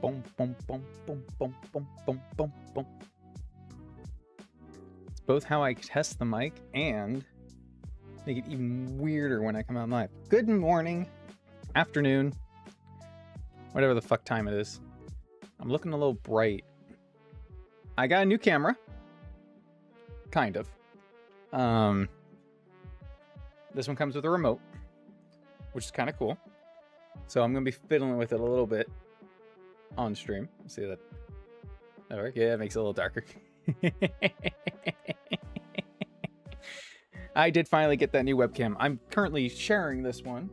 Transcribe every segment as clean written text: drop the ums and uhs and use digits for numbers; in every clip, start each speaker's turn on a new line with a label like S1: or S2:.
S1: Boom, boom, boom, boom, boom, boom, boom, boom, boom. It's both how I test the mic and make it even weirder when I come out live. Good morning, afternoon, whatever the fuck time it is. I'm looking a little bright. I got a new camera. Kind of. This one comes with a remote, which is kind of cool. So I'm going to be fiddling with it a little bit on stream. See that? That work? Yeah, it makes it a little darker. I did finally get that new webcam. I'm currently sharing this one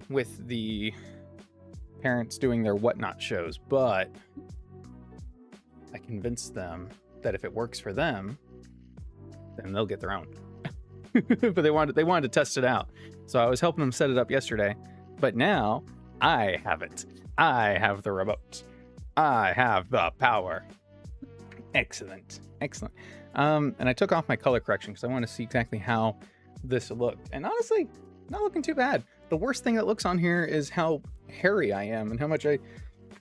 S1: with the parents doing their whatnot shows, but I convinced them that if it works for them, then they'll get their own. But they wanted to test it out. So I was helping them set it up yesterday, but now I have it. I have the remote. I have the power. Excellent. Excellent. And I took off my color correction because I want to see exactly how this looked. And honestly, not looking too bad. The worst thing that looks on here is how hairy I am and how much I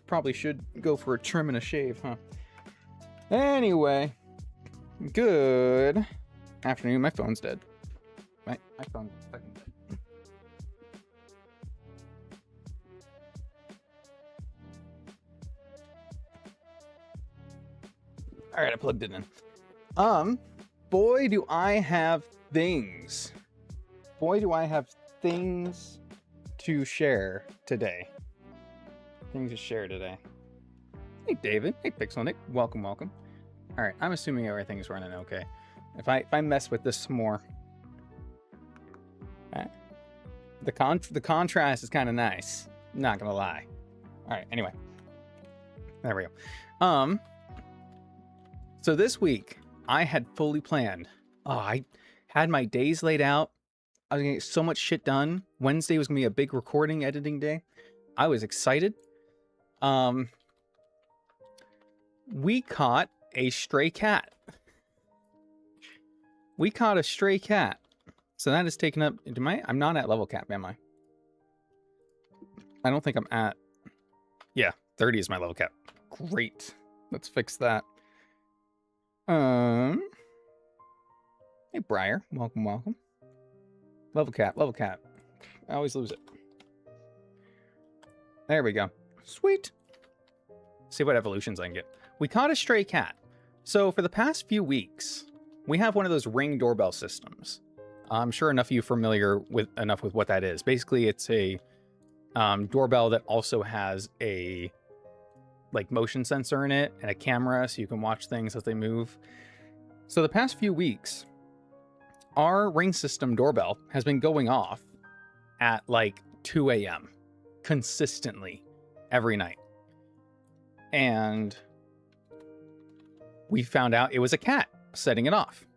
S1: probably should go for a trim and a shave, huh? Anyway, good afternoon. My phone's dead. My phone's fucking dead. All right, I plugged it in. Boy, do I have things. Boy, do I have things to share today. Things to share today. Hey, David. Hey, Pixel Nick. Welcome, welcome. All right, I'm assuming everything's running okay. If I mess with this some more, the contrast is kind of nice. Not gonna lie. All right. Anyway, there we go. So this week I had fully planned. I had my days laid out. I was gonna get so much shit done. Wednesday was gonna be a big recording, editing day. I was excited. We caught a stray cat. We caught a stray cat. So that is taken up. I'm not at level cap, am I? I don't think I'm at. Yeah, 30 is my level cap. Great. Let's fix that. Hey, Briar. Welcome, welcome. Level cap, level cap. I always lose it. There we go. Sweet. See what evolutions I can get. We caught a stray cat. So for the past few weeks, we have one of those Ring doorbell systems. I'm sure enough of you familiar with what that is. Basically, it's a doorbell that also has a motion sensor in it and a camera so you can watch things as they move. So the past few weeks, our Ring system doorbell has been going off at 2 a.m. consistently every night. And we found out it was a cat setting it off.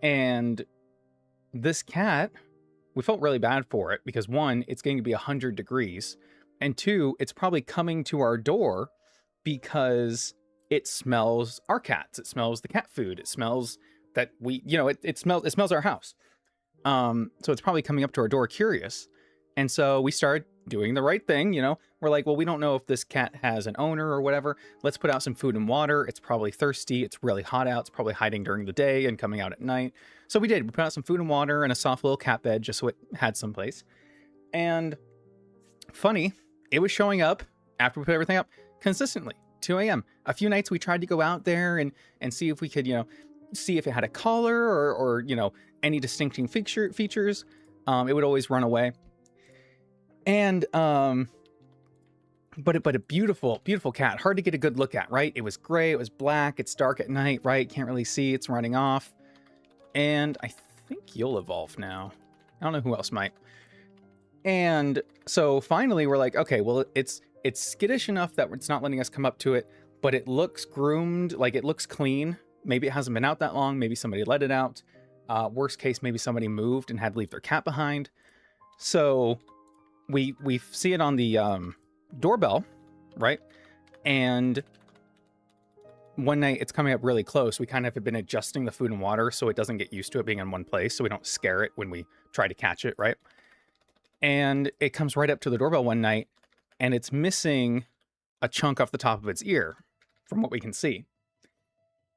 S1: And this cat, we felt really bad for it because one, it's going to be 100 degrees. And two, it's probably coming to our door because it smells our cats. It smells the cat food. It smells that it smells our house. So it's probably coming up to our door curious. And so we started doing the right thing. We're like, well, we don't know if this cat has an owner or whatever. Let's put out some food and water. It's probably thirsty. It's really hot out. It's probably hiding during the day and coming out at night. So we did. We put out some food and water and a soft little cat bed just so it had some place. And funny, it was showing up after we put everything up consistently, 2 a.m. A few nights we tried to go out there and see if we could, see if it had a collar or any distinctive features. It would always run away. And but a beautiful, beautiful cat. Hard to get a good look at, right? It was gray, it was black, it's dark at night, right? Can't really see, it's running off. And I think you'll evolve now. I don't know who else might. And so finally we're like, okay, well, it's skittish enough that it's not letting us come up to it, but it looks groomed, it looks clean. Maybe it hasn't been out that long. Maybe somebody let it out. Worst case, maybe somebody moved and had to leave their cat behind. So we see it on the doorbell, right? And one night it's coming up really close. We kind of have been adjusting the food and water so it doesn't get used to it being in one place, so we don't scare it when we try to catch it, right? And it comes right up to the doorbell one night and it's missing a chunk off the top of its ear, from what we can see.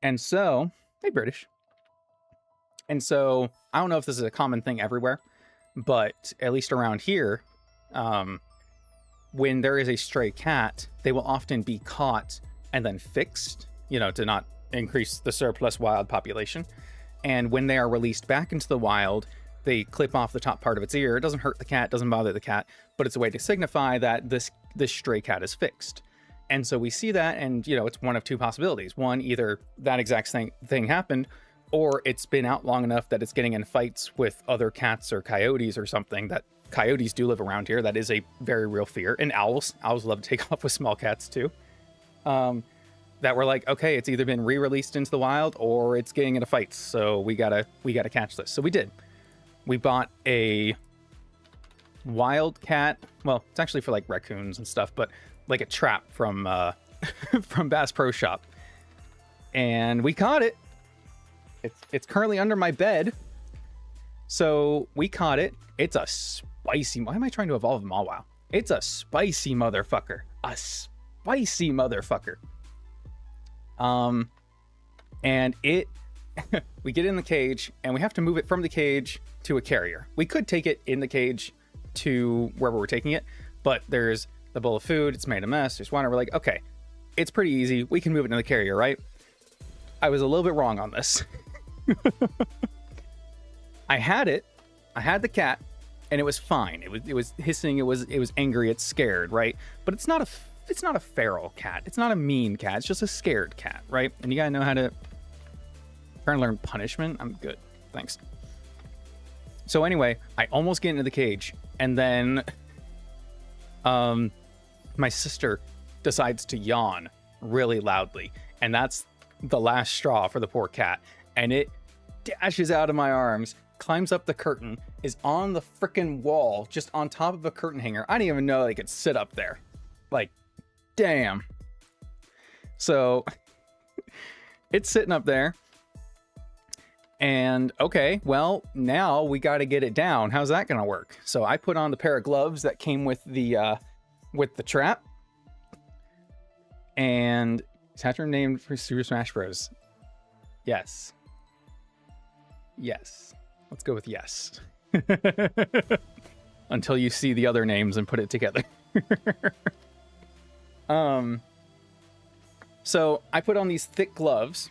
S1: And so, hey, British. And so, I don't know if this is a common thing everywhere, but at least around here, when there is a stray cat, they will often be caught and then fixed, you know, to not increase the surplus wild population. And when they are released back into the wild, they clip off the top part of its ear. It doesn't hurt the cat, doesn't bother the cat, but it's a way to signify that this stray cat is fixed. And so we see that, and, you know, it's one of two possibilities. One, either that exact thing happened, or it's been out long enough that it's getting in fights with other cats or coyotes or something. That coyotes do live around here. That is a very real fear. And owls. Owls love to take off with small cats too. That we're like, okay, it's either been re-released into the wild or it's getting into fights. So we gotta catch this. So we did. We bought a wild cat. Well, it's actually for like raccoons and stuff, but like a trap from from Bass Pro Shop. And we caught it. It's currently under my bed. So we caught it. It's a spicy... Why am I trying to evolve them all? Wow. It's a spicy motherfucker. A spicy motherfucker. And it... we get in the cage, and we have to move it from the cage to a carrier. We could take it in the cage to wherever we're taking it, but there's the bowl of food. It's made a mess. There's water. We're like, okay, it's pretty easy. We can move it in the carrier, right? I was a little bit wrong on this. I had the cat, and it was fine. It was hissing. It was angry. It's scared, right? But it's not a feral cat. It's not a mean cat. It's just a scared cat, right? And you gotta know how to try and learn punishment. I'm good, thanks. So anyway, I almost get into the cage, and then my sister decides to yawn really loudly, and that's the last straw for the poor cat. And it dashes out of my arms, climbs up the curtain, is on the freaking wall, just on top of a curtain hanger. I didn't even know they could sit up there. Like, damn. So it's sitting up there. And okay, well, now we got to get it down. How's that going to work? So I put on the pair of gloves that came with the trap. And Saturn named for Super Smash Bros. Yes. Yes. Let's go with yes. Until you see the other names and put it together. So I put on these thick gloves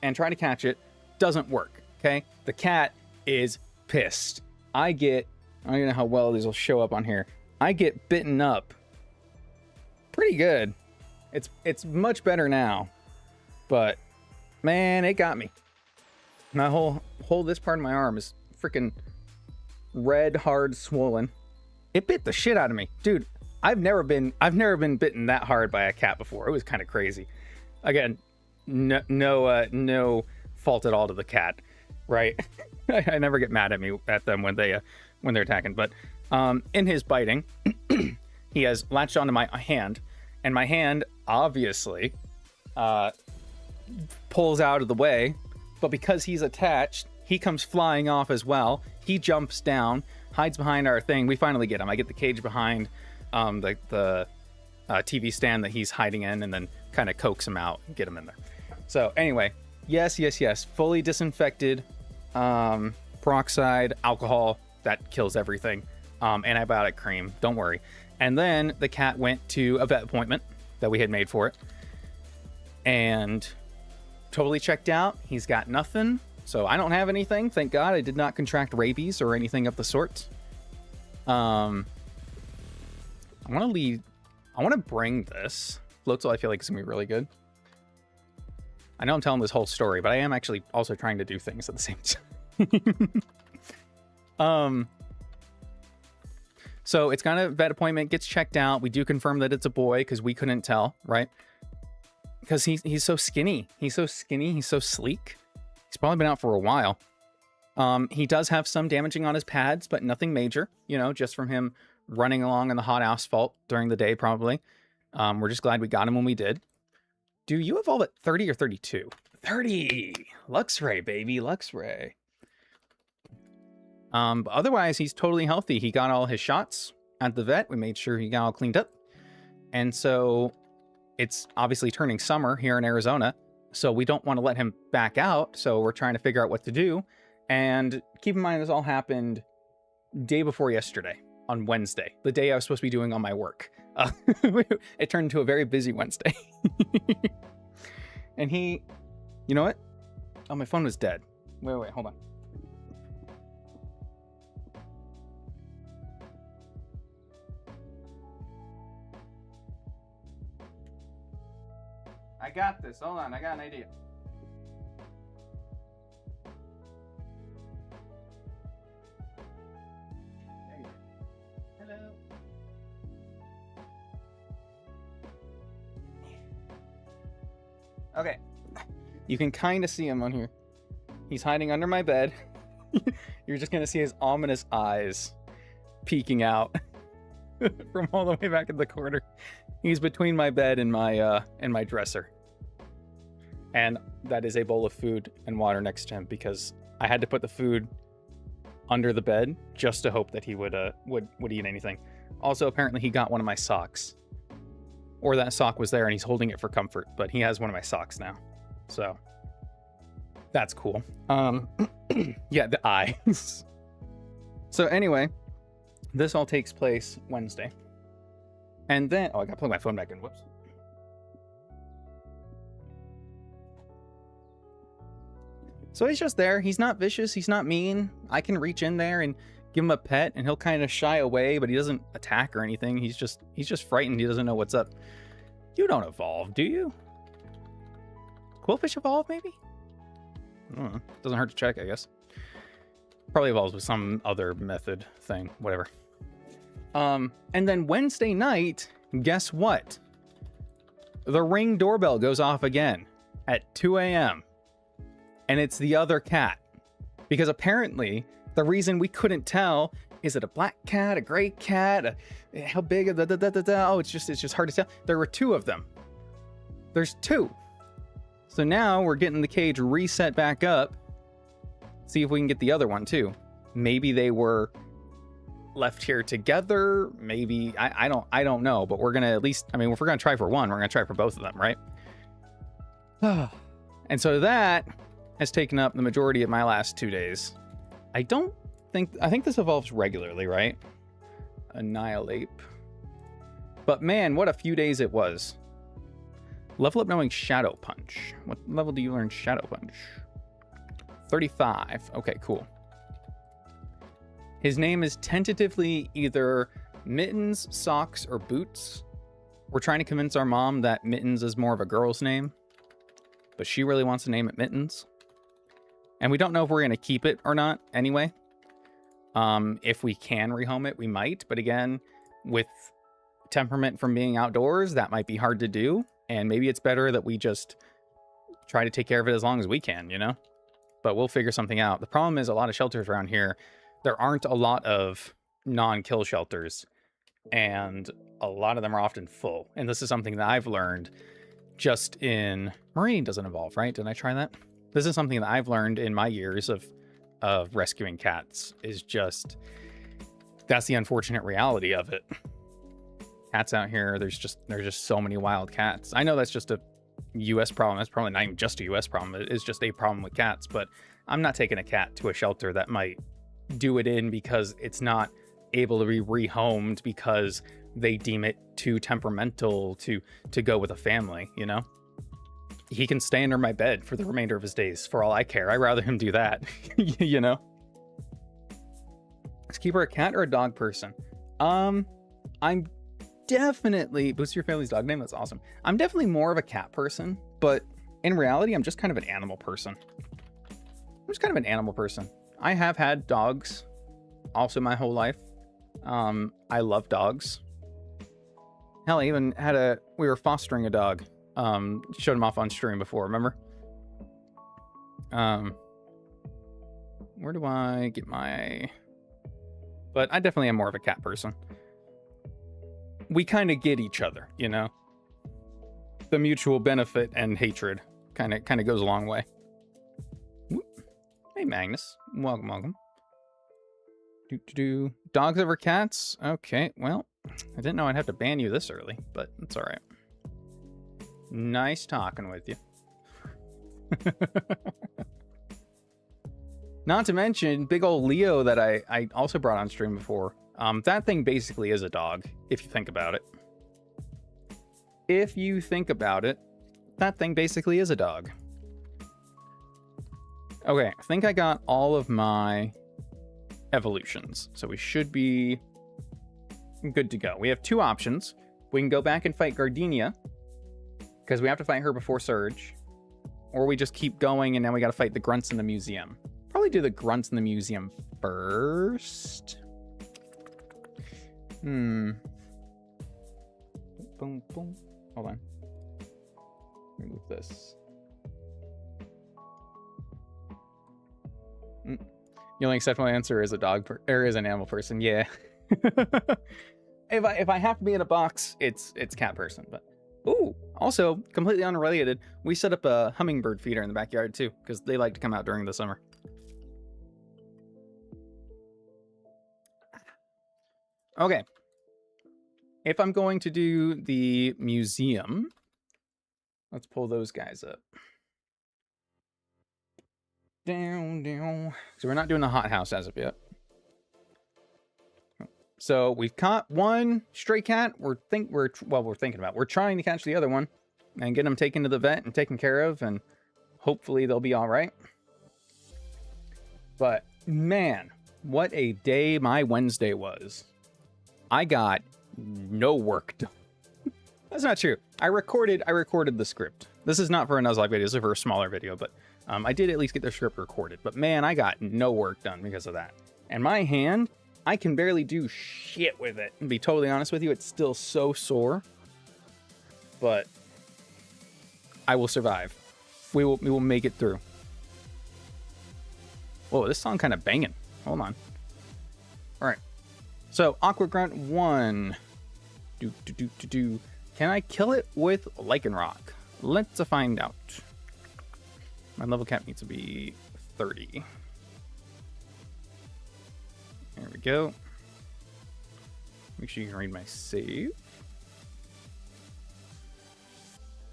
S1: and try to catch it. Doesn't work. Okay. The cat is pissed. I don't know how well these will show up on here. I get bitten up pretty good. It's much better now, but man, it got me. My whole this part of my arm is freaking red, hard, swollen. It bit the shit out of me, dude. I've never been bitten that hard by a cat before. It was kind of crazy. Again, no fault at all to the cat, right? I never get mad at them when they're attacking. But in his biting, he has latched onto my hand, and my hand obviously pulls out of the way. But because he's attached, he comes flying off as well. He jumps down, hides behind our thing. We finally get him. I get the cage behind the TV stand that he's hiding in, and then kind of coax him out and get him in there. So anyway, yes. Fully disinfected, peroxide, alcohol, that kills everything. Antibiotic cream, don't worry. And then the cat went to a vet appointment that we had made for it. And totally checked out. He's got nothing. So I don't have anything. Thank God I did not contract rabies or anything of the sort. I want to bring this. Floatzel, I feel like it's going to be really good. I know I'm telling this whole story, but I am actually also trying to do things at the same time. So it's got a vet appointment, gets checked out. We do confirm that it's a boy because we couldn't tell, right? Because he's so skinny. He's so sleek. He's probably been out for a while. He does have some damaging on his pads, but nothing major, you know, just from him running along on the hot asphalt during the day, probably. We're just glad we got him when we did. Do you evolve at 30 or 32? 30! Luxray, baby, Luxray. But otherwise, he's totally healthy. He got all his shots at the vet. We made sure he got all cleaned up. And so it's obviously turning summer here in Arizona. So we don't want to let him back out. So we're trying to figure out what to do. And keep in mind, this all happened day before yesterday on Wednesday, the day I was supposed to be doing all my work. It turned into a very busy Wednesday. And you know what? Oh, my phone was dead. Wait, hold on. I got this. Hold on, I got an idea. There you go. Hello. Okay. You can kind of see him on here. He's hiding under my bed. You're just going to see his ominous eyes peeking out from all the way back in the corner. He's between my bed and my dresser. And that is a bowl of food and water next to him because I had to put the food under the bed just to hope that he would eat anything. Also, apparently he got one of my socks. Or that sock was there and he's holding it for comfort, but he has one of my socks now. So that's cool. Yeah, the eyes. So anyway, this all takes place Wednesday. And then, I gotta plug my phone back in, whoops. So he's just there. He's not vicious. He's not mean. I can reach in there and give him a pet and he'll kind of shy away, but he doesn't attack or anything. He's just frightened. He doesn't know what's up. You don't evolve, do you? Quillfish evolve, maybe? Doesn't hurt to check, I guess. Probably evolves with some other method thing, whatever. And then Wednesday night, guess what? The Ring doorbell goes off again at 2 a.m. And it's the other cat. Because apparently, the reason we couldn't tell, is it a black cat, a gray cat, how big, oh, it's just hard to tell. There were two of them. There's two. So now we're getting the cage reset back up. See if we can get the other one too. Maybe they were left here together. Maybe, I don't know, but we're gonna at least, I mean, if we're gonna try for one, we're gonna try for both of them, right? And so that has taken up the majority of my last 2 days. I think this evolves regularly, right? Annihilate. But man, what a few days it was. Level up knowing Shadow Punch. What level do you learn Shadow Punch? 35. Okay, cool. His name is tentatively either Mittens, Socks, or Boots. We're trying to convince our mom that Mittens is more of a girl's name, but she really wants to name it Mittens. And we don't know if we're going to keep it or not anyway. If we can rehome it, we might. But again, with temperament from being outdoors, that might be hard to do. And maybe it's better that we just try to take care of it as long as we can, you know? But we'll figure something out. The problem is a lot of shelters around here, there aren't a lot of non-kill shelters. And a lot of them are often full. And this is something that I've learned just in... Marine doesn't evolve, right? Did I try that? This is something that I've learned in my years of rescuing cats, is just... That's the unfortunate reality of it. Cats out here, there's just so many wild cats. I know that's just a US problem. That's probably not even just a US problem. It is just a problem with cats, but I'm not taking a cat to a shelter that might do it in because it's not able to be rehomed because they deem it too temperamental to go with a family, you know? He can stay under my bed for the remainder of his days, for all I care. I'd rather him do that, you know? Is Keeper a cat or a dog person? I'm definitely... Boost your family's dog name? That's awesome. I'm definitely more of a cat person, but in reality, I'm just kind of an animal person. I'm just kind of an animal person. I have had dogs also my whole life. I love dogs. Hell, I even had we were fostering a dog. Showed him off on stream before, remember? Where do I get my... But I definitely am more of a cat person. We kind of get each other, you know? The mutual benefit and hatred kind of goes a long way. Hey, Magnus. Welcome. Dogs over cats? Okay, well, I didn't know I'd have to ban you this early, but it's all right. Nice talking with you. Not to mention, big old Leo that I also brought on stream before. That thing basically is a dog, if you think about it. If you think about it, that thing basically is a dog. Okay, I think I got all of my evolutions, so we should be good to go. We have two options. We can go back and fight Gardenia, because we have to fight her before Surge, or we just keep going and then we gotta fight the grunts in the museum. Probably do the grunts in the museum first. Boom, boom. Hold on. Remove this. You only accept my answer as a dog or as an animal person. Yeah. If I have to be in a box, it's cat person. But ooh, also completely unrelated, we set up a hummingbird feeder in the backyard too, because they like to come out during the summer. Okay. If I'm going to do the museum, let's pull those guys up. Down. So we're not doing the hothouse as of yet. So we've caught one stray cat. We're thinking about. We're trying to catch the other one and get them taken to the vet and taken care of, and hopefully they'll be all right. But man, what a day my Wednesday was. I got no work done. That's not true. I recorded the script. This is not for a Nuzlocke video. This is for a smaller video, but I did at least get the script recorded. But man, I got no work done because of that. And my hand, I can barely do shit with it. And to be totally honest with you, it's still so sore. But I will survive. We will make it through. Whoa, this song kind of banging. Hold on. All right. So, Aqua Grunt 1. Can I kill it with Lichen Rock? Let's find out. My level cap needs to be 30. There we go. Make sure you can read my save.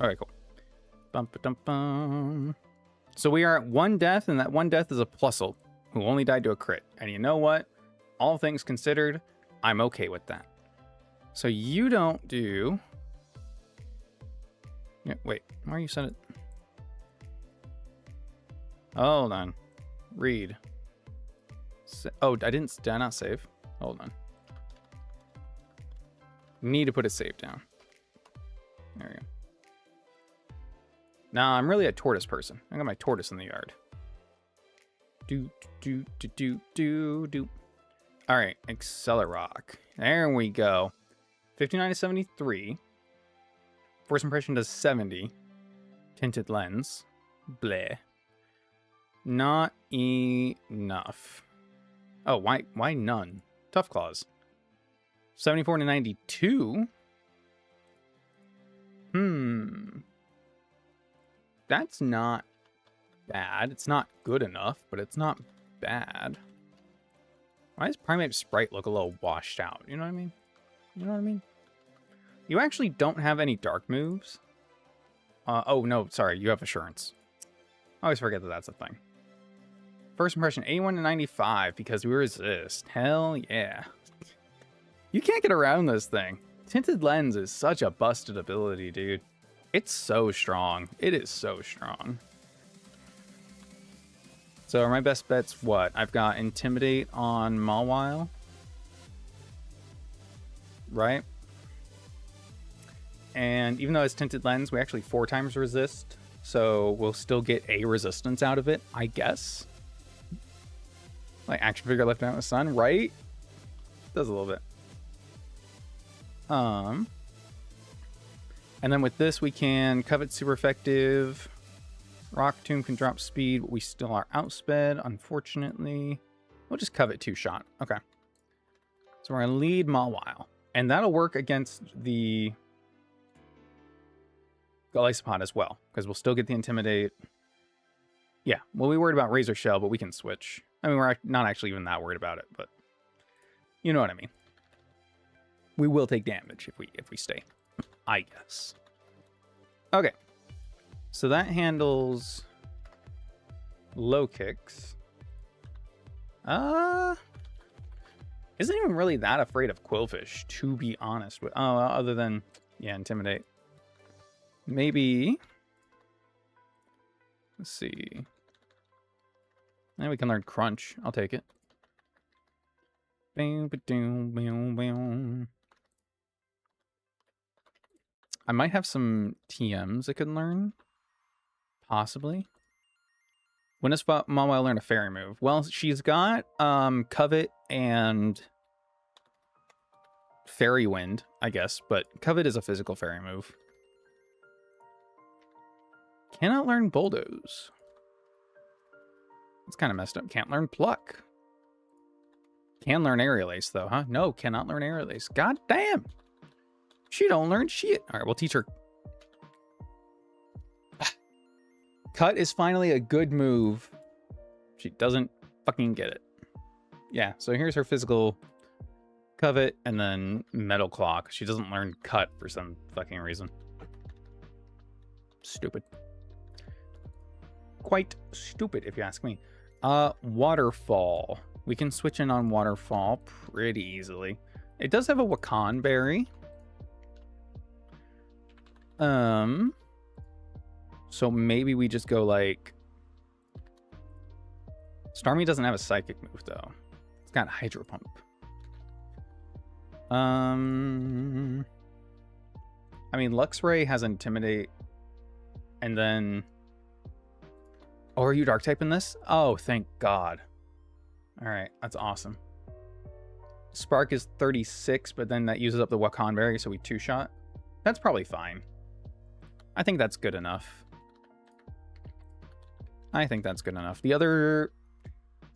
S1: Alright, cool. Bum-ba-dum-bum. So we are at 1 death, and that 1 death is a Plusle, who only died to a crit. And you know what? All things considered, I'm okay with that. So you don't do... Yeah, wait, why are you set it? Hold on. Read. Oh, did I not save? Hold on. Need to put a save down. There we go. Nah, I'm really a tortoise person. I got my tortoise in the yard. Do. All right, Accelerock. There we go. 59 to 73. First impression does 70. Tinted lens. Bleh. Not enough. Oh, why none? Tough Claws. 74 to 92. That's not bad. It's not good enough, but it's not bad. Why does Primate Sprite look a little washed out? You know what I mean? You know what I mean? You actually don't have any dark moves. Oh, no, sorry. You have Assurance. I always forget that that's a thing. First impression, 81 to 95 because we resist. Hell yeah. You can't get around this thing. Tinted Lens is such a busted ability, dude. It's so strong. It is so strong. So are my best bets what? I've got Intimidate on Mawile. Right? And even though it's Tinted Lens, we actually 4 times resist. So we'll still get a resistance out of it, I guess. Like action figure left out in the sun, right? Does a little bit. And then with this, we can Covet super effective. Rock Tomb can drop speed, but we still are outsped, unfortunately. We'll just Covet 2-shot. Okay. So we're going to lead Mawile. And that'll work against the Golisopod as well, because we'll still get the Intimidate. Yeah, well, we worried about Razor Shell, but we can switch. I mean, we're not actually even that worried about it, but you know what I mean. We will take damage if we stay, I guess. Okay. So that handles low kicks. Isn't even really that afraid of Quillfish, to be honest with. Oh, other than, yeah, Intimidate. Maybe. Let's see. Now we can learn Crunch. I'll take it. I might have some TMs I could learn. Possibly. When does Mawile learn a fairy move? Well, she's got Covet and Fairy Wind, I guess, but Covet is a physical fairy move. Cannot learn Bulldoze. It's kind of messed up. Can't learn Pluck. Can learn Aerial Ace, though, huh? No, cannot learn Aerial Ace. God damn! She don't learn shit. All right, we'll teach her. Cut is finally a good move. She doesn't fucking get it. Yeah, so here's her physical Covet and then Metal Claw. She doesn't learn Cut for some fucking reason. Stupid. Quite stupid, if you ask me. Waterfall. We can switch in on Waterfall pretty easily. It does have a Wakan Berry. So maybe we just go like... Starmie doesn't have a Psychic move, though. It's got Hydro Pump. I mean, Luxray has Intimidate. And then... Oh, are you Dark type in this? Oh, thank God. Alright, that's awesome. Spark is 36, but then that uses up the Wakan Berry, so we two-shot. That's probably fine. I think that's good enough. I think that's good enough. The other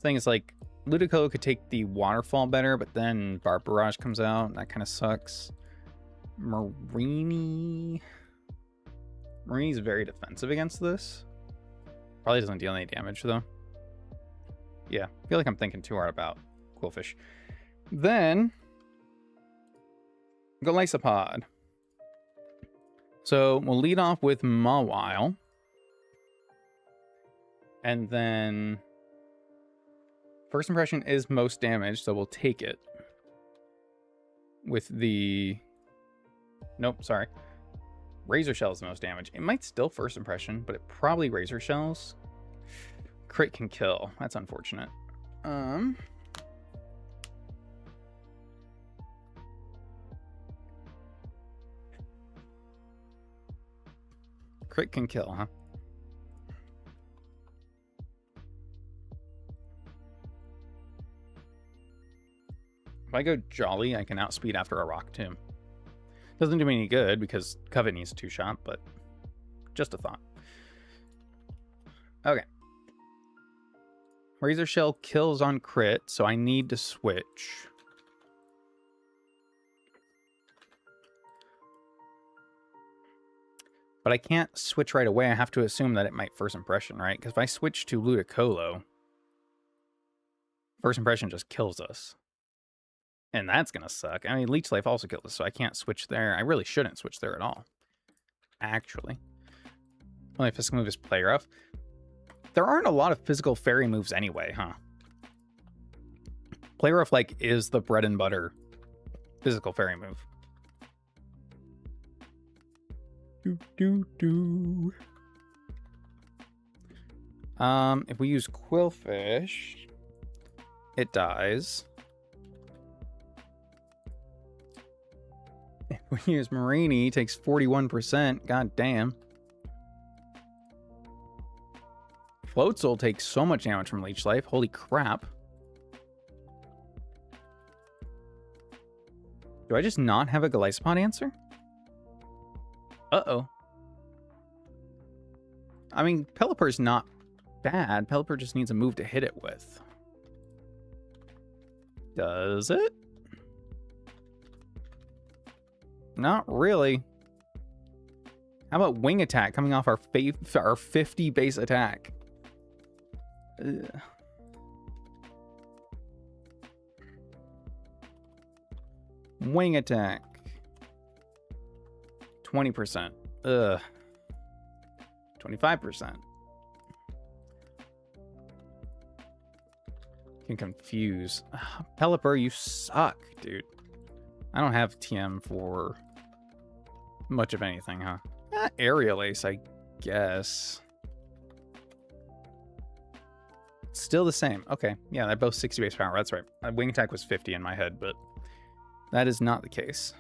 S1: thing is, like, Ludicolo could take the Waterfall better, but then Barb Barrage comes out, and that kind of sucks. Marini's very defensive against this. Probably doesn't deal any damage, though. Yeah, I feel like I'm thinking too hard about Quillfish. Then, Golisopod. So, we'll lead off with Mawile. And then, first impression is most damage, so we'll take it. With the... Nope, sorry. Razor Shell is the most damage. It might still first impression, but it probably Razor Shells. Crit can kill. That's unfortunate. Crit can kill, huh? If I go Jolly, I can outspeed after a Rock Tomb. Doesn't do me any good because Covet needs two-shot, but just a thought. Okay. Razor Shell kills on crit, so I need to switch. But I can't switch right away. I have to assume that it might first impression, right? Because if I switch to Ludicolo, first impression just kills us. And that's going to suck. I mean, Leech Life also kills us, so I can't switch there. I really shouldn't switch there at all. Actually. Only physical move is Play Rough. There aren't a lot of physical fairy moves anyway, huh? Play Rough, like, is the bread and butter physical fairy move. If we use Quillfish, it dies. If we use Marini, it takes 41%. God damn. Floatzel takes so much damage from Leech Life. Holy crap. Do I just not have a Golisopod answer? Uh-oh. I mean, Pelipper's not bad. Pelipper just needs a move to hit it with. Does it? Not really. How about Wing Attack coming off our 50 base attack? Ugh. Wing attack. 20%. Ugh. 25%. Can confuse. Pelipper, you suck, dude. I don't have TM for much of anything, huh? Aerial Ace, I guess. Still the same. Okay, yeah, they're both 60 base power. That's right. Wing attack was 50 in my head, but that is not the case.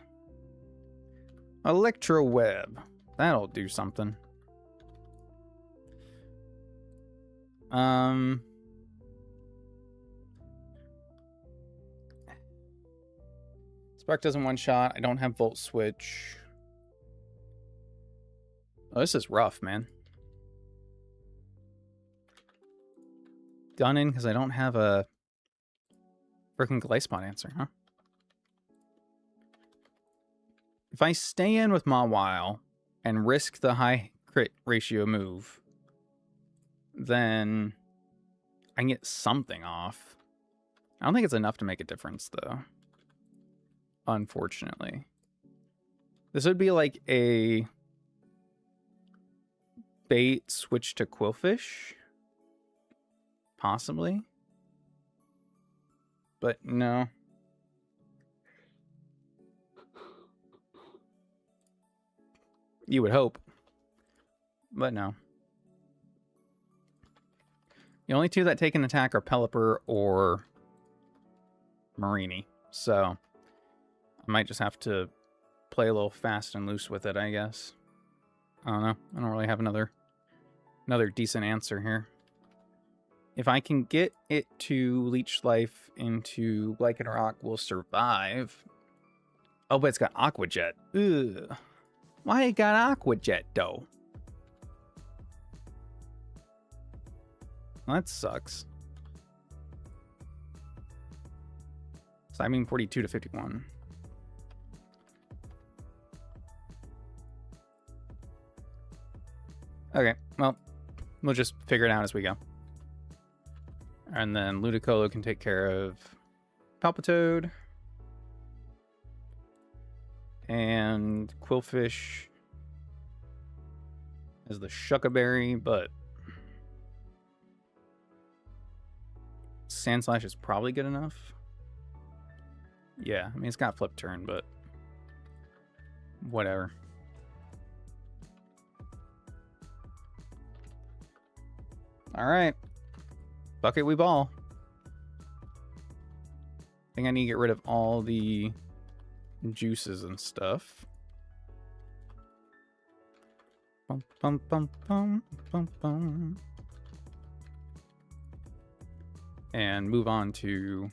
S1: Electro Web. That'll do something. Spark doesn't one-shot. I don't have Volt Switch. Oh, this is rough, man. Done in because I don't have a freaking Glyspot answer, huh? If I stay in with Mawile and risk the high crit ratio move, then I can get something off. I don't think it's enough to make a difference, though. Unfortunately. This would be like a bait switch to Quillfish. Possibly. But no. You would hope. But no. The only two that take an attack are Pelipper or Marini. So I might just have to play a little fast and loose with it, I guess. I don't know. I don't really have another decent answer here. If I can get it to leech life into Glycan Rock, we'll survive. Oh, but it's got Aqua Jet. Ugh. Why it got Aqua Jet, though? Well, that sucks. So I mean 42 to 51. Okay, well, we'll just figure it out as we go. And then Ludicolo can take care of Palpitoad. And Quillfish is the Shuckaberry, but Sandslash is probably good enough. Yeah, I mean, it's got Flip Turn, but whatever. All right. Bucket we ball. I think I need to get rid of all the juices and stuff. Bum, bum, bum, bum, bum, bum. And move on to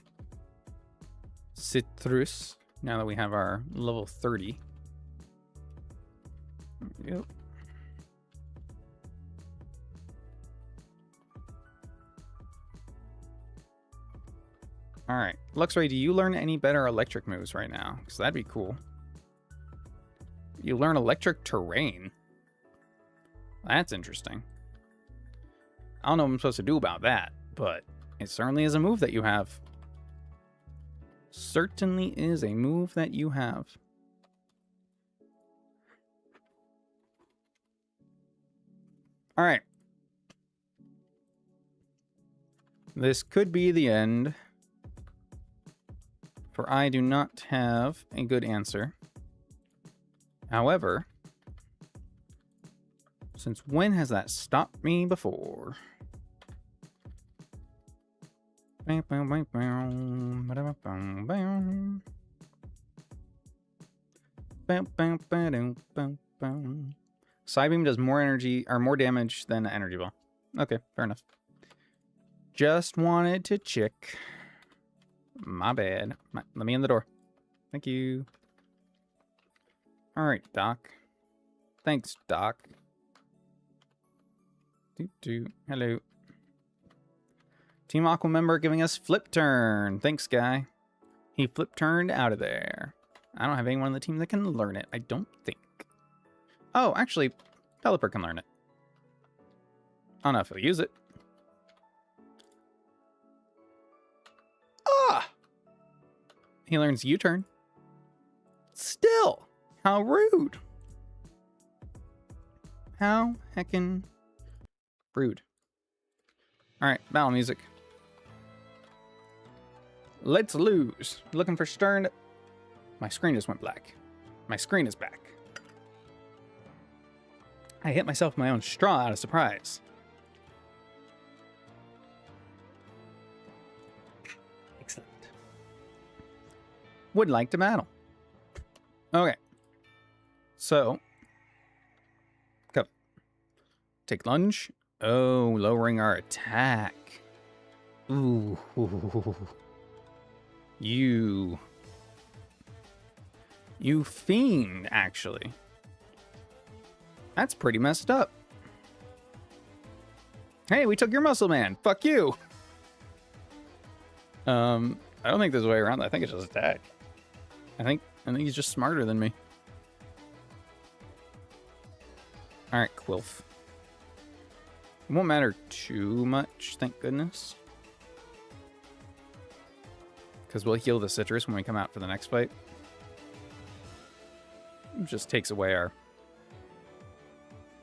S1: Citrus now that we have our level 30. Yep. All right, Luxray, do you learn any better electric moves right now? Because that'd be cool. You learn electric terrain. That's interesting. I don't know what I'm supposed to do about that, but it certainly is a move that you have. Certainly is a move that you have. All right. This could be the end. For I do not have a good answer. However, since when has that stopped me before? Psybeam does more energy or more damage than Energy Ball. Okay, fair enough. Just wanted to check. My bad. Let me in the door. Thank you. All right, Doc. Thanks, Doc. Hello. Team Aqua member giving us Flip Turn. Thanks, guy. He Flip Turned out of there. I don't have anyone on the team that can learn it, I don't think. Oh, actually, Pelipper can learn it. I don't know if he'll use it. Ah! He learns U-turn. still, how rude. How heckin' rude. Alright, battle music. Let's lose. Looking for stern. My screen just went black. My screen is back. I hit myself with my own straw out of surprise. Excellent. Would like to battle. Okay. So. Go. Take lunge. Oh, lowering our attack. Ooh. You fiend, actually. That's pretty messed up. Hey, we took your muscle man. Fuck you. I don't think there's a way around that. I think it's just attack. I think he's just smarter than me. Alright, Quilf. It won't matter too much, thank goodness. Because we'll heal the citrus when we come out for the next fight. It just takes away our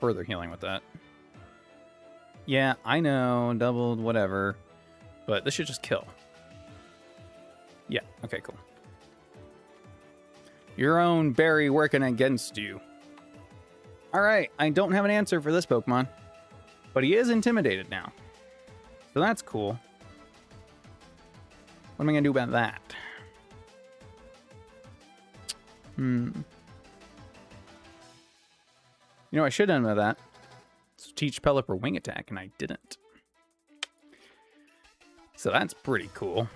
S1: further healing with that. Yeah, I know, doubled, whatever. But this should just kill. Yeah, okay, cool. Your own berry working against you. Alright, I don't have an answer for this Pokemon. But he is intimidated now. So that's cool. What am I going to do about that? You know, I should have done that. So teach Pelipper Wing Attack, and I didn't. So that's pretty cool.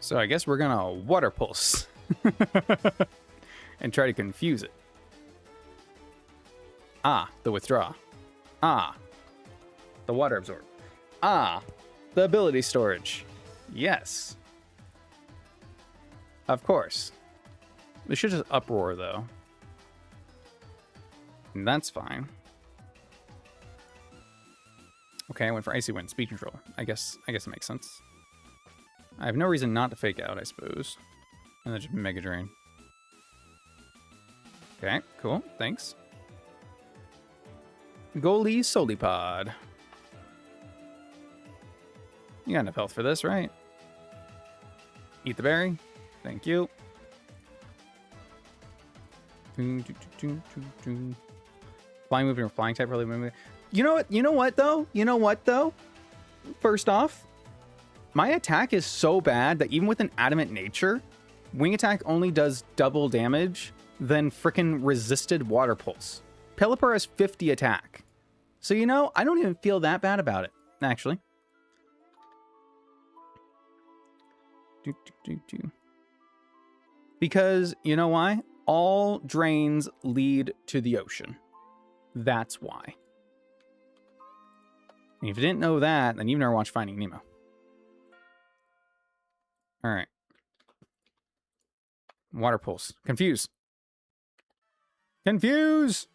S1: So I guess we're going to Water Pulse. And try to confuse it. Ah, the Withdraw. Ah, the Water Absorb. Ah, the Ability Storage. Yes. Of course. We should just Uproar, though. And that's fine. Okay, I went for Icy Wind, Speed Control. I guess it makes sense. I have no reason not to Fake Out, I suppose. And then just Mega Drain. Okay, cool. Thanks. Goalie Solipod. You got enough health for this, right? Eat the berry. Thank you. Flying movement or flying type really movement. You know what? You know what though? First off, my attack is so bad that even with an adamant nature, Wing Attack only does double damage than frickin' resisted Water Pulse. Pelipper has 50 attack. So, you know, I don't even feel that bad about it, actually. Because, you know why? All drains lead to the ocean. That's why. And if you didn't know that, then you've never watched Finding Nemo. Alright. Water Pulse. Confuse. Confuse!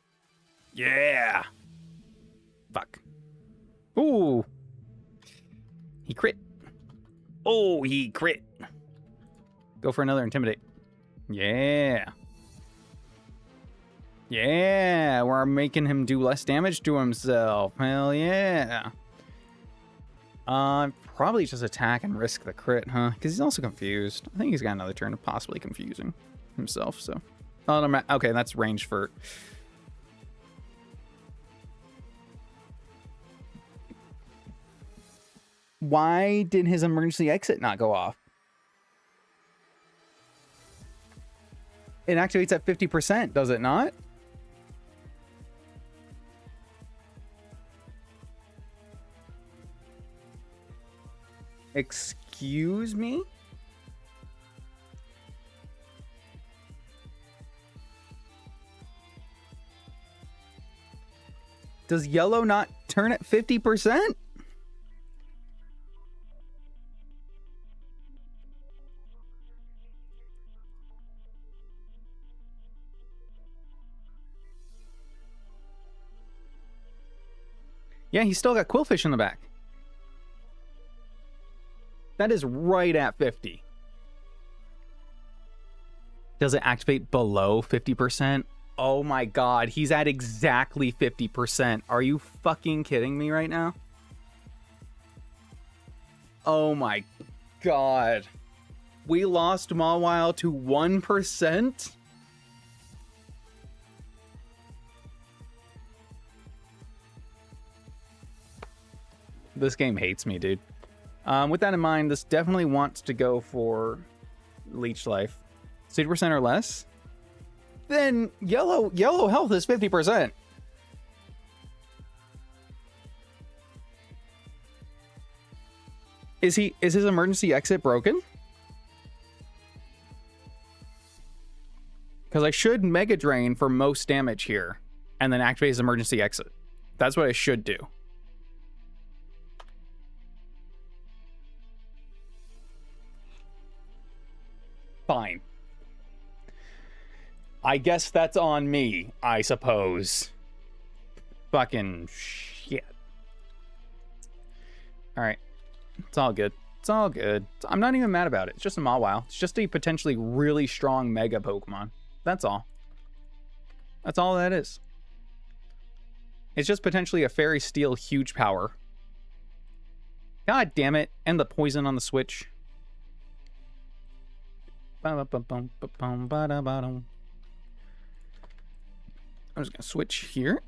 S1: Yeah! Fuck. Ooh! He crit. Oh, he crit. Go for another Intimidate. Yeah. Yeah, we're making him do less damage to himself. Hell yeah. Probably just attack and risk the crit, huh? Because he's also confused. I think he's got another turn of possibly confusing himself, so. Oh, no, okay, that's range for... Why did his emergency exit not go off? It activates at 50%, does it not? Excuse me? Does yellow not turn at 50%? Yeah, he's still got Quillfish in the back. That is right at 50. Does it activate below 50%? Oh my god, he's at exactly 50%. Are you fucking kidding me right now? Oh my god. We lost Mawile to 1%? This game hates me, dude. With that in mind, this definitely wants to go for Leech Life. 60% or less? Then yellow health is 50%. Is his emergency exit broken? Because I should Mega Drain for most damage here and then activate his emergency exit. That's what I should do. Fine. I guess that's on me, I suppose. Fucking shit. Alright. It's all good. It's all good. I'm not even mad about it. It's just a Mawile. It's just a potentially really strong Mega Pokemon. That's all. That's all that is. It's just potentially a Fairy Steel huge power. God damn it. And the poison on the switch. I'm just gonna switch here.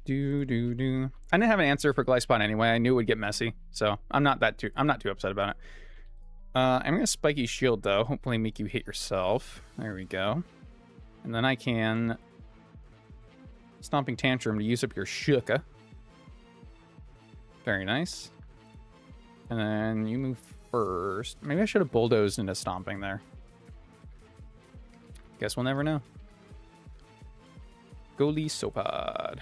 S1: I didn't have an answer for Glyspot anyway. I knew it would get messy, so I'm not too upset about it. I'm gonna Spiky Shield though. Hopefully make you hit yourself. There we go. And then I can Stomping Tantrum to use up your Shuka. Very nice. And then you move first. Maybe I should have bulldozed into Stomping there. Guess we'll never know. Golisopod.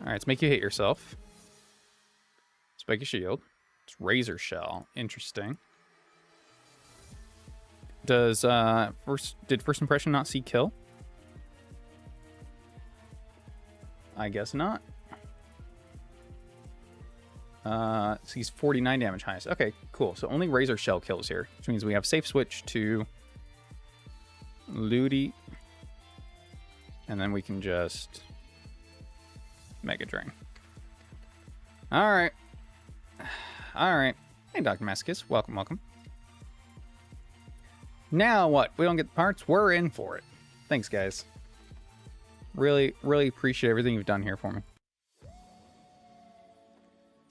S1: Alright, let's make you hit yourself. Spiky Shield. It's Razor Shell. Interesting. Did First Impression not see kill? I guess not. He's 49 damage highest. Okay, cool. So only Razor Shell kills here, which means we have safe switch to Ludi. And then we can just Mega Drain. Alright. Alright. Hey, Dr. Masochist. Welcome, welcome. Now what? We don't get the parts? We're in for it. Thanks, guys. Really, really appreciate everything you've done here for me.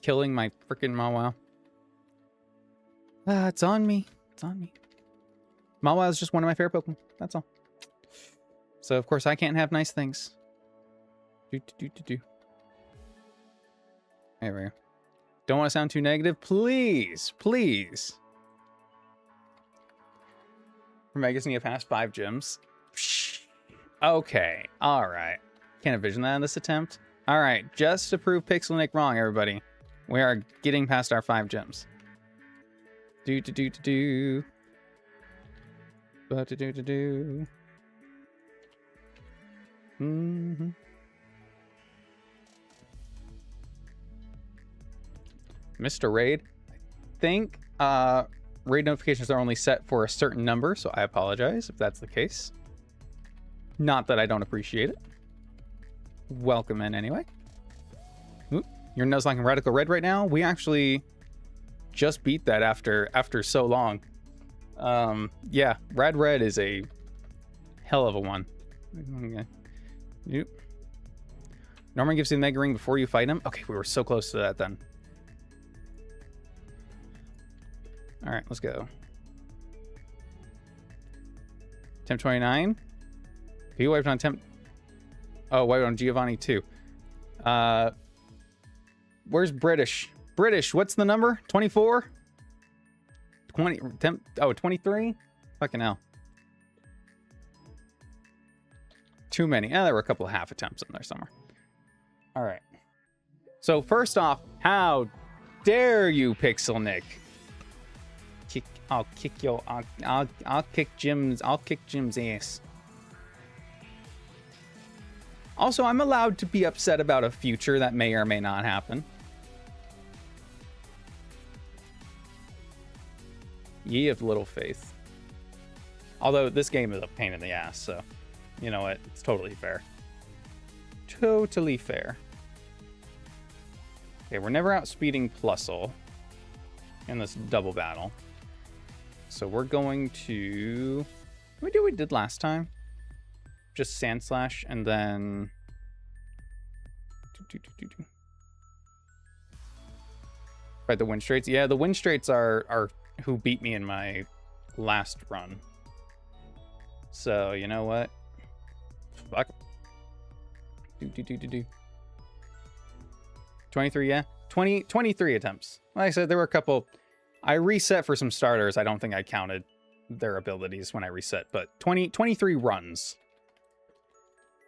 S1: Killing my freaking Mawile. It's on me. It's on me. Mawile is just one of my favorite Pokemon. That's all. So, of course, I can't have nice things. There we go. Don't want to sound too negative. Please, please. Megas need to pass 5 gyms. Okay, alright. Can't envision that in this attempt. Alright, just to prove Pixel Nick wrong, everybody. We are getting past our 5 gyms. Mr. Raid. I think raid notifications are only set for a certain number, so I apologize if that's the case. Not that I don't appreciate it. Welcome in anyway. Oop, you're Nuzlocke and Radical Red right now? We actually just beat that after so long. Yeah, Rad Red is a hell of a one. Okay. Yep. Norman gives you the Mega Ring before you fight him. Okay, we were so close to that then. Alright, let's go. Temp 29. He wiped on Temp... Oh, wiped on Giovanni too. Where's British? British, what's the number? 24? 20... Temp... Oh, 23? Fucking hell. Too many. There were a couple of half attempts in there somewhere. Alright. So, first off, how dare you, Pixel Nick? I'll kick your... I'll kick Jim's ass. Also, I'm allowed to be upset about a future that may or may not happen. Ye of little faith. Although this game is a pain in the ass, so you know what? It's totally fair. Totally fair. Okay, we're never outspeeding Plusle in this double battle. So we're going to... Can we do what we did last time? Just Sand Slash and then... Right, the Wind Straits. Yeah, the Wind Straits are who beat me in my last run. So, you know what? Fuck. 23, yeah. 23 attempts. Like I said, there were a couple... I reset for some starters. I don't think I counted their abilities when I reset, but 23 runs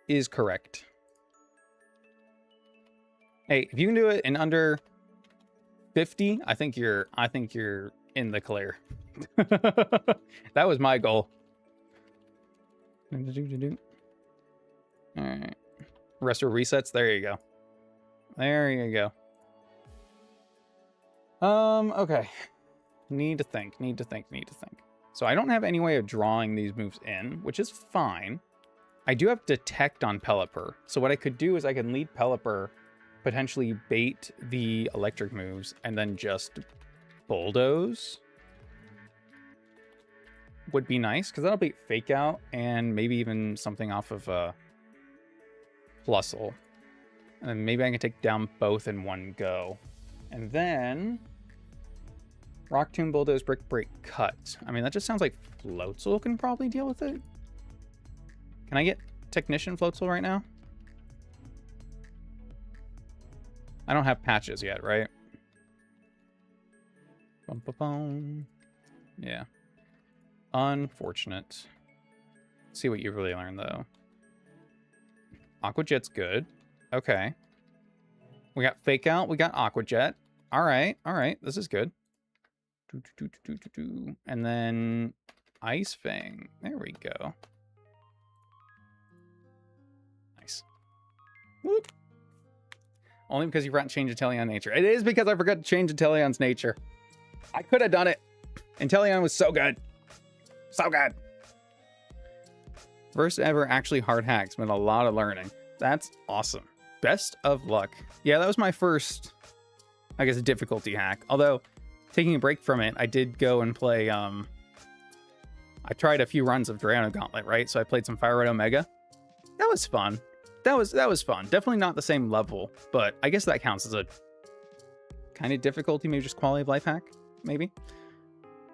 S1: is correct. Hey, if you can do it in under 50, I think you're in the clear. That was my goal. All right. Restore resets. There you go. There you go. Okay. Need to think. So I don't have any way of drawing these moves in, which is fine. I do have Detect on Pelipper. So what I could do is I can lead Pelipper, potentially bait the electric moves, and then just bulldoze. Would be nice, because that'll bait Fake Out, and maybe even something off of Plusle. And then maybe I can take down both in one go. And then... Rock Tomb, Bulldoze, Brick Break, Cut. I mean, that just sounds like Floatzel can probably deal with it. Can I get Technician Floatzel right now? I don't have patches yet, right? Bum, bum, bum. Yeah. Unfortunate. Let's see what you really learned, though. Aqua Jet's good. Okay. We got Fake Out. We got Aqua Jet. All right. This is good. And then Ice Fang. There we go. Nice. Whoop. Only because you forgot to change Inteleon nature. It is because I forgot to change Inteleon's nature. I could have done it. Inteleon was so good. So good. First ever actually hard hacks. Been a lot of learning. That's awesome. Best of luck. Yeah, that was my first, I guess, difficulty hack. Although... taking a break from it, I did go and play, I tried a few runs of Drano Gauntlet, right? So I played some Fire Red Omega. That was fun. That was fun. Definitely not the same level, but I guess that counts as a kind of difficulty, maybe just quality of life hack, maybe.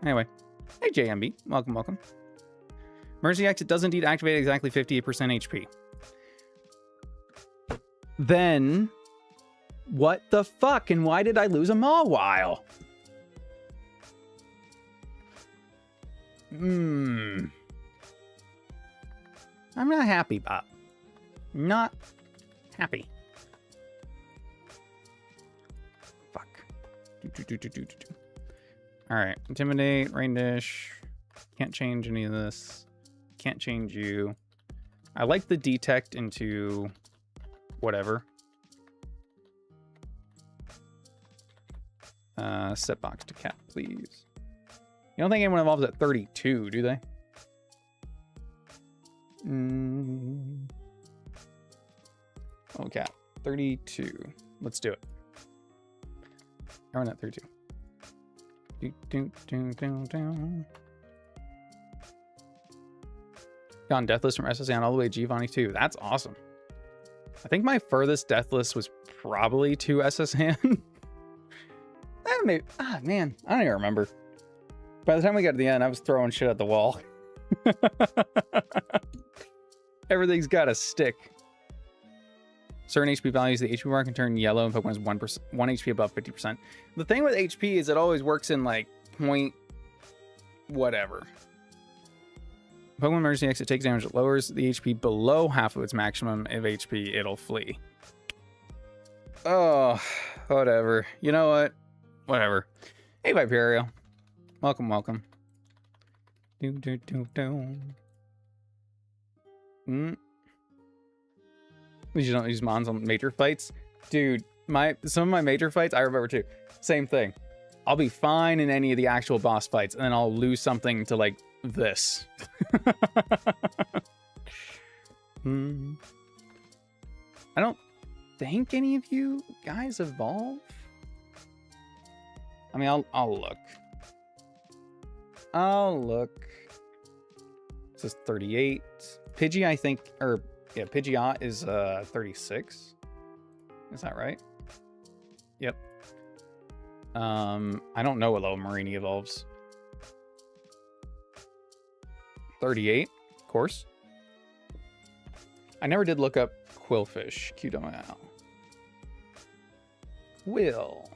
S1: Anyway, hey JMB, welcome. Mercy Exit does indeed activate exactly 58% HP. Then, what the fuck, and why did I lose a Mawile? I'm not happy, Bob. Not happy. Fuck. Alright. Intimidate, Rain Dish. Can't change any of this. Can't change you. I like the Detect into whatever. Set box to cat, please. You don't think anyone evolves at 32, do they? Okay, 32. Let's do it. Everyone at 32. Gone Deathless from SSN all the way to Giovanni 2. That's awesome. I think my furthest Deathless was probably to SSN. Man, I don't even remember. By the time we got to the end, I was throwing shit at the wall. Everything's got a stick. Certain HP values, the HP bar can turn yellow and Pokemon's 1 HP above 50%. The thing with HP is it always works in like point whatever. Pokemon Emergency Exit takes damage, it lowers the HP below half of its maximum of HP, it'll flee. Oh, whatever. You know what? Whatever. Hey, Viperio. Welcome. You don't use Mons on major fights? Dude, some of my major fights, I remember too. Same thing. I'll be fine in any of the actual boss fights, and then I'll lose something to, like, this. I don't think any of you guys evolve. I mean, I'll look. I'll look. This is 38. Pidgey, I think, or yeah, Pidgeot is 36. Is that right? Yep. I don't know what level Marini evolves. 38, of course. I never did look up Quillfish. QWL. Quill.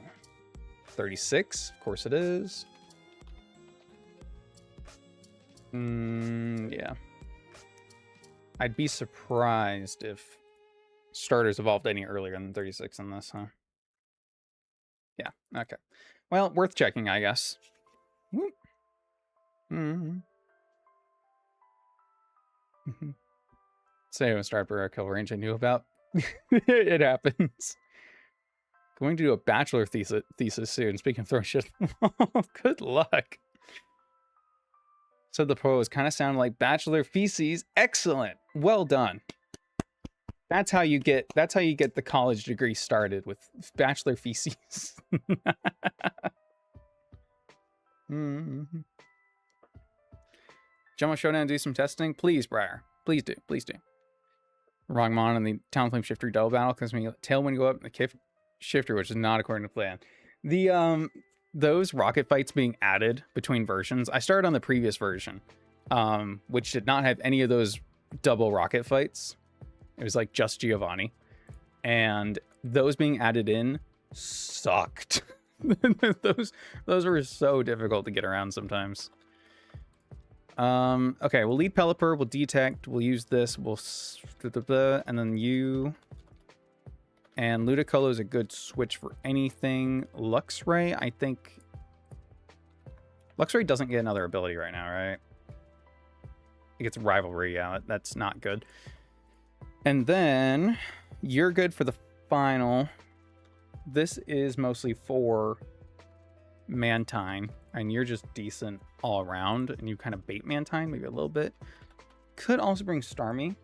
S1: 36, of course it is. Yeah. I'd be surprised if starters evolved any earlier than 36 in this, huh? Yeah, okay. Well, worth checking, I guess. Say I start for a kill range I knew about. It happens. Going to do a bachelor thesis soon. Speaking of throwing shit, good luck. So the pros kind of sound like bachelor feces. Excellent. Well done. That's how you get the college degree started, with bachelor feces. Jump on Showdown and do some testing, please, Briar. Please do. Please do. Wrong mon in the Talonflame Shifter double battle because when you tailwind go up in the shifter, which is not according to plan. The those rocket fights being added between versions. I started on the previous version, which did not have any of those double rocket fights. It was like just Giovanni, and those being added in sucked. those were so difficult to get around sometimes. Okay, we'll lead Pelipper, we'll detect, we'll use this, we'll and then you and Ludicolo is a good switch for anything. Luxray, I think Luxray doesn't get another ability right now, right? It gets rivalry, yeah, that's not good. And then you're good for the final. This is mostly for Mantine, and you're just decent all around, and you kind of bait Mantine maybe a little bit. Could also bring Starmie,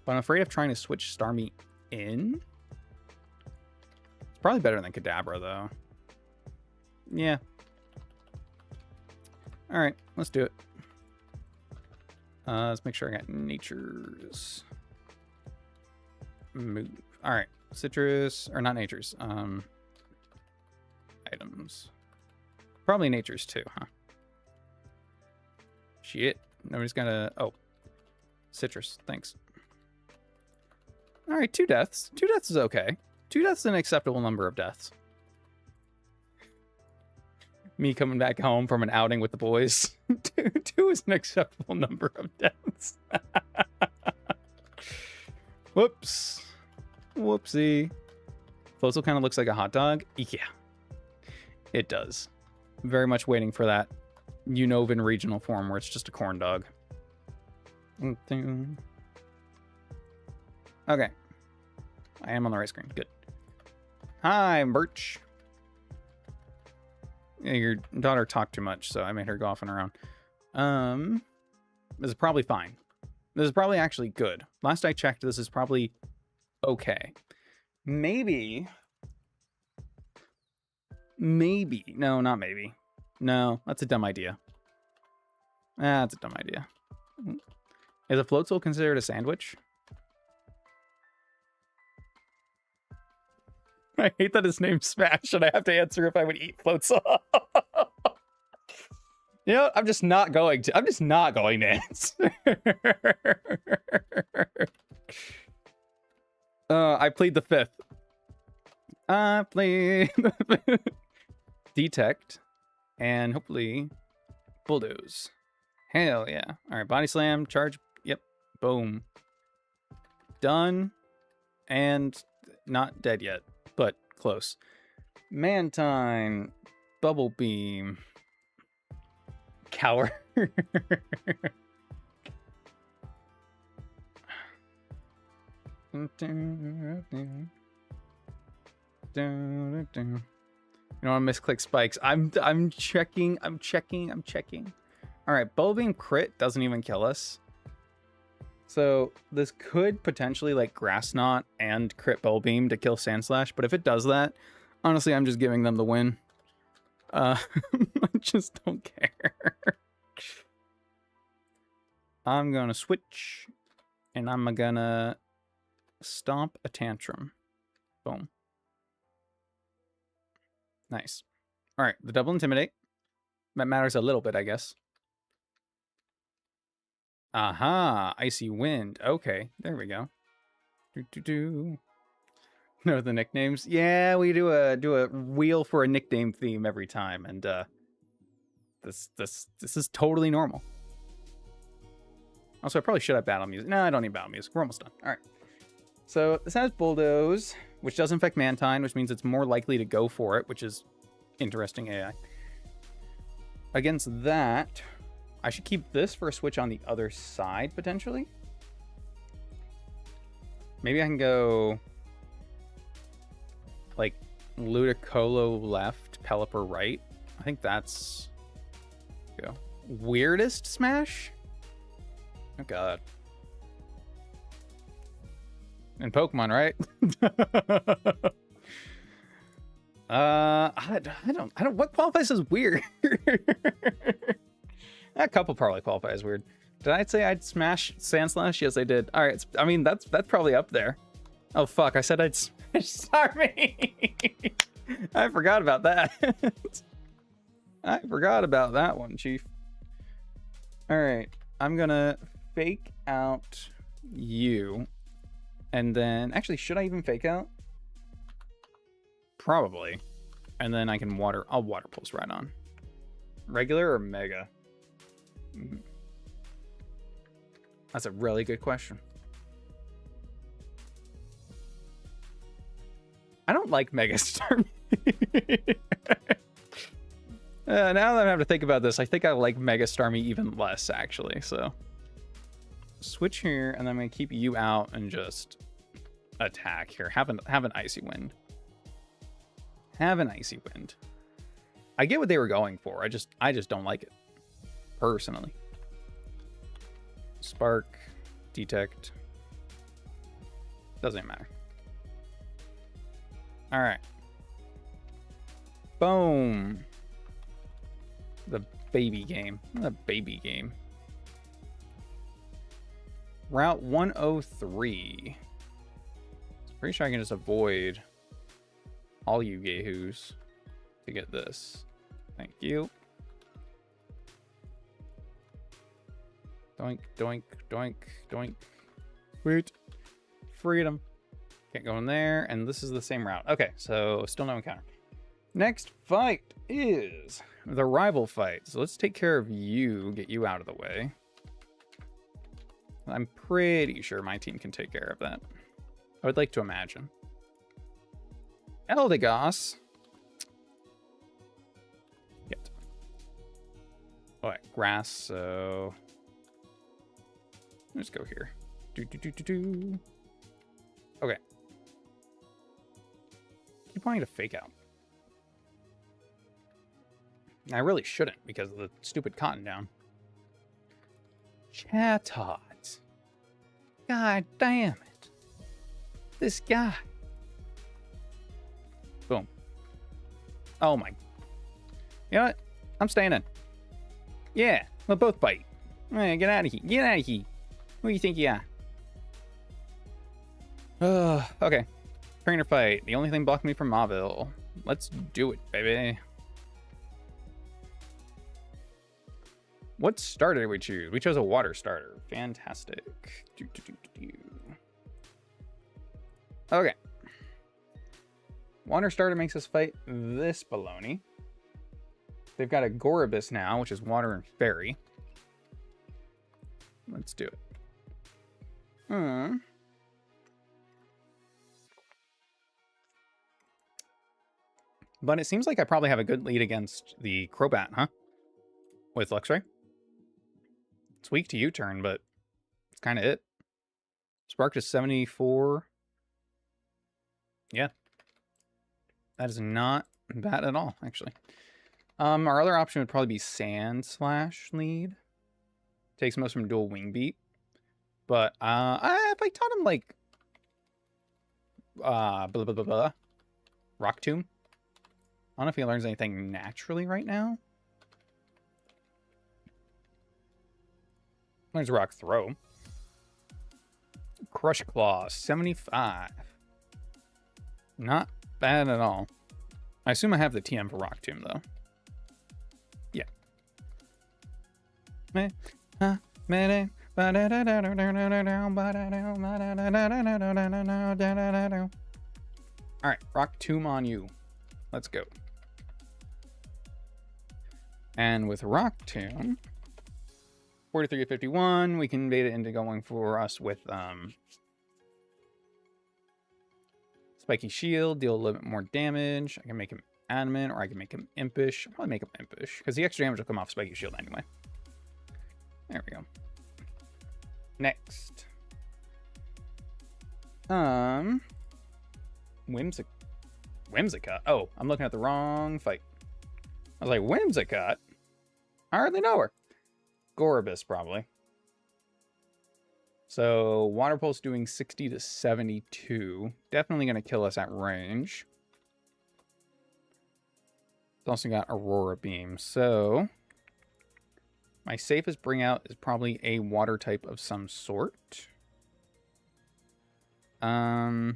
S1: but I'm afraid of trying to switch Starmie in. It's probably better than Kadabra, though. Yeah. All right, let's do it. Let's make sure I got Nature's move. All right, Citrus, or not Nature's. Items. Probably Nature's too, huh? Shit. Nobody's got a... Oh. Citrus. Thanks. Alright, 2 deaths. 2 deaths is okay. 2 deaths is an acceptable number of deaths. Me coming back home from an outing with the boys. 2 is an acceptable number of deaths. Whoops. Whoopsie. Floatzel kind of looks like a hot dog. Yeah. It does. Very much waiting for that Unova regional form where it's just a corn dog. Okay. I am on the right screen. Good. Hi, Birch. Yeah, your daughter talked too much, so I made her go off and around. This is probably fine. This is probably actually good. Last I checked, this is probably okay. Maybe. No, not maybe. No, that's a dumb idea. That's a dumb idea. Is a Floatzel considered a sandwich? I hate that his name's Smash, and I have to answer if I would eat Floatzel. You know, I'm just not going to answer. I plead the 5th. I plead the 5th. Detect. And hopefully bulldoze. Hell yeah. Alright, body slam, charge. Yep. Boom. Done. And not dead yet, but close. Mantine. Bubble beam. Cower. You don't want to misclick spikes. I'm checking. All right, Bow Beam crit doesn't even kill us. So this could potentially like Grass Knot and crit Bow Beam to kill Sandslash, but if it does that, honestly, I'm just giving them the win. I just don't care. I'm gonna switch, and I'm gonna stomp a Tantrum. Boom. Nice. All right, the double Intimidate. That matters a little bit, I guess. Aha, Icy Wind. Okay, there we go. Know the nicknames? Yeah, we do a wheel for a nickname theme every time, and this is totally normal. Also, I probably should have battle music. No, I don't need battle music. We're almost done. All right. So this has Bulldoze, which does infect Mantine, which means it's more likely to go for it, which is interesting AI. Against that, I should keep this for a switch on the other side, potentially. Maybe I can go like Ludicolo left, Pelipper right. I think that's go. Weirdest smash? Oh god. In Pokemon, right? I don't what qualifies as weird? A couple probably qualify as weird. Did I say I'd smash Sandslash? Yes, I did. All right, I mean that's probably up there. Oh fuck, I said I'd smash Starmie. I forgot about that. I forgot about that one, Chief. All right, I'm gonna fake out you, and then actually, should I even fake out? Probably, and then I can I'll Water Pulse right on. Regular or Mega? That's a really good question. I don't like Mega Starmie. Now that I have to think about this, I think I like Mega Starmie even less, actually. So switch here, and then I'm gonna keep you out and just attack here. Have an Icy Wind. Have an Icy Wind. I get what they were going for. I just don't like it personally. Spark, Detect. Doesn't matter. All right. Boom. The baby game. The baby game. Route 103. Pretty sure I can just avoid all you gahoos to get this. Thank you. Doink, doink, doink, doink. Sweet. Freedom. Can't go in there, and this is the same route. Okay, so still no encounter. Next fight is the rival fight. So let's take care of you, get you out of the way. I'm pretty sure my team can take care of that. I would like to imagine. Eldegoss. Yet. All right, grass, so let's go here. Okay. Keep wanting to fake out. I really shouldn't because of the stupid cotton down. Chatot. God damn it. This guy. Boom. Oh my. You know what? I'm staying in. Yeah, we'll both bite. Hey, get out of here. Get out of here. Who do you think you are? Okay. Trainer fight. The only thing blocking me from Mauville. Let's do it, baby. What starter did we choose? We chose a water starter. Fantastic. Okay. Water starter makes us fight this baloney. They've got a Goribus now, which is water and fairy. Let's do it. But it seems like I probably have a good lead against the Crobat, huh? With Luxray. It's weak to U-turn, but it's kind of it. Spark to 74. Yeah. That is not bad at all, actually. Our other option would probably be Sand Slash lead. Takes most from dual wing beat. But if I taught him like blah blah blah blah Rock Tomb. I don't know if he learns anything naturally right now. Learns Rock Throw. Crush Claw, 75. Not bad at all. I assume I have the TM for Rock Tomb, though. Yeah. Alright, Rock Tomb on you. Let's go. And with Rock Tomb, 43 to 51, we can bait it into going for us with Spiky Shield, deal a little bit more damage. I can make him adamant, or I can make him impish. I'll probably make him impish, because the extra damage will come off Spiky Shield anyway. There we go. Next. Whimsicott. Oh, I'm looking at the wrong fight. I was like, Whimsicott? I hardly know her. Gorobus, probably. So, Water Pulse doing 60 to 72. Definitely going to kill us at range. It's also got Aurora Beam. So, my safest bring out is probably a water type of some sort. Pelipper's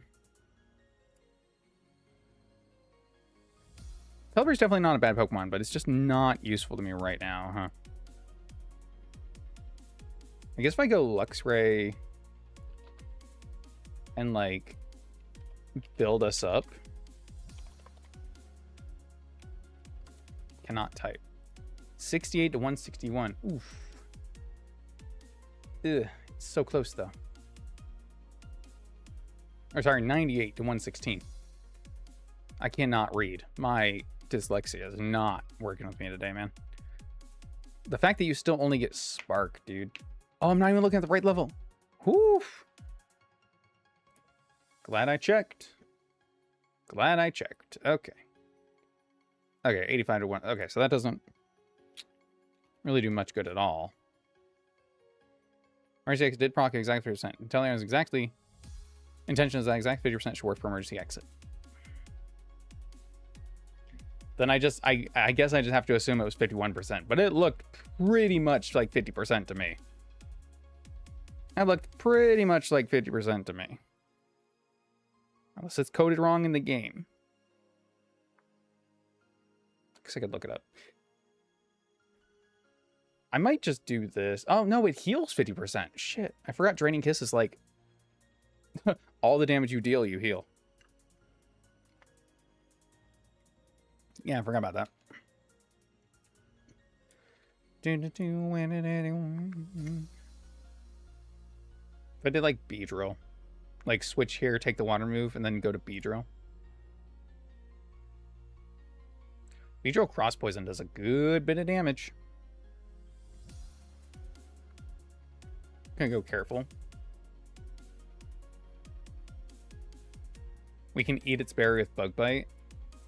S1: definitely not a bad Pokemon, but it's just not useful to me right now, huh? I guess if I go Luxray and, like, build us up. Cannot type. 68 to 161. Oof. Ugh. It's so close, though. Or, sorry, 98 to 116. I cannot read. My dyslexia is not working with me today, man. The fact that you still only get Spark, dude. Oh, I'm not even looking at the right level. Woof. Glad I checked. Glad I checked. Okay. Okay, 85 to 1. Okay, so that doesn't really do much good at all. RCX did proc exactly 50%. Telling us exactly. Intention is that exact 50% should work for emergency exit. Then I guess I just have to assume it was 51%, but it looked pretty much like 50% to me. That looked pretty much like 50% to me. Unless it's coded wrong in the game. I guess I could look it up. I might just do this. Oh, no, it heals 50%. Shit, I forgot Draining Kiss is like... all the damage you deal, you heal. Yeah, I forgot about that. If I did like Beedrill, like switch here, take the water move, and then go to Beedrill. Beedrill Cross Poison does a good bit of damage. Gonna go careful. We can eat its berry with Bug Bite,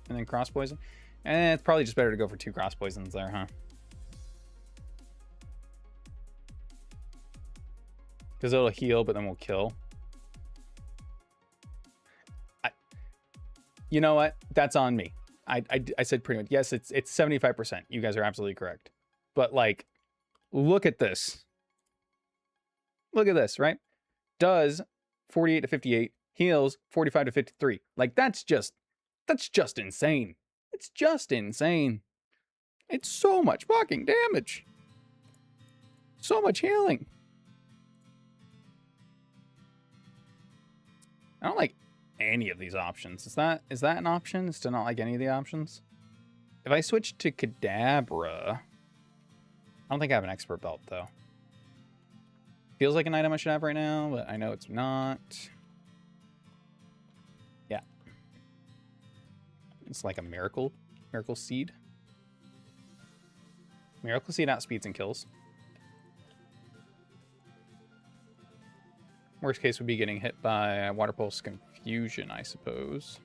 S1: and then Cross Poison. And it's probably just better to go for 2 Cross Poisons there, huh? Because it'll heal, but then we'll kill. You know what? That's on me. I said pretty much. Yes, it's 75%. You guys are absolutely correct. But, like, look at this. Look at this, right? Does 48 to 58, heals 45 to 53. Like, that's just insane. It's just insane. It's so much fucking damage. So much healing. I don't like any of these options. Is that an option? Is to not like any of the options? If I switch to Kadabra, I don't think I have an expert belt though. Feels like an item I should have right now, but I know it's not. Yeah. It's like a Miracle Seed. Miracle Seed outspeeds and kills. Worst case would be getting hit by Water Pulse Confusion, I suppose.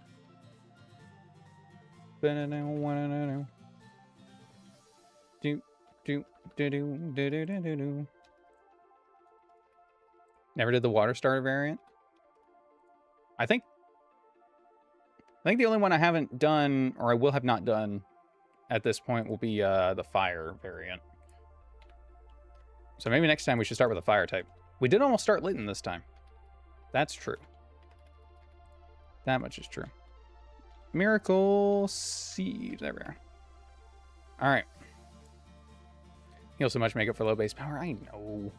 S1: Never did the water starter variant. I think the only one I haven't done, or I will have not done at this point, will be the fire variant. So maybe next time we should start with a fire type. We did almost start Litten this time. That's true. That much is true. Miracle Seed. There we are. All right. Heal so much, make up for low base power. I know.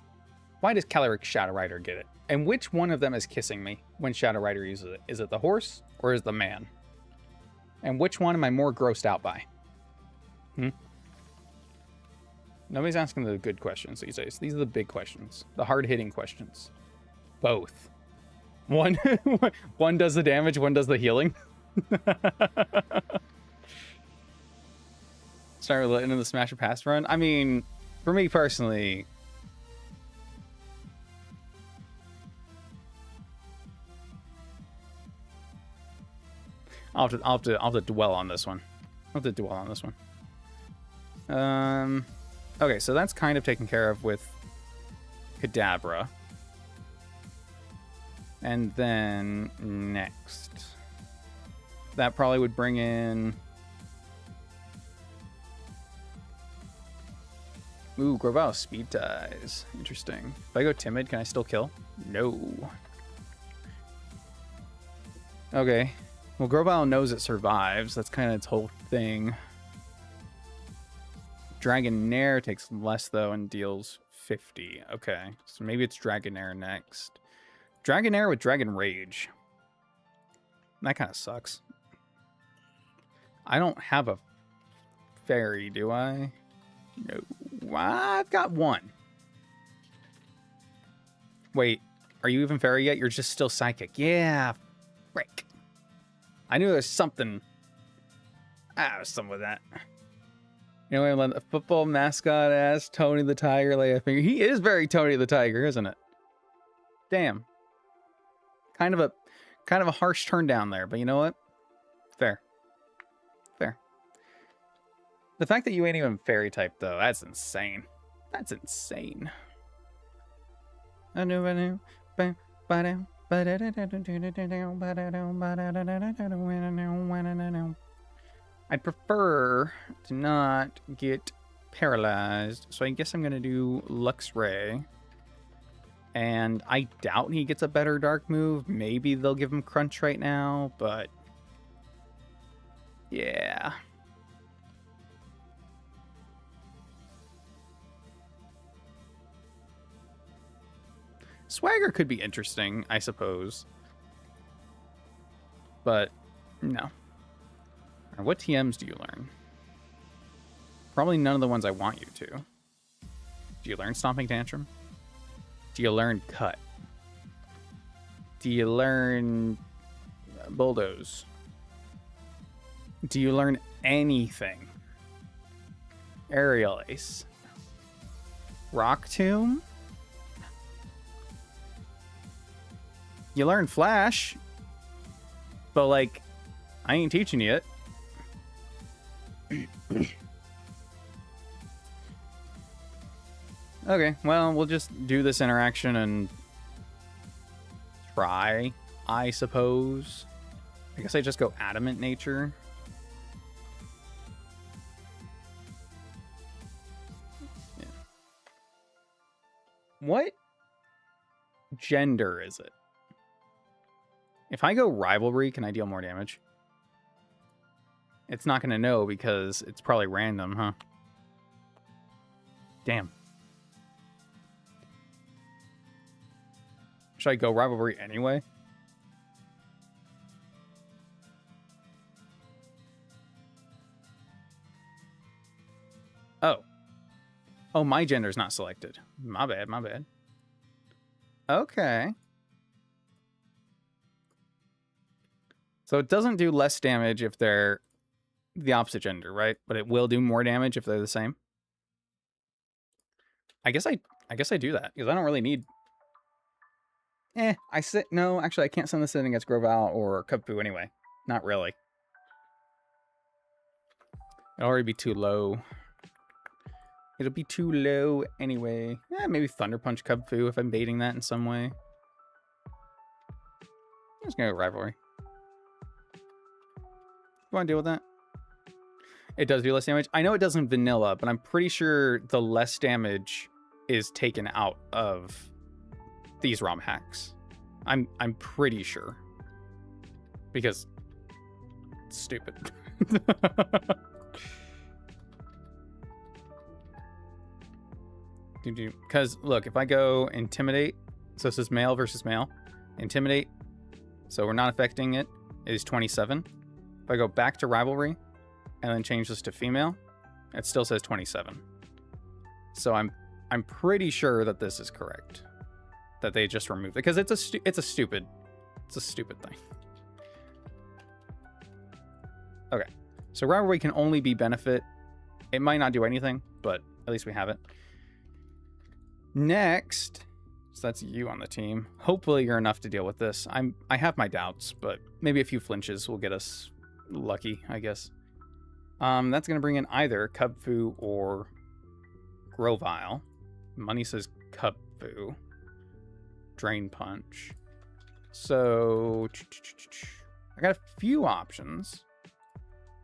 S1: Why does Caloric Shadow Rider get it? And which one of them is kissing me when Shadow Rider uses it? Is it the horse or is it the man? And which one am I more grossed out by? Nobody's asking the good questions these days. These are the big questions. The hard-hitting questions. Both. One does the damage, one does the healing. Start with into the Smash or Pass run. I mean, for me personally, I'll have to dwell on this one. Okay, so that's kind of taken care of with Kadabra. And then next, that probably would bring in... Ooh, Grovyle speed ties. Interesting. If I go timid, can I still kill? No. Okay. Well, Grovyle knows it survives. That's kind of its whole thing. Dragonair takes less, though, and deals 50. Okay. So maybe it's Dragonair next. Dragonair with Dragon Rage. That kind of sucks. I don't have a fairy, do I? No. I've got one. Wait, are you even fairy yet? You're just still psychic. Yeah, frick. I knew there was something. Something with that. You know, when a football mascot asked Tony the Tiger lay a finger. He is very Tony the Tiger, isn't it? Damn. Kind of a harsh turn down there, but you know what? Fair. The fact that you ain't even fairy type, though, that's insane. That's insane. I'd prefer to not get paralyzed, so I guess I'm going to do Luxray. And I doubt he gets a better dark move. Maybe they'll give him Crunch right now, but... yeah... Swagger could be interesting, I suppose. But, no. Right, what TMs do you learn? Probably none of the ones I want you to. Do you learn Stomping Tantrum? Do you learn Cut? Do you learn Bulldoze? Do you learn anything? Aerial Ace? Rock Tomb? You learn Flash, but like, I ain't teaching you it. Okay, well, we'll just do this interaction and try, I suppose. I guess I just go Adamant Nature. Yeah. What gender is it? If I go Rivalry, can I deal more damage? It's not going to know because it's probably random, huh? Damn. Should I go Rivalry anyway? Oh. Oh, my gender's not selected. My bad, my bad. Okay. So it doesn't do less damage if they're the opposite gender, right? But it will do more damage if they're the same. I guess I do that because I don't really need. No, actually I can't send this in against Grovyle or Cubfu anyway. Not really. It'll already be too low. It'll be too low anyway. Maybe Thunder Punch Cub Fu if I'm baiting that in some way. I'm just gonna go Rivalry. You want to deal with that? It does do less damage. I know it doesn't vanilla, but I'm pretty sure the less damage is taken out of these ROM hacks. I'm pretty sure. Because it's stupid. Because look, if I go Intimidate, so this is male versus male. Intimidate, so we're not affecting it, is 27. If I go back to Rivalry and then change this to female, it still says 27. So I'm pretty sure that this is correct. That they just removed it because it's a stupid thing. Okay, so Rivalry can only be benefit. It might not do anything, but at least we have it. Next, so that's you on the team. Hopefully you're enough to deal with this. I have my doubts, but maybe a few flinches will get us lucky, I guess. That's gonna bring in either Cub Fu or Grovile. Money says Cub Fu. Drain Punch. So I got a few options.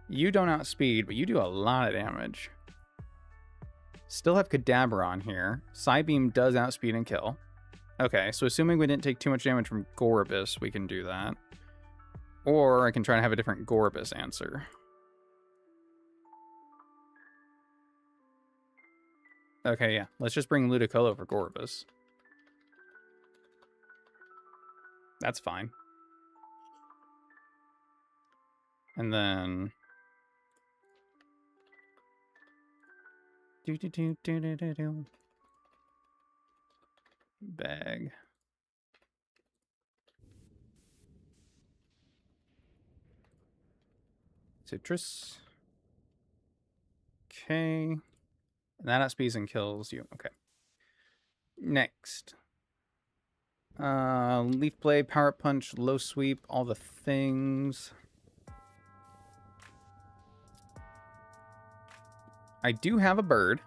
S1: You don't outspeed, but you do a lot of damage. Still have Kadabra on here. Psybeam does outspeed and kill. Okay, so assuming we didn't take too much damage from Gorobus, we can do that. Or I can try to have a different Gorobus answer. Okay, yeah. Let's just bring Ludicolo for Gorobus. That's fine. And then... Bag. Citrus. Okay. And that outspeeds and kills you. Okay. Next. Leaf Blade, Power Punch, Low Sweep, all the things. I do have a bird.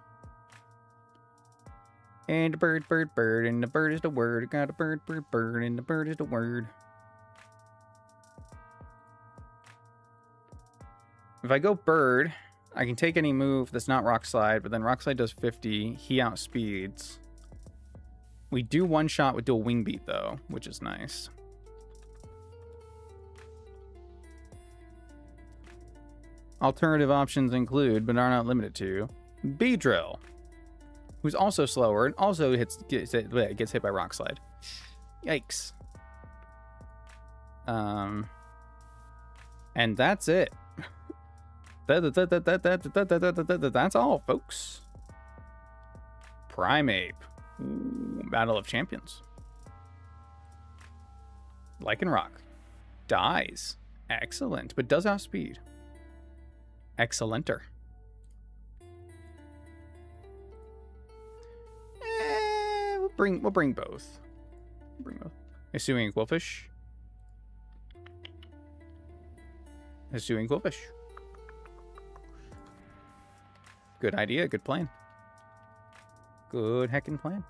S1: And a bird, bird, bird, and the bird is the word. I got a bird, bird, bird, and the bird is the word. If I go bird, I can take any move that's not Rock Slide, but then Rock Slide does 50. He outspeeds. We do one shot with dual Wing Beat though, which is nice. Alternative options include, but are not limited to, Beedrill, who's also slower and also gets hit by Rock Slide. Yikes. And that's it. That's all, folks. Primeape. Ooh, Battle of Champions. Lycanroc. Dies. Excellent, but does outspeed. Excellenter. We'll bring both. Assuming Quillfish. Assuming Quillfish. Good idea, good plan. Good heckin' plan.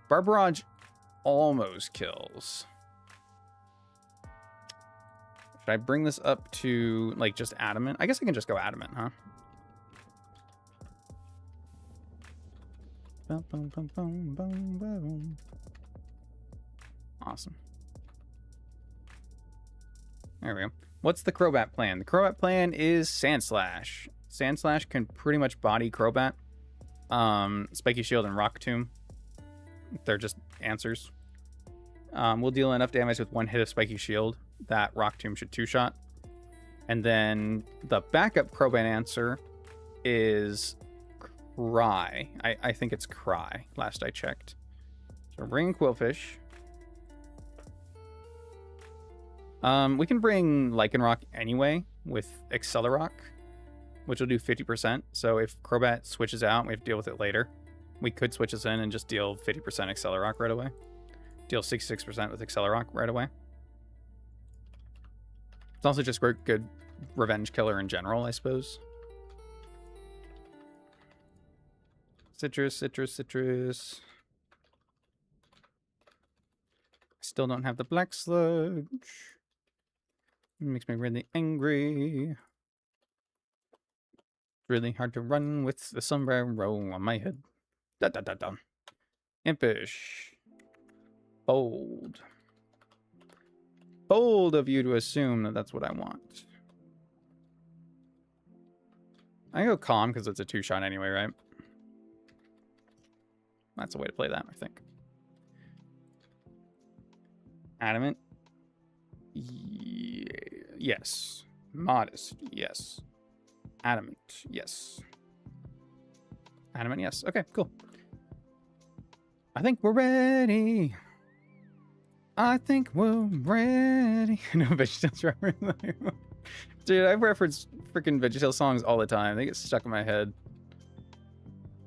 S1: Barbarage almost kills. Should I bring this up to, like, just Adamant? I guess I can just go Adamant, huh? Awesome. There we go. What's the Crobat plan? The Crobat plan is Sandslash. Sandslash can pretty much body Crobat. Spiky Shield and Rock Tomb. They're just answers. We'll deal enough damage with one hit of Spiky Shield that Rock Tomb should two-shot. And then the backup Crobat answer is Cry. I think it's Cry, last I checked. So we're bringing Quillfish. We can bring Lycanroc anyway with Accelerock, which will do 50%. So if Crobat switches out and we have to deal with it later, we could switch this in and just deal 50% Accelerock right away. Deal 66% with Accelerock right away. It's also just good revenge killer in general, I suppose. Citrus, citrus, citrus. Still don't have the black sludge. It makes me really angry. Really hard to run with the sombrero on my head. Da da da da. Impish. Bold. Bold of you to assume that that's what I want. I go calm because it's a 2-shot anyway, right? That's a way to play that, I think. Adamant. Yes. Modest. Yes. Adamant. Yes. Adamant. Yes. Okay, cool. I think we're ready. I think we're ready. No, VeggieTales reference. Dude, I reference freaking VeggieTales songs all the time. They get stuck in my head.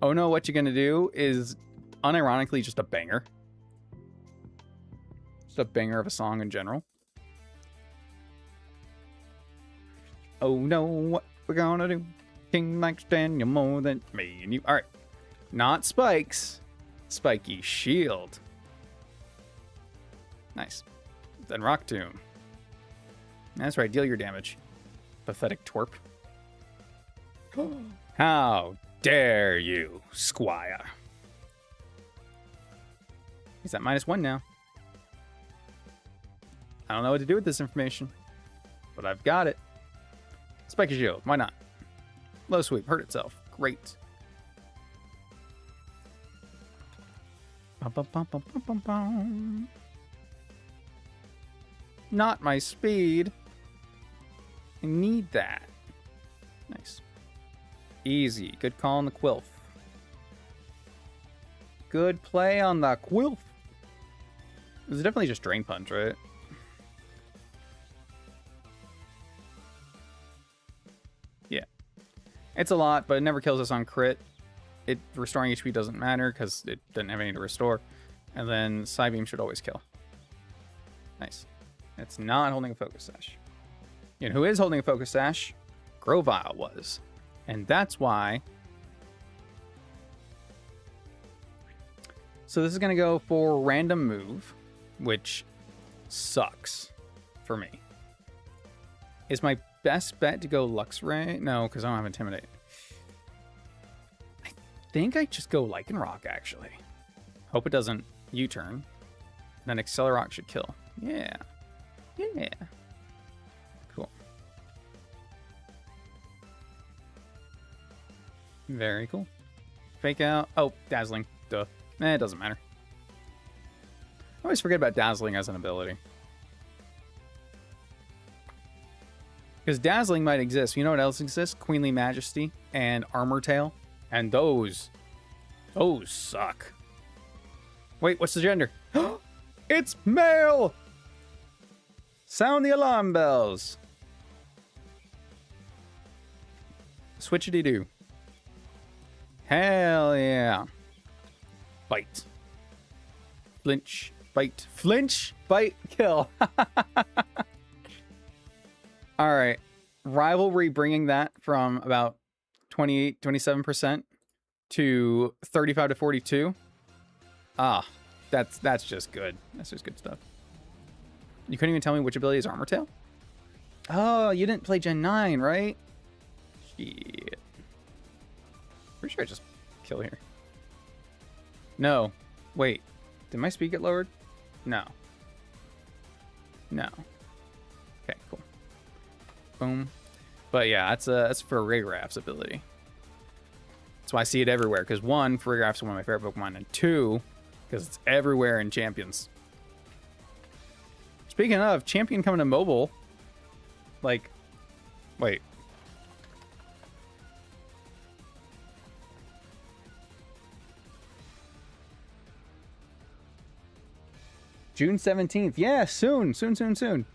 S1: Oh no, what you're gonna do is unironically just a banger. Just a banger of a song in general. Oh no, what we're gonna do? King likes Daniel more than me and you. Alright. Not spikes. Spiky shield. Nice. Then Rock Tomb. That's right, deal your damage. Pathetic twerp. How dare you, Squire? He's at -1 now. I don't know what to do with this information, but I've got it. Spiky shield, why not? Low sweep, hurt itself. Great. Bum, bum, bum, bum, bum, bum, bum. Not my speed. I need that. Nice. Easy. Good call on the Quilf. Good play on the Quilf. This is definitely just Drain Punch, right? Yeah. It's a lot, but it never kills us on crit. Restoring HP doesn't matter because it doesn't have any to restore. And then Psybeam should always kill. Nice. It's not holding a Focus Sash. You know who is holding a Focus Sash? Grovyle was. And that's why. So this is going to go for random move, which sucks for me. Is my best bet to go Luxray? No, because I don't have Intimidate. I think I just go Lycanroc, actually. Hope it doesn't U-turn. Then Accelerock should kill. Yeah. Yeah. Cool. Very cool. Fake out. Oh, Dazzling. Duh. It doesn't matter. I always forget about Dazzling as an ability. Because Dazzling might exist. You know what else exists? Queenly Majesty and Armor Tail. And those suck. Wait, what's the gender? It's male! Sound the alarm bells. Switchity-doo. Hell yeah. Bite. Flinch. Bite. Flinch. Bite. Kill. Alright. Rivalry bringing that from about 28, 27% to 35 to 42. Ah, that's just good. That's just good stuff. You couldn't even tell me which ability is Armor Tail? Oh, you didn't play Gen 9, right? Shit. Pretty sure I just kill here. No. Wait. Did my speed get lowered? No. No. Okay, cool. Boom. But yeah, that's for Rigraph's ability. That's why I see it everywhere. Because one, Rigraph's one of my favorite Pokemon, and two, because it's everywhere in Champions. Speaking of, Champion coming to mobile. Like, wait. June 17th. Yeah, soon. Soon, soon, soon.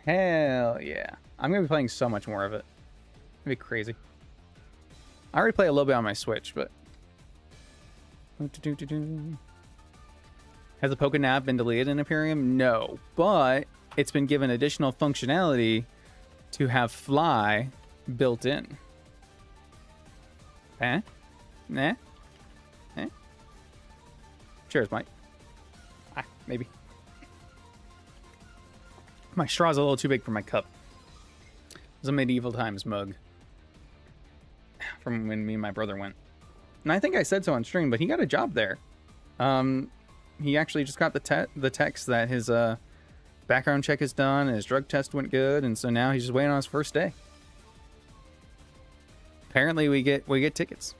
S1: Hell yeah. I'm going to be playing so much more of it. It'd be crazy. I already play a little bit on my Switch, but... Has the Pokénav been deleted in Imperium? No, but it's been given additional functionality to have fly built in. Eh? Nah? Eh? Cheers, Mike. Maybe. My straw's a little too big for my cup. It's a medieval times mug from when me and my brother went. And I think I said so on stream, but he got a job there. He actually just got the text that his background check is done and his drug test went good, and so now he's just waiting on his first day. Apparently, we get tickets.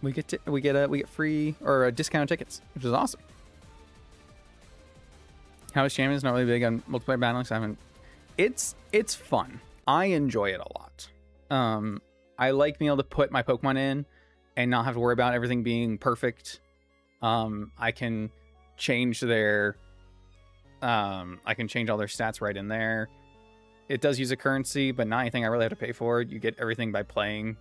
S1: We get free or discounted tickets, which is awesome. How is Champions not really big on multiplayer battling? So I haven't. It's fun. I enjoy it a lot. I like being able to put my Pokemon in and not have to worry about everything being perfect. I can change their I can change all their stats right in there. It does use a currency, but not anything I really have to pay for. You get everything by playing.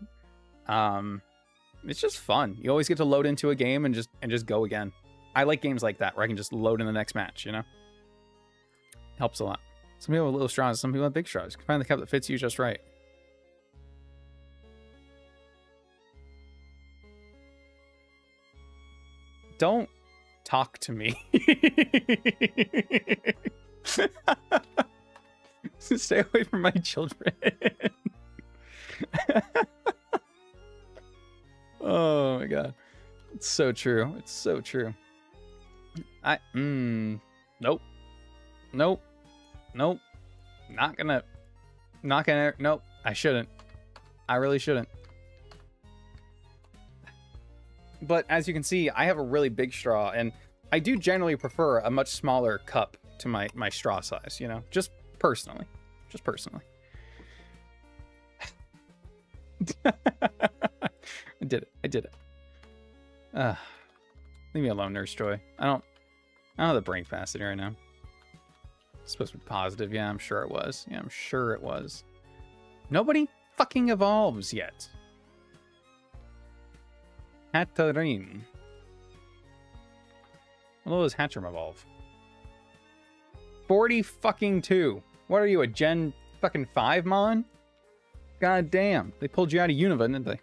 S1: It's just fun. You always get to load into a game and just go again. I like games like that where I can just load in the next match, you know? Helps a lot. Some people have little straws, some people have big straws. You can find the cup that fits you just right. Don't talk to me. Stay away from my children. Oh my god. It's so true. It's so true. Nope. Nope. Nope. Not gonna, nope. I shouldn't. I really shouldn't. But as you can see, I have a really big straw, and I do generally prefer a much smaller cup to my straw size, you know? Just personally. Just personally. I did it. Leave me alone, Nurse Joy. I don't have the brain capacity right now. It's supposed to be positive. Yeah, I'm sure it was. Yeah, I'm sure it was. Nobody fucking evolves yet. Hatterene. Well, does Hatcham evolve? 40 fucking 2. What are you, a Gen fucking 5, Mon? God damn. They pulled you out of Unova, didn't they?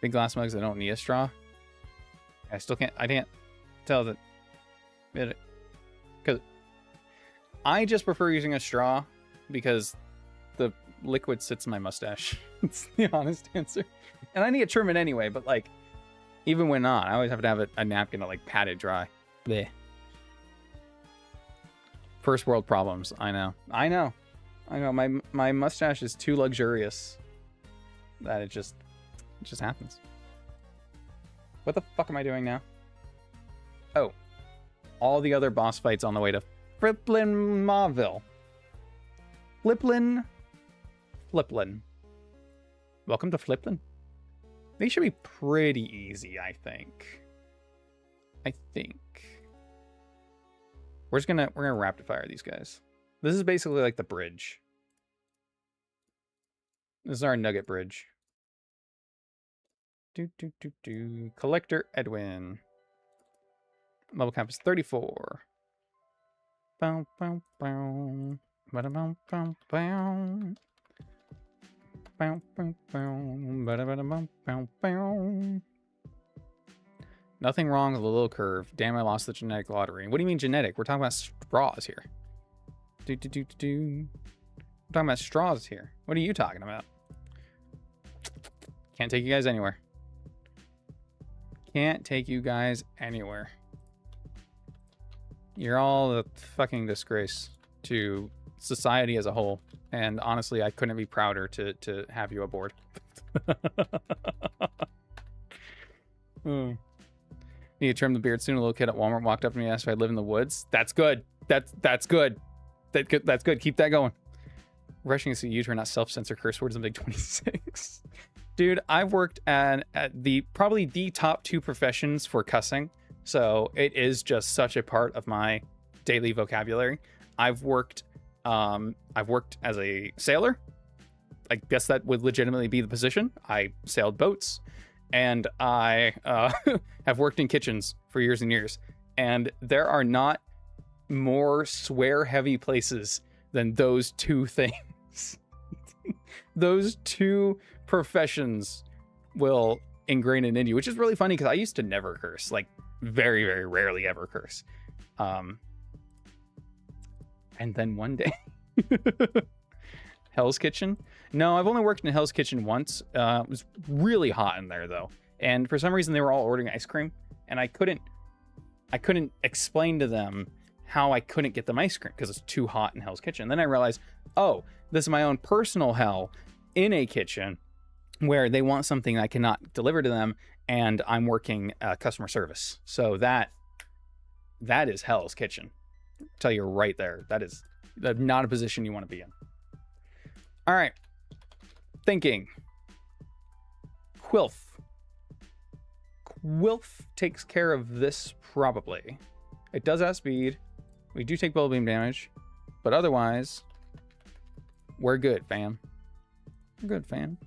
S1: Big glass mugs that don't need a straw. I can't tell that. Because I just prefer using a straw because the liquid sits in my mustache. It's the honest answer. And I need to trim it anyway, but like, even when not, I always have to have a napkin to like pat it dry. Blech. First world problems. I know. My mustache is too luxurious that it just happens. What the fuck am I doing now? Oh, all the other boss fights on the way to Fliplin Mauville. Fliplin. Welcome to Fliplin. They should be pretty easy, I think. We're gonna rapid fire these guys. This is basically like the bridge. This is our nugget bridge. Collector Edwin. Level cap is 34. Bow, bow, bow. Ba-da-bow, bow, bow. Bow, bow, bow. Ba-da-ba-da-bow, bow, bow. Nothing wrong with a little curve. Damn, I lost the genetic lottery. What do you mean genetic? We're talking about straws here. We're talking about straws here. What are you talking about? Can't take you guys anywhere. Can't take you guys anywhere. You're all a fucking disgrace to society as a whole. And honestly, I couldn't be prouder to have you aboard. Need to trim the beard soon. A little kid at Walmart walked up to me and asked if I live in the woods. That's good. That's good. That's good. Keep that going. Rushing is a U-turn, not self-censor curse words in Big 26. Dude, I've worked at probably the top 2 professions for cussing. So it is just such a part of my daily vocabulary. I've worked as a sailor. I guess that would legitimately be the position. I sailed boats. And I have worked in kitchens for years and years. And there are not more swear-heavy places than those two things. Those two professions will ingrain it in you, which is really funny because I used to never curse, like very, very rarely ever curse. And then one day, Hell's Kitchen. No, I've only worked in Hell's Kitchen once. It was really hot in there though, and for some reason they were all ordering ice cream, and I couldn't explain to them how I couldn't get them ice cream because it's too hot in Hell's Kitchen. And then I realized, oh, this is my own personal hell in a kitchen where they want something I cannot deliver to them, and I'm working customer service. So that is Hell's Kitchen. I'll tell you right there. That is not a position you want to be in. All right. Thinking. Quilf. Quilf takes care of this probably. It does have speed. We do take bullet beam damage. But otherwise, we're good, fam. We're good, fam.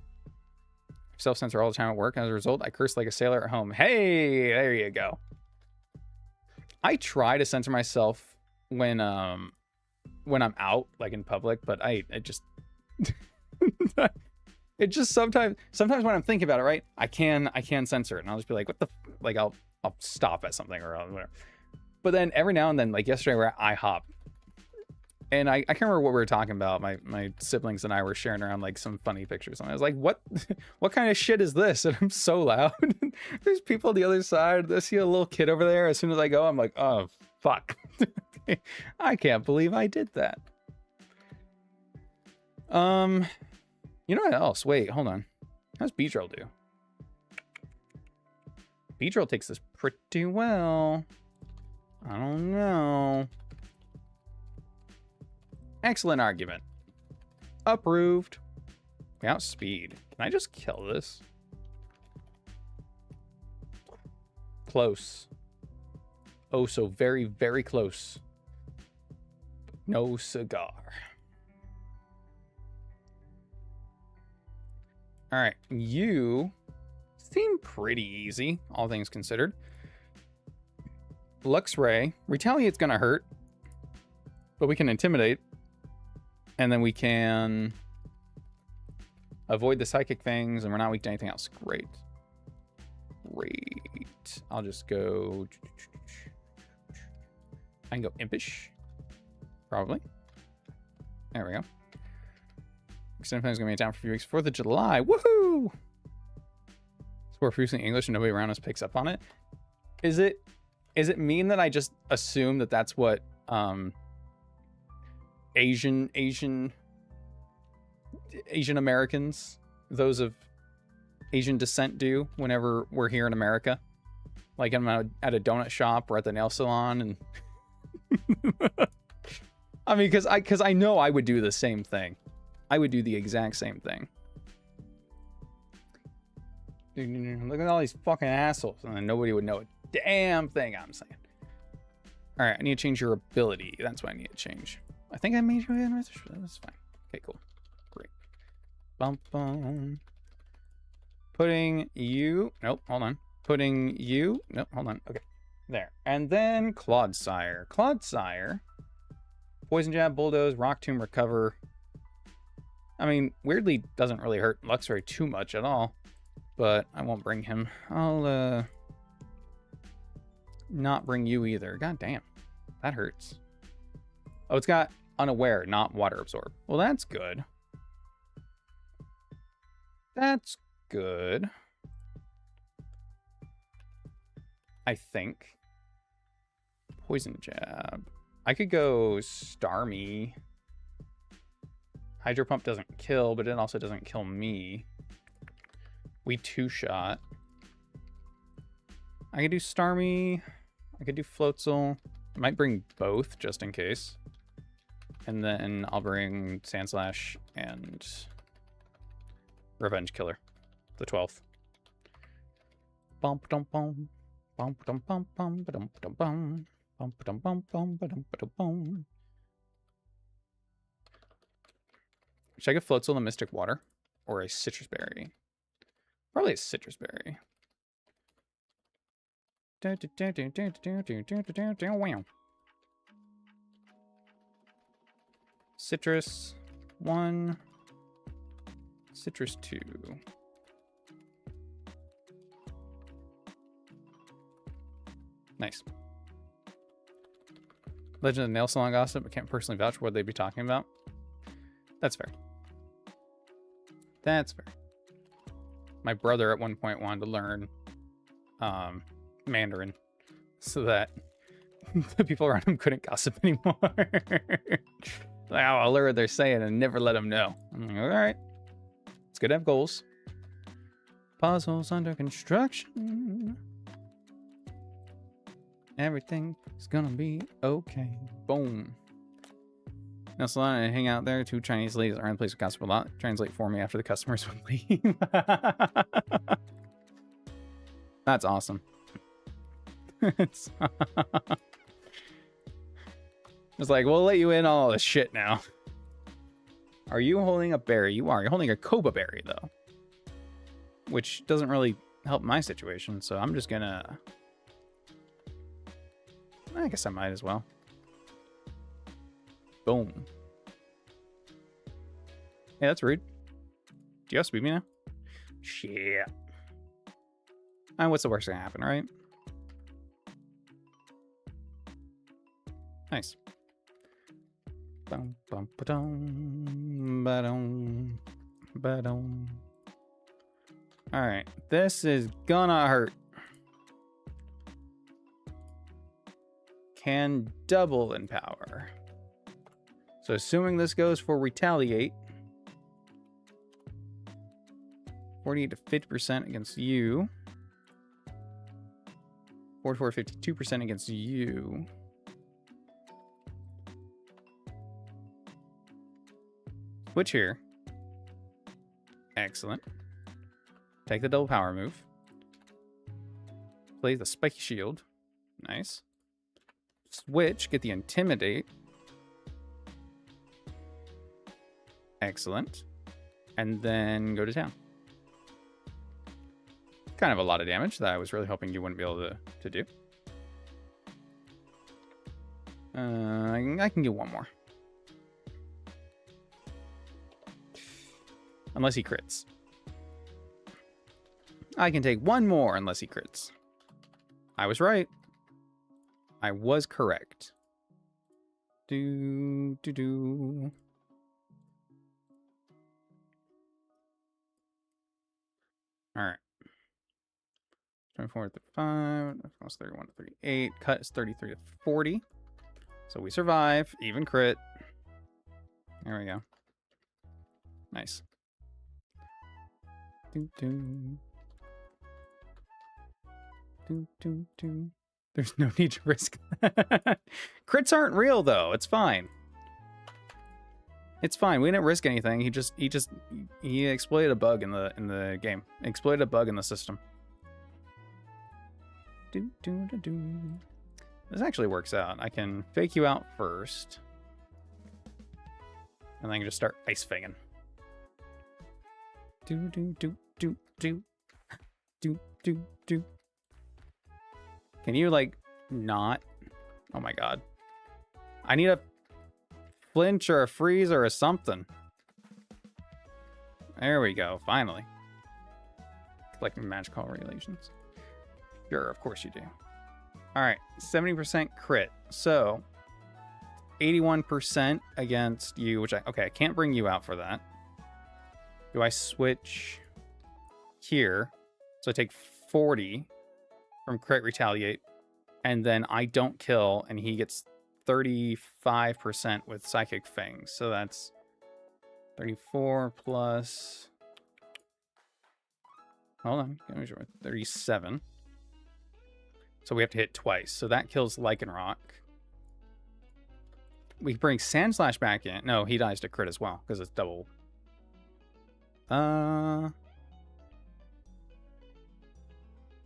S1: Self-censor all the time at work. As a result, I curse like a sailor at home. Hey, there you go. I try to censor myself when I'm out, like in public, but I just it just sometimes when I'm thinking about it, right, I can censor it, and I'll just be like, what the, like I'll stop at something or whatever. But then every now and then, like yesterday, we're at IHOP, and I can't remember what we were talking about. My siblings and I were sharing around like some funny pictures, and I was like, what kind of shit is this? And I'm so loud. There's people on the other side. I see a little kid over there. As soon as I go, I'm like, oh fuck. I can't believe I did that. You know what else? Wait, hold on. How's Beedrill do? Beedrill takes this pretty well. I don't know. Excellent argument. Approved. We outspeed. Can I just kill this? Close. Oh, so very, very close. No cigar. All right, you seem pretty easy, all things considered. Lux Ray. Retaliate's gonna hurt, but we can intimidate. And then we can avoid the psychic things, and we're not weak to anything else. Great. Great. I'll just go... I can go Impish. Probably. There we go. Extended plan is going to be down for a few weeks. 4th of July. Woohoo! So we're producing English and nobody around us picks up on it. Is it mean that I just assume that that's what Asian Americans, those of Asian descent, do whenever we're here in America? Like I'm at a donut shop or at the nail salon, and I mean, because I know I would do the same thing. I would do the exact same thing. Look at all these fucking assholes, and then nobody would know a damn thing I'm saying. All right, I need to change your ability. That's what I need to change. I think I made you. That's fine. Okay, cool. Great. Bum bum. Putting you. Nope. Hold on. Putting you. Nope. Hold on. Okay. There. And then Clodsire. Clodsire. Poison Jab, Bulldoze, Rock Tomb, Recover. I mean, weirdly doesn't really hurt Luxray too much at all. But I won't bring him. I'll not bring you either. God damn. That hurts. Oh, it's got Unaware, not Water Absorb. Well, that's good. That's good. I think. Poison Jab. I could go Starmie. Hydro Pump doesn't kill, but it also doesn't kill me. We two-shot. I could do Starmie. I could do Floatzel. I might bring both just in case. And then I'll bring Sandslash and Revenge Killer, the 12th. Bump dum bum. Bump dum bum bum dum dum bum. Bump dum bum bum dum bum. Should I get Floatzel and Mystic Water or a Citrus Berry? Probably a Citrus Berry. Citrus 1, Citrus 2. Nice. Legend of the Nail Salon gossip. I can't personally vouch for what they'd be talking about. That's fair. That's fair. My brother at one point wanted to learn Mandarin so that the people around him couldn't gossip anymore. Like, oh, I'll learn what they're saying and never let them know. I'm like, all right. It's good to have goals. Puzzles under construction. Everything is gonna be okay. Boom. Now, salon and hang out there. 2 Chinese ladies are in the place of gossip a lot. Translate for me after the customers would leave. That's awesome. It's like, we'll let you in all this shit now. Are you holding a berry? You are. You're holding a Koba berry, though. Which doesn't really help my situation, so I'm just gonna... I guess I might as well. Boom. Yeah, that's rude. Do you have speed me now? Shit. What's the worst gonna happen, right? Nice. Bum, bum, ba-dum, ba-dum, ba-dum. All right, this is gonna hurt. Can double in power. So assuming this goes for retaliate, 48 to 50% against you. 44, 52% against you. Switch here. Excellent. Take the double power move. Play the spiky shield. Nice. Switch, get the intimidate. Excellent. And then go to town. Kind of a lot of damage that I was really hoping you wouldn't be able to do. I can get one more. Unless he crits. I can take one more unless he crits. I was right. I was correct. Do. All right. 24 to 35. That's 31 to 38. Cut is 33 to 40. So we survive. Even crit. There we go. Nice. Do. There's no need to risk that. Crits aren't real though. It's fine. It's fine. We didn't risk anything. He exploited a bug in the game. Exploited a bug in the system. This actually works out. I can fake you out first. And then I can just start ice fanging. Do. Can you, like, not? Oh my god. I need a flinch or a freeze or a something. There we go, finally. Collecting match call regulations. Sure, of course you do. Alright, 70% crit. So, 81% against you, which okay, I can't bring you out for that. Do I switch here? So I take 40 from crit retaliate, and then I don't kill, and he gets 35% with psychic fangs. So that's 34 plus... Hold on, 37. So we have to hit twice. So that kills Lycanroc. We bring Sand Slash back in. No, he dies to crit as well, because it's double.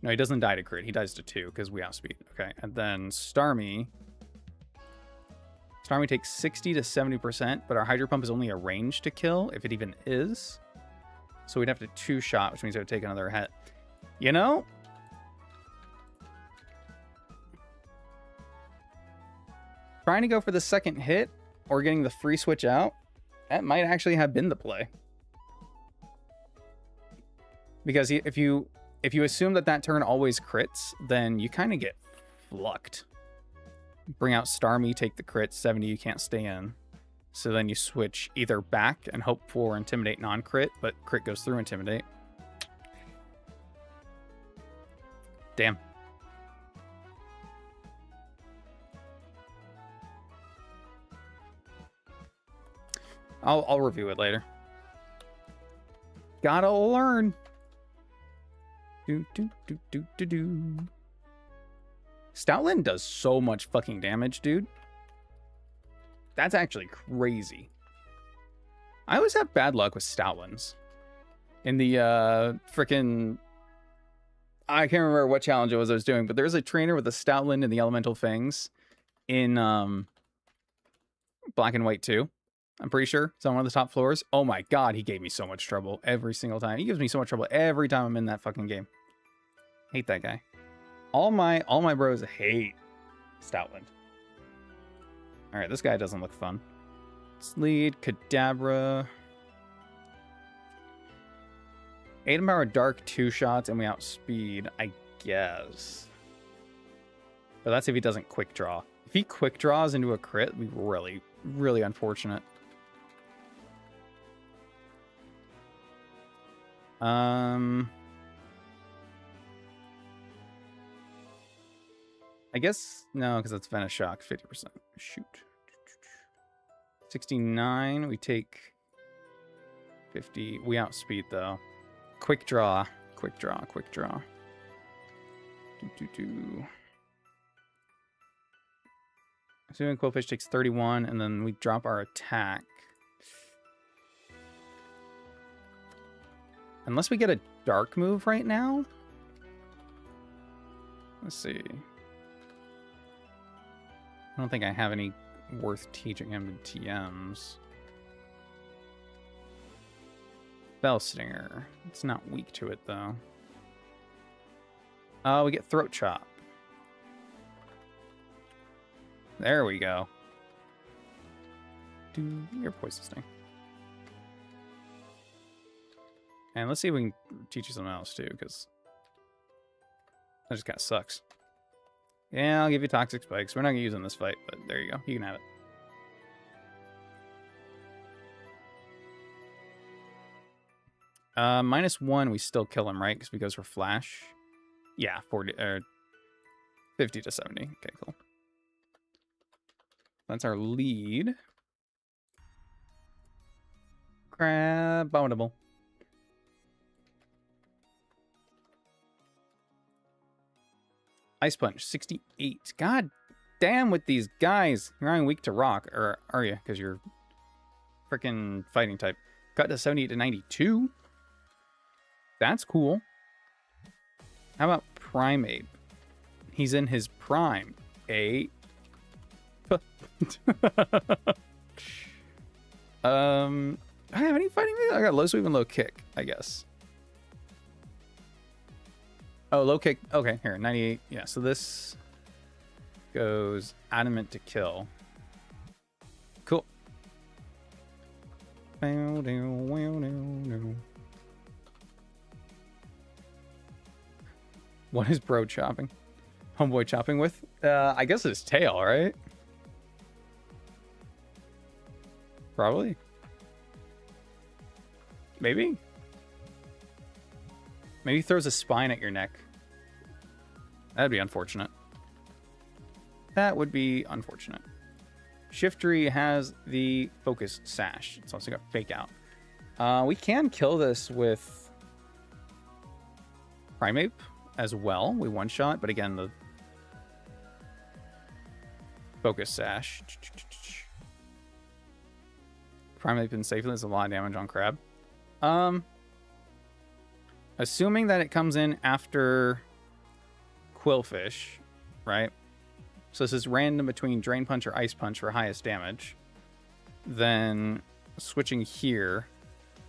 S1: No, he doesn't die to crit. He dies to 2 because we outspeed. Okay, and then Starmie. Starmie takes 60 to 70%, but our Hydro Pump is only a range to kill, if it even is. So we'd have to 2-shot, which means I would take another hit. You know? Trying to go for the second hit or getting the free switch out, that might actually have been the play. Because if you assume that turn always crits, then you kind of get flucked. Bring out Starmie, take the crit, 70 you can't stay in. So then you switch either back and hope for Intimidate non-crit, but crit goes through Intimidate. Damn. I'll review it later. Gotta learn. Stoutland does so much fucking damage, dude. That's actually crazy. I always have bad luck with Stoutlands. In the frickin'... I can't remember what challenge it was I was doing, but there's a trainer with a Stoutland and the Elemental Fangs in Black and White 2. I'm pretty sure it's on one of the top floors. Oh my god, he gave me so much trouble every single time. He gives me so much trouble every time I'm in that fucking game. Hate that guy. All my bros hate Stoutland. Alright, this guy doesn't look fun. Sleed, Kadabra. 8 Power Dark 2 shots and we outspeed, I guess. But that's if he doesn't quick draw. If he quick draws into a crit, it'd be really, really unfortunate. I guess, no, because that's Venice Shock, 50%. Shoot. 69, we take 50. We outspeed, though. Quick draw. Quick draw, quick draw. Assuming Quillfish takes 31, and then we drop our attack. Unless we get a dark move right now? Let's see. I don't think I have any worth teaching him to TMs. Bellstinger. It's not weak to it, though. We get Throat Chop. There we go. You're poisoning. And let's see if we can teach you something else, too, because that just kind of sucks. Yeah, I'll give you Toxic Spikes. We're not going to use it in this fight, but there you go. You can have it. -1, we still kill him, right? Because we goes for Flash. Yeah, 40 or 50 to 70. Okay, cool. That's our lead. Crab, abominable. Ice Punch, 68. God damn with these guys. You're only weak to rock, or are you? Because you're freaking fighting type. Cut to 78 to 92. That's cool. How about Primeape? He's in his prime. I have any fighting? I got low sweep and low kick, I guess. Oh, low kick. Okay, here, 98. Yeah, so this goes adamant to kill. Cool. What is bro chopping? Homeboy chopping with? I guess his tail, right? Probably. Maybe. Maybe he throws a spine at your neck. That'd be unfortunate. That would be unfortunate. Shiftry has the Focus Sash. It's also got Fake Out. We can kill this with Primeape as well. We one-shot, but again, the Focus Sash. Primeape and safely does a lot of damage on Crab. Assuming that it comes in after Quillfish, right? So this is random between Drain Punch or Ice Punch for highest damage. Then switching here.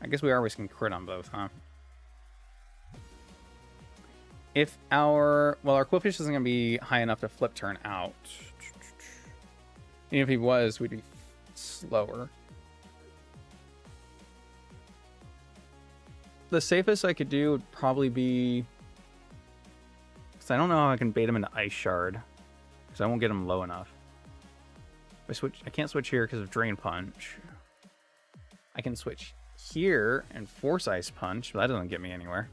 S1: I guess we are risking crit on both, huh? If our... Well, our Quillfish isn't going to be high enough to flip turn out. Even if he was, we'd be slower. The safest I could do would probably be... Because I don't know how I can bait him into Ice Shard. Because I won't get him low enough. I can't switch here because of Drain Punch. I can switch here and force Ice Punch, but that doesn't get me anywhere.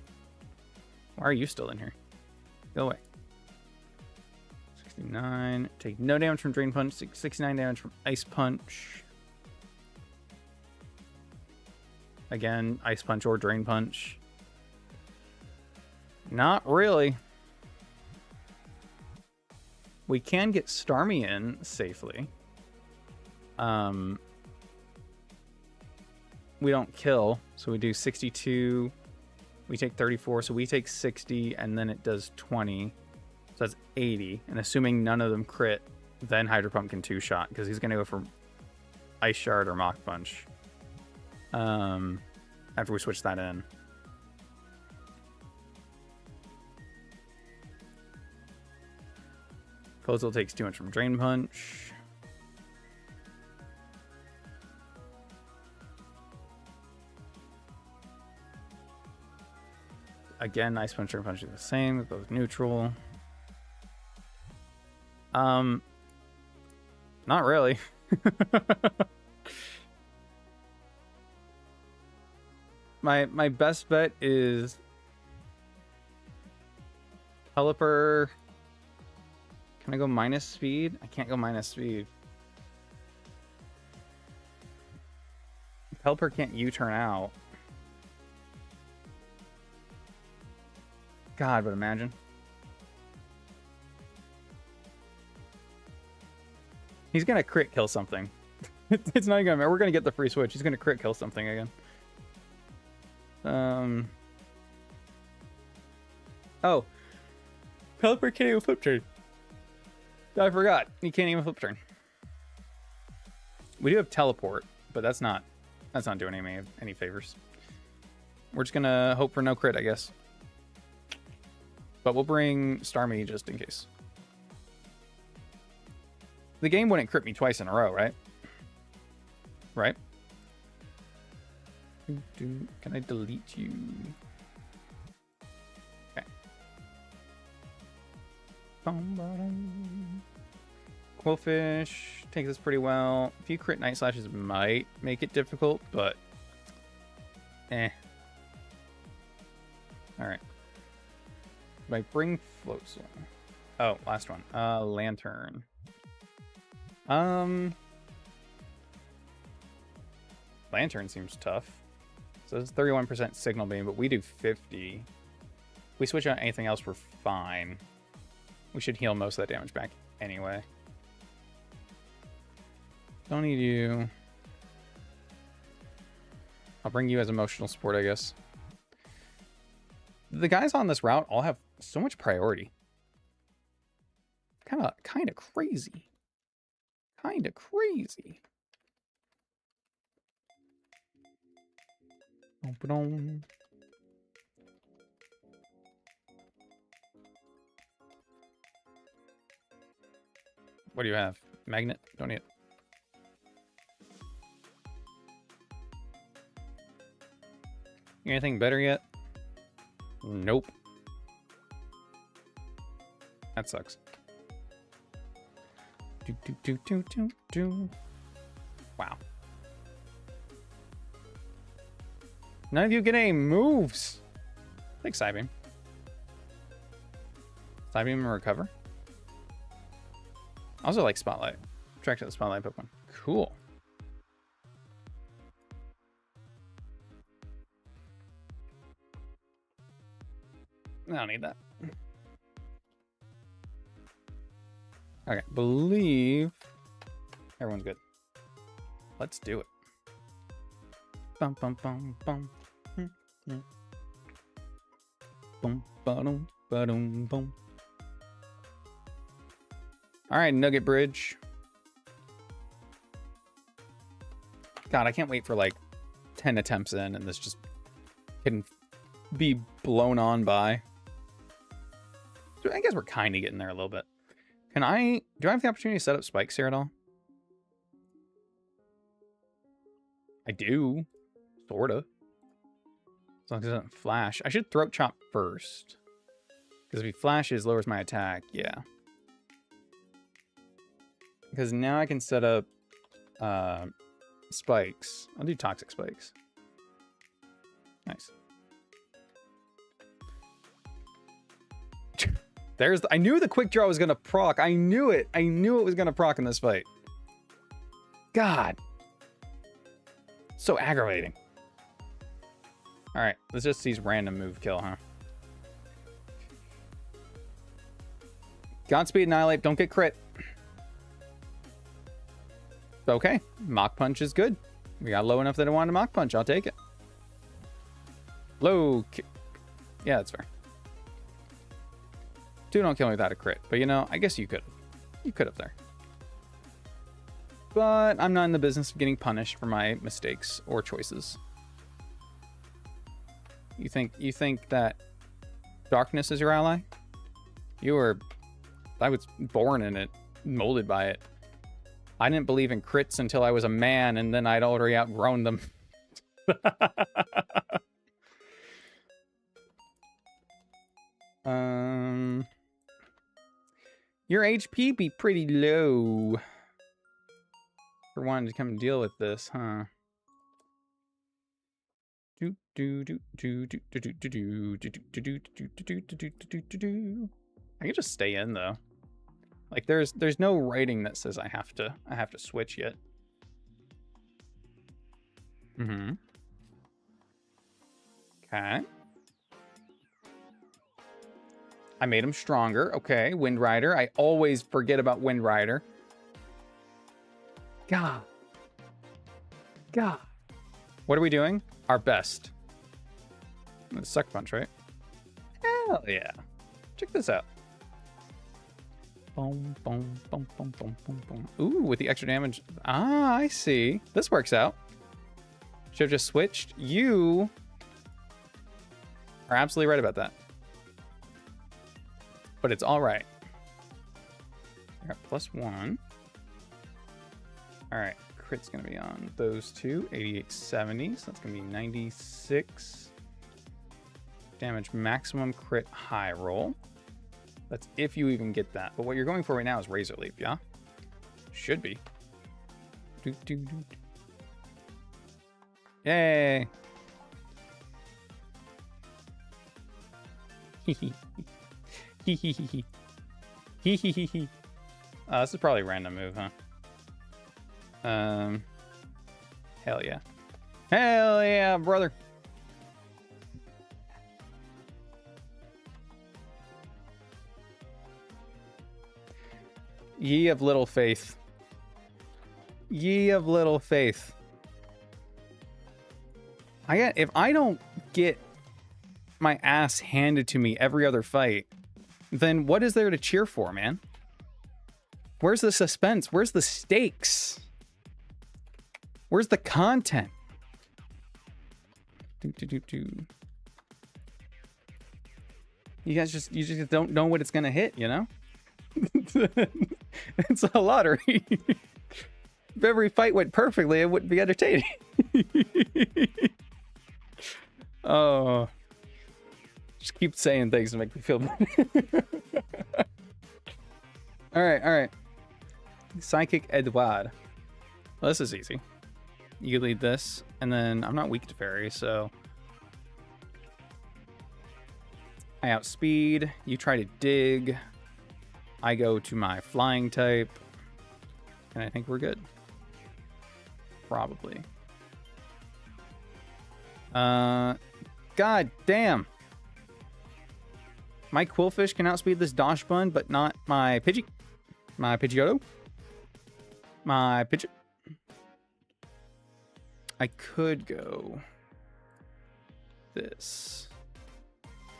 S1: Why are you still in here? Go away. 69. Take no damage from Drain Punch. 69 damage from Ice Punch. Again, Ice Punch or Drain Punch. Not really. We can get Starmie in safely. We don't kill, so we do 62. We take 34, so we take 60, and then it does 20. So that's 80. And assuming none of them crit, then Hydro Pump can two-shot, because he's going to go for Ice Shard or Mach Punch. After we switch that in. Postal takes 2 much from Drain Punch. Again, Ice Punch, Drain Punch do the same, both neutral. Not really. My best bet is Pelipper. Can I go minus speed? I can't go minus speed. Pelipper can't U-turn out. God, but imagine. He's gonna crit kill something. It's not even gonna matter. We're gonna get the free switch. He's gonna crit kill something again. Oh. Pelipper can't even flip turn. I forgot. He can't even flip turn. We do have teleport, but that's not doing any favors. We're just gonna hope for no crit, I guess. But we'll bring Starmie just in case. The game wouldn't crit me twice in a row, right? Right? Can I delete you? Okay. Quillfish takes this pretty well. A few crit Night Slashes might make it difficult, but eh. Alright. If I bring Float Zone. Oh, last one. Lantern. Lantern seems tough. So it's 31% Signal Beam, but we do 50. If we switch out anything else, we're fine. We should heal most of that damage back anyway. Don't need you. I'll bring you as emotional support, I guess. The guys on this route all have so much priority. Kind of crazy. Kind of crazy. What do you have? Magnet? Don't need it. Anything better yet? Nope. That sucks. Wow. None of you get any moves. Take Psybeam. Psybeam and recover. I also like Spotlight. Track to the Spotlight Pokemon. Cool. I don't need that. Okay, believe everyone's good. Let's do it. Bum bum bum bum. Boom ba-dum ba-dum boom. All right, Nugget Bridge. God, I can't wait for like 10 attempts in and this just can be blown on by. So I guess we're kind of getting there a little bit. Do I have the opportunity to set up spikes here at all? I do. Sorta. As long as it doesn't flash. I should throat chop first. Because if he flashes, lowers my attack. Yeah. Because now I can set up spikes. I'll do toxic spikes. Nice. There's I knew the quick draw was gonna proc. I knew it. I knew it was gonna proc in this fight. God. So aggravating. Alright, let's just seize random move kill, huh? Godspeed, Annihilate, don't get crit. Okay, Mach Punch is good. We got low enough that I wanted a Mach Punch. I'll take it. Low kick. Yeah, that's fair. Two don't kill me without a crit. But you know, I guess you could. You could have there. But I'm not in the business of getting punished for my mistakes or choices. You think that darkness is your ally? I was born in it, molded by it. I didn't believe in crits until I was a man, and then I'd already outgrown them. Your HP be pretty low for wanting to come and deal with this, huh? I can just stay in though. Like there's no writing that says I have to switch yet. Okay. I made him stronger. Okay, Wind Rider. I always forget about Wind Rider. God. What are we doing? Our best. The Sucker Punch, right? Hell yeah. Check this out. Boom, boom, boom, boom, boom, boom, boom. Ooh, with the extra damage. Ah, I see. This works out. Should have just switched. You are absolutely right about that. But it's all right. I got +1. All right. Crit's going to be on those two. 88, 70. So that's going to be 96. Damage maximum crit high roll. That's if you even get that. But what you're going for right now is Razor Leap, yeah? Should be. Yay! This is probably a random move, huh? Hell yeah. Hell yeah, brother. Ye of little faith. Ye of little faith. If I don't get my ass handed to me every other fight, then what is there to cheer for, man? Where's the suspense? Where's the stakes? Where's the content? You guys just don't know what it's gonna hit, you know? It's a lottery. If every fight went perfectly, it wouldn't be entertaining. Oh, just keep saying things to make me feel better. all right. Psychic Edouard. Well, this is easy. You lead this, and then I'm not weak to fairy, so I outspeed. You try to dig. I go to my flying type, and I think we're good. Probably. God damn. My Quillfish can outspeed this Dosh Bun, but not my Pidgey. My Pidgeotto. My Pidgeot. I could go this.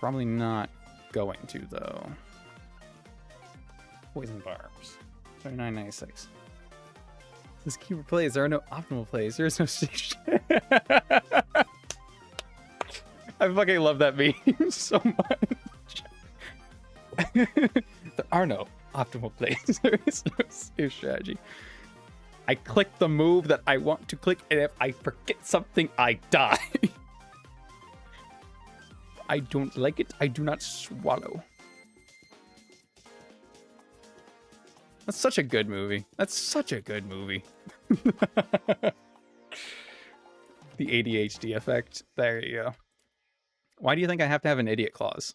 S1: Probably not going to, though. Poison Barbs. 39.96. This keeper plays. There are no optimal plays. There is no station. I fucking love that meme so much. There are no optimal plays. There is no safe strategy. I click the move that I want to click, and if I forget something, I die. I don't like it. I do not swallow. That's such a good movie. That's such a good movie. The ADHD effect. There you go. Why do you think I have to have an idiot clause?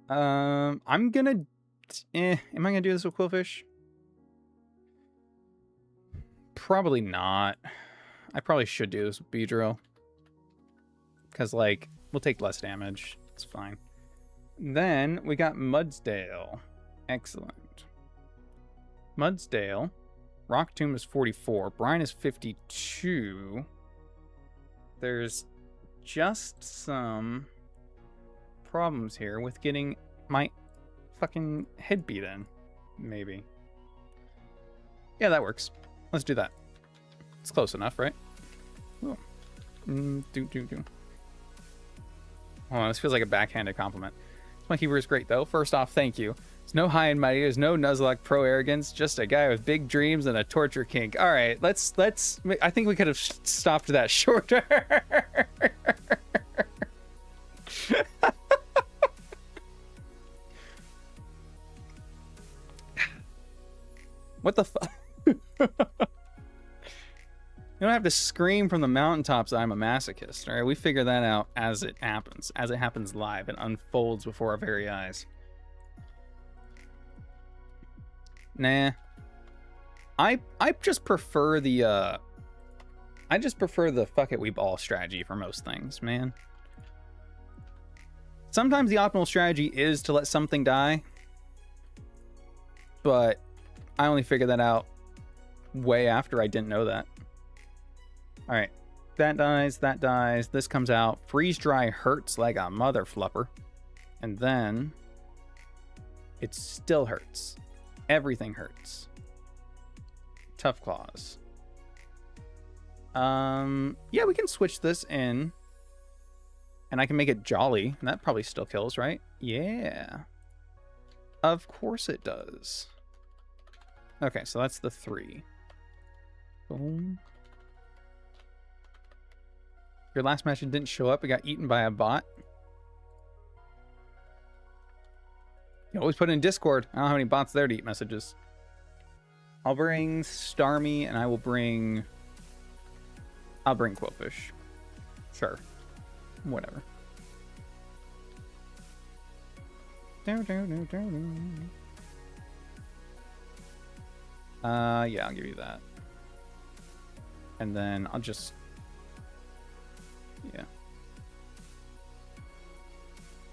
S1: I'm gonna... am I gonna do this with Quillfish? Probably not. I probably should do this with Beedrill. Because, like, we'll take less damage. It's fine. Then we got Mudsdale. Excellent. Mudsdale. Rock Tomb is 44. Brine is 52. There's just some problems here with getting my fucking head beat in. Maybe. Yeah, that works. Let's do that. It's close enough, right? Oh. Oh, this feels like a backhanded compliment. My keyboard is great, though. First off, thank you. There's no high and mighty. There's no Nuzlocke pro arrogance. Just a guy with big dreams and a torture kink. All right, let's. I think we could have stopped that shorter. What the fuck? You don't have to scream from the mountaintops that I'm a masochist, all right? We figure that out as it happens live. It unfolds before our very eyes. Nah. I just prefer the fuck it, we ball strategy for most things, man. Sometimes the optimal strategy is to let something die, but I only figured that out way after I didn't know that. All right, that dies, this comes out. Freeze dry hurts like a mother flupper. And then it still hurts. Everything hurts. Tough claws. Yeah, we can switch this in. And I can make it jolly. And that probably still kills, right? Yeah. Of course it does. Okay, so that's the 3. Boom. Your last match didn't show up. It got eaten by a bot. You always put it in Discord. I don't have any bots there to eat messages. I'll bring Starmie, and I'll bring Quillfish. Sure. Whatever. Yeah, I'll give you that. And then I'll just... Yeah.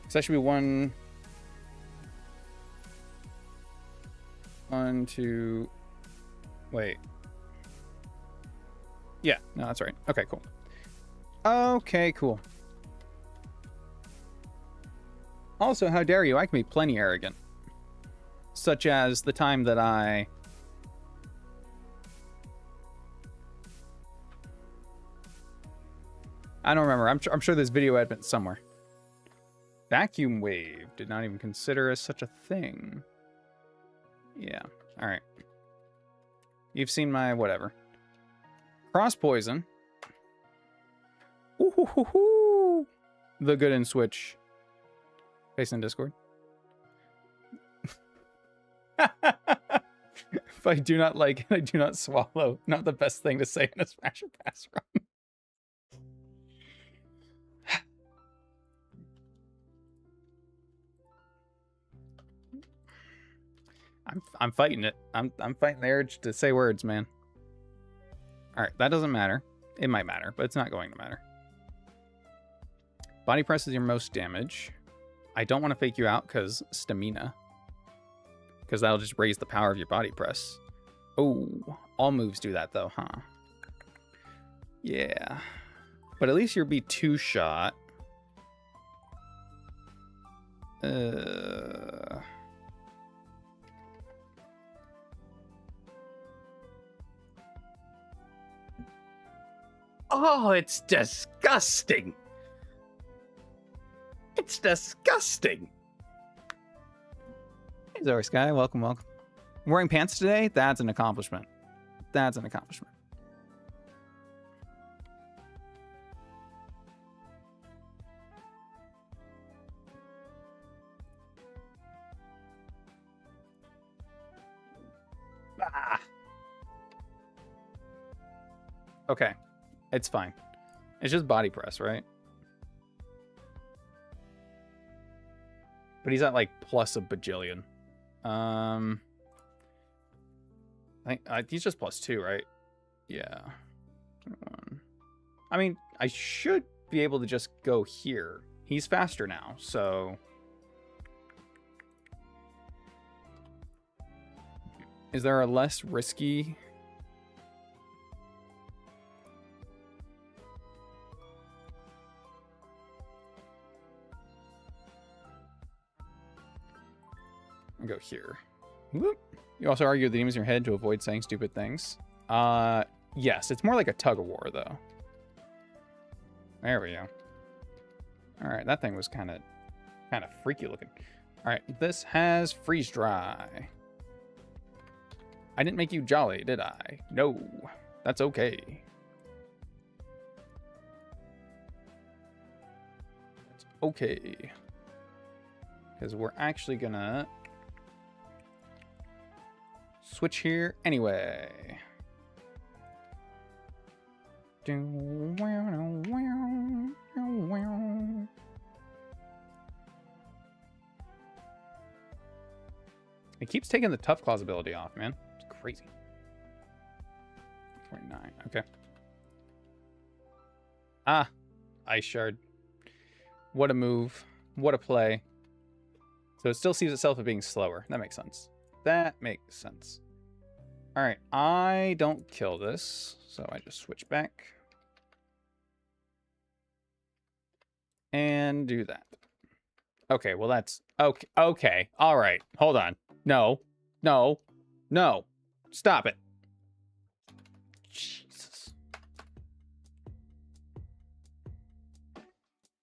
S1: So that should be 1, 2... Wait. Yeah, no, that's right. Okay, cool. Okay, cool. Also, how dare you? I can be plenty arrogant. Such as the time that I... I don't remember. I'm sure there's video evidence somewhere. Vacuum wave. Did not even consider as such a thing. Yeah. All right. You've seen my whatever. Cross poison. Ooh, hoo, hoo, hoo. The good and switch. Face in Discord. If I do not like it, I do not swallow. Not the best thing to say in a Smash or Pass run. I'm fighting it. I'm fighting the urge to say words, man. All right, that doesn't matter. It might matter, but it's not going to matter. Body press is your most damage. I don't want to fake you out because stamina. Because that'll just raise the power of your body press. Oh, all moves do that though, huh? Yeah. But at least you'll be 2-shot. Oh, it's disgusting. It's disgusting. Hey, Zora Sky. Welcome, welcome. wearing pants today, that's an accomplishment. That's an accomplishment. Ah. Okay, it's fine. It's just body press, right? But he's at like plus a bajillion. I think he's just +2, right? Yeah. I mean, I should be able to just go here. He's faster now, so... Is there a less risky... I'll go here. Whoop. You also argue the demons in your head to avoid saying stupid things. Yes, it's more like a tug of war, though. There we go. All right, that thing was kind of freaky looking. All right, this has freeze dry. I didn't make you jolly, did I? No, that's okay. It's okay. Because we're actually gonna switch here anyway. It keeps taking the tough claws ability off, man. It's crazy. 49. Okay. Ah, Ice Shard. What a move. What a play. So it still sees itself as being slower. That makes sense. That makes sense. All right, I don't kill this, so I just switch back. And do that. Okay, well that's... Okay, okay. All right, hold on. No, no, no. Stop it. Jesus.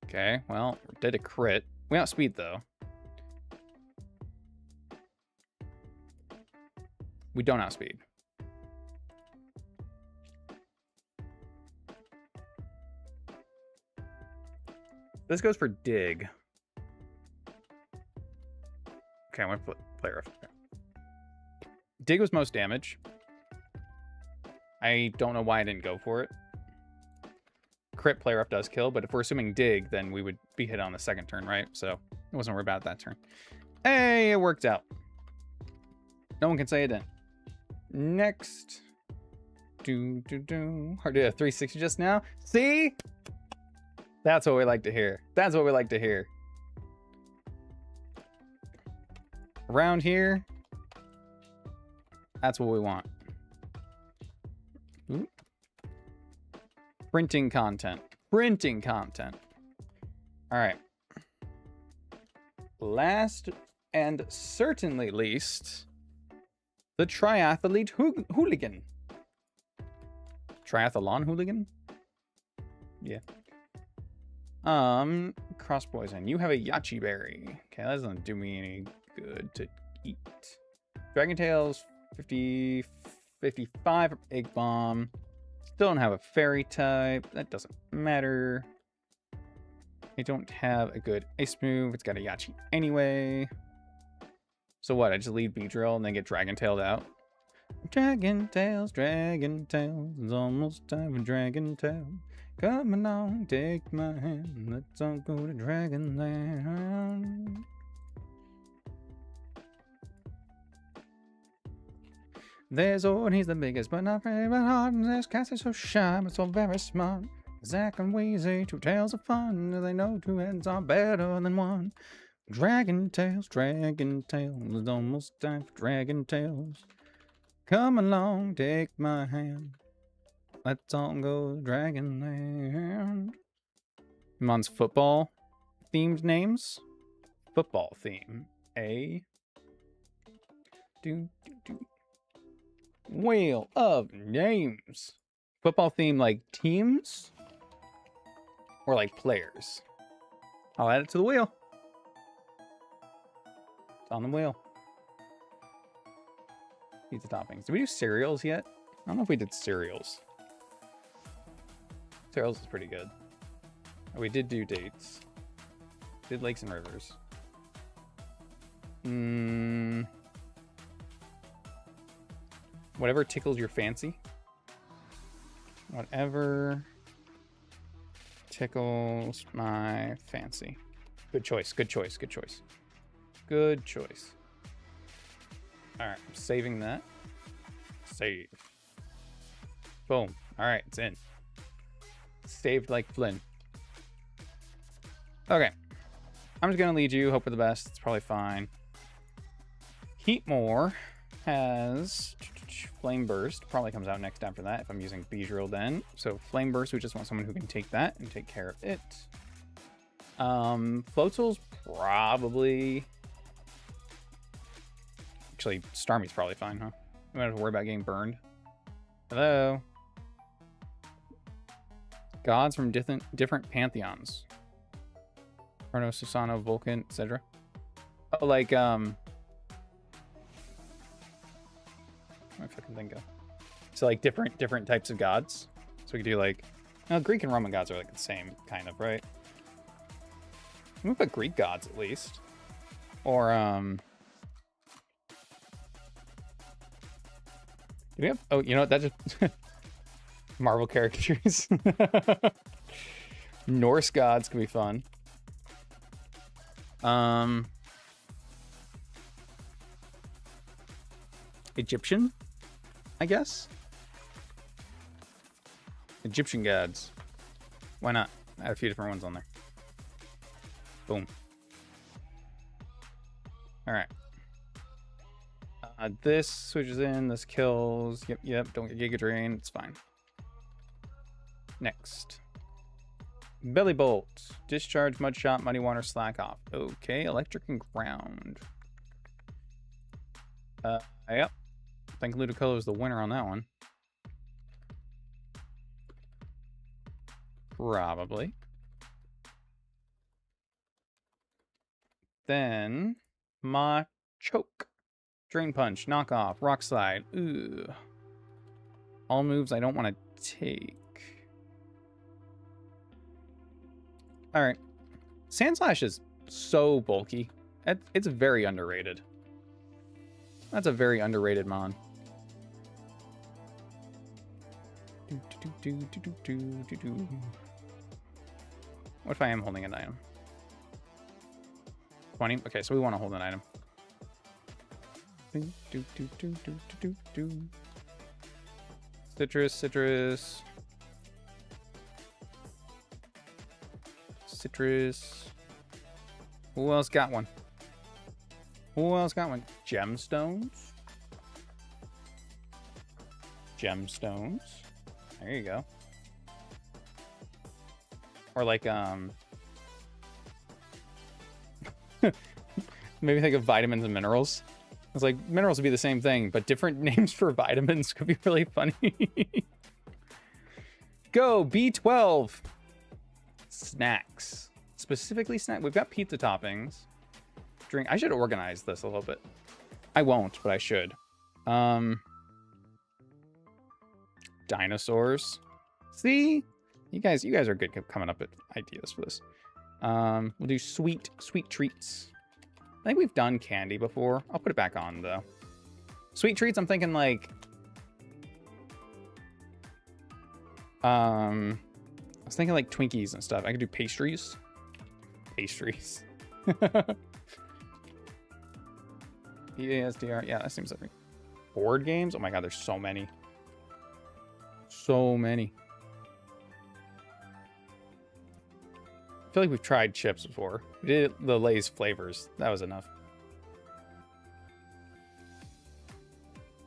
S1: Okay, well, we did a crit. We outspeed, though. We don't outspeed. This goes for dig. Okay, I want to play rough. Okay. Dig was most damage. I don't know why I didn't go for it. Crit play rough does kill, but if we're assuming dig, then we would be hit on the second turn, right? So I wasn't worried about that turn. Hey, it worked out. No one can say it didn't. Next. Hard to do a 360 just now. See? That's what we like to hear. That's what we like to hear. Around here, that's what we want. Ooh. Printing content. Printing content. All right. Last and certainly least, the triathlete hooligan. Triathlon hooligan? Yeah. Cross poison. You have a yachi berry. Okay, that doesn't do me any good to eat. Dragon Tails, 50, 55 egg bomb. Still don't have a fairy type. That doesn't matter. I don't have a good ice move. It's got a yachi anyway. So what? I just leave Beedrill and then get Dragon Tailed out. Dragon Tails, Dragon Tails. It's almost time for Dragon Tails. Come along, take my hand. Let's all go to Dragonland. There's Ord, he's the biggest, but not very hard. And there's Cassie, so shy, but so very smart. Zack and Wheezy, two tails of fun. They know two heads are better than one. Dragon Tails, Dragon Tails. It's almost time for Dragon Tails. Come along, take my hand. Let's all go to Dragonland. Mon's football themed names. Football theme. Wheel of names. Football theme like teams? Or like players? I'll add it to the wheel. It's on the wheel. Pizza toppings. Did we do cereals yet? I don't know if we did cereals. Cereals is pretty good. Oh, we did do dates. Did lakes and rivers. Whatever tickles your fancy. Whatever tickles my fancy. Good choice, good choice, good choice. Good choice. Alright, I'm saving that. Save. Boom. Alright, it's in. Saved like Flynn. Okay. I'm just gonna lead you, hope for the best. It's probably fine. Heatmore has Flame Burst. Probably comes out next after that if I'm using Beedrill then. So Flame Burst, we just want someone who can take that and take care of it. Floatzel's probably... Actually, Starmie's probably fine, huh? We don't have to worry about getting burned. Hello? Gods from different pantheons. Kronos, Susano, Vulcan, etc. Oh, like, what if I can think of? So, like, different types of gods. So we could do, like... No, Greek and Roman gods are, like, the same, kind of, right? We put Greek gods, at least. Or, do we have... Oh, you know what? That just... Marvel characters. Norse gods could be fun. Egyptian, I guess. Egyptian gods. Why not? I have a few different ones on there. Boom. All right. This switches in. This kills. Yep. Don't get Giga Drain. It's fine. Next. Belly Bolt. Discharge, Mud Shot, Muddy Water, Slack Off. Okay, Electric and Ground. Yep. I think Ludicolo is the winner on that one. Probably. Then, Machoke. Drain Punch, Knock Off, Rock Slide. Ooh. All moves I don't want to take. Alright. Sandslash is so bulky. It's very underrated. That's a very underrated mon. What if I am holding an item? 20? Okay, so we want to hold an item. Citrus. Who else got one? Gemstones. There you go. Or like, maybe think of vitamins and minerals. It's like, minerals would be the same thing, but different names for vitamins could be really funny. Go, B12. Snacks. Specifically snack. We've got pizza toppings. Drink. I should organize this a little bit. I won't, but I should. Dinosaurs. See? You guys are good coming up with ideas for this. We'll do sweet treats. I think we've done candy before. I'll put it back on, though. Sweet treats, I'm thinking, like... I was thinking, like, Twinkies and stuff. I could do pastries. Pastries. EASDR. Yeah, that seems like... Board games? Oh my god, there's so many. So many. I feel like we've tried chips before. We did the Lay's flavors. That was enough.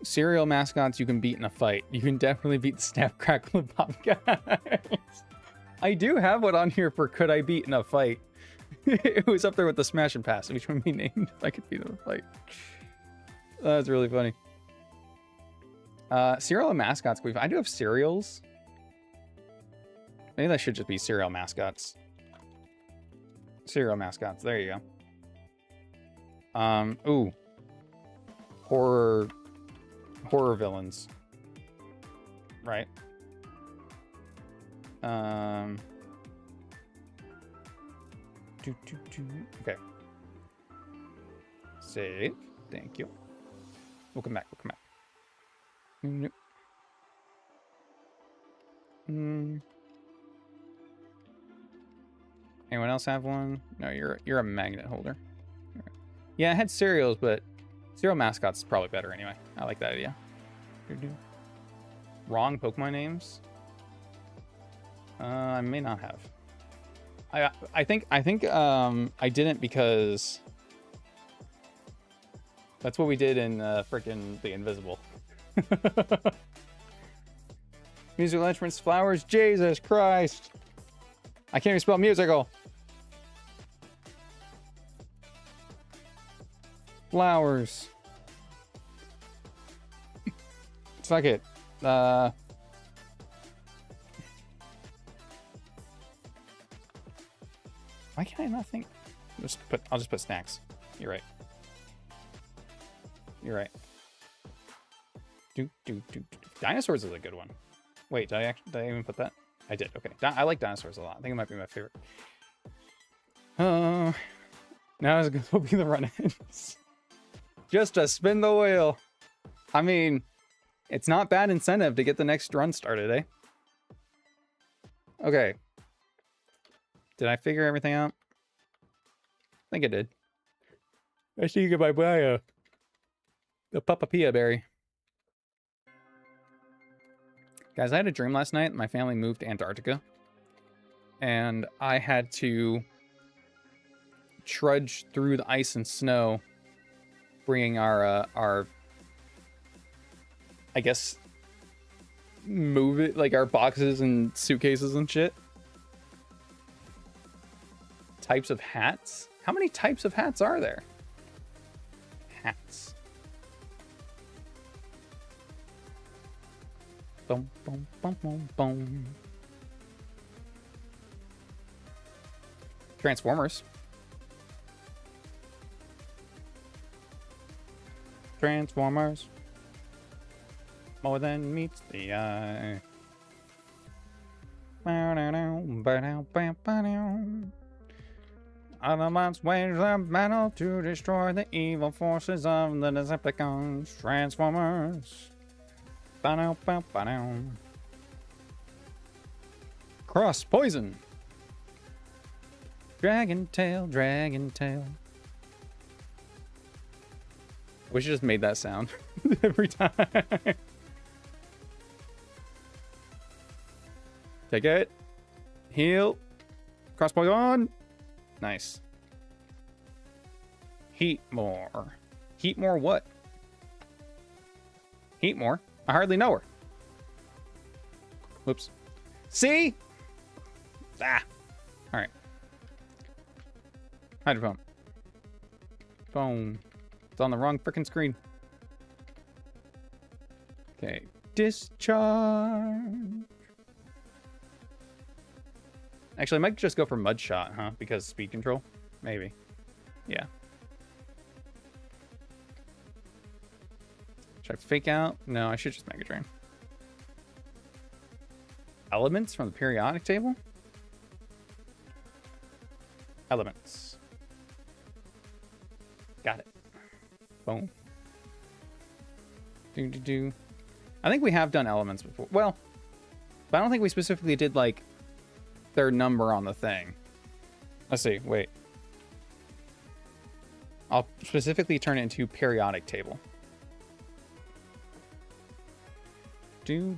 S1: Cereal mascots you can beat in a fight. You can definitely beat the Snap, Crackle, and Pop guys. I do have one on here for could I beat in a fight. It was up there with the Smash and Pass. Which one we named if I could beat in a fight. That's really funny. Cereal and mascots. I do have cereals. Maybe that should just be cereal mascots. Cereal mascots. There you go. Ooh. Horror horror villains. Right. Okay. Save. Thank you. We'll come back. We'll come back. Nope. Anyone else have one? No, you're a magnet holder. Yeah, I had cereals, but cereal mascots is probably better anyway. I like that idea. Wrong Pokemon names? I may not have. I think I didn't because that's what we did in frickin' The Invisible. Musical instruments, flowers, Jesus Christ. I can't even spell musical. Flowers. Suck it. Why can't I not think? I'll just put snacks. You're right. You're right. Dinosaurs is a good one. Wait, did I even put that? I did. Okay. I like dinosaurs a lot. I think it might be my favorite. Now it's going to be the run-ins. Just to spin the wheel. I mean, it's not bad incentive to get the next run started, eh? Okay. Did I figure everything out? I think I did. I see you get my bio. The Papapia berry. Guys, I had a dream last night. My family moved to Antarctica. And I had to trudge through the ice and snow, bringing our I guess, move it, like our boxes and suitcases and shit. Types of hats? How many types of hats are there? Hats. Boom, boom, boom, boom, boom. Transformers. Transformers. More than meets the eye. Autobots wage a battle to destroy the evil forces of the Decepticons. Transformers. Cross poison. Dragon tail, dragon tail. We should just made that sound every time. Take it. Heal. Cross poison. Nice. Heat more. Heat more what? Heat more? I hardly know her. Whoops. See? Ah. All right. Hydrophone. Phone. It's on the wrong freaking screen. Okay. Discharge. Actually, I might just go for mud shot, huh? Because speed control? Maybe. Yeah. Should I fake out? No, I should just Mega Drain. Elements from the periodic table? Elements. Got it. Boom. Do. I think we have done elements before. Well, but I don't think we specifically did, like, their number on the thing. Let's see. Wait. I'll specifically turn it into periodic table. Do.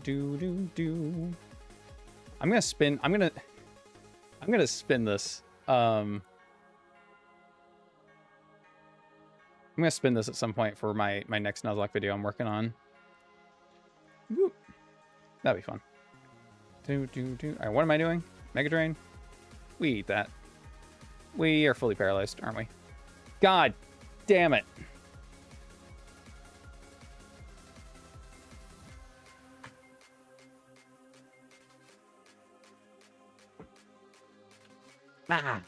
S1: I'm gonna spin. I'm gonna spin this. I'm gonna spin this at some point for my next Nuzlocke video I'm working on. Whoop. That'd be fun. Do. All right, what am I doing? Mega Drain? We eat that. We are fully paralyzed, aren't we? God damn it. Ah.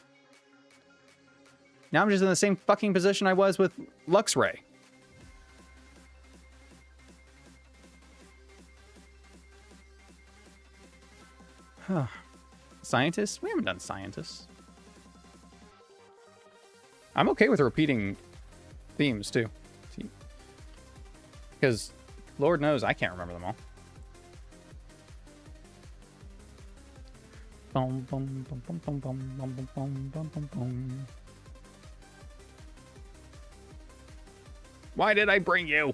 S1: Now I'm just in the same fucking position I was with Luxray. Scientists? We haven't done scientists. I'm okay with repeating themes, too. Because, Lord knows, I can't remember them all. Bum, bum, bum, bum, bum, bum, bum, bum, bum, bum, bum. Why did I bring you?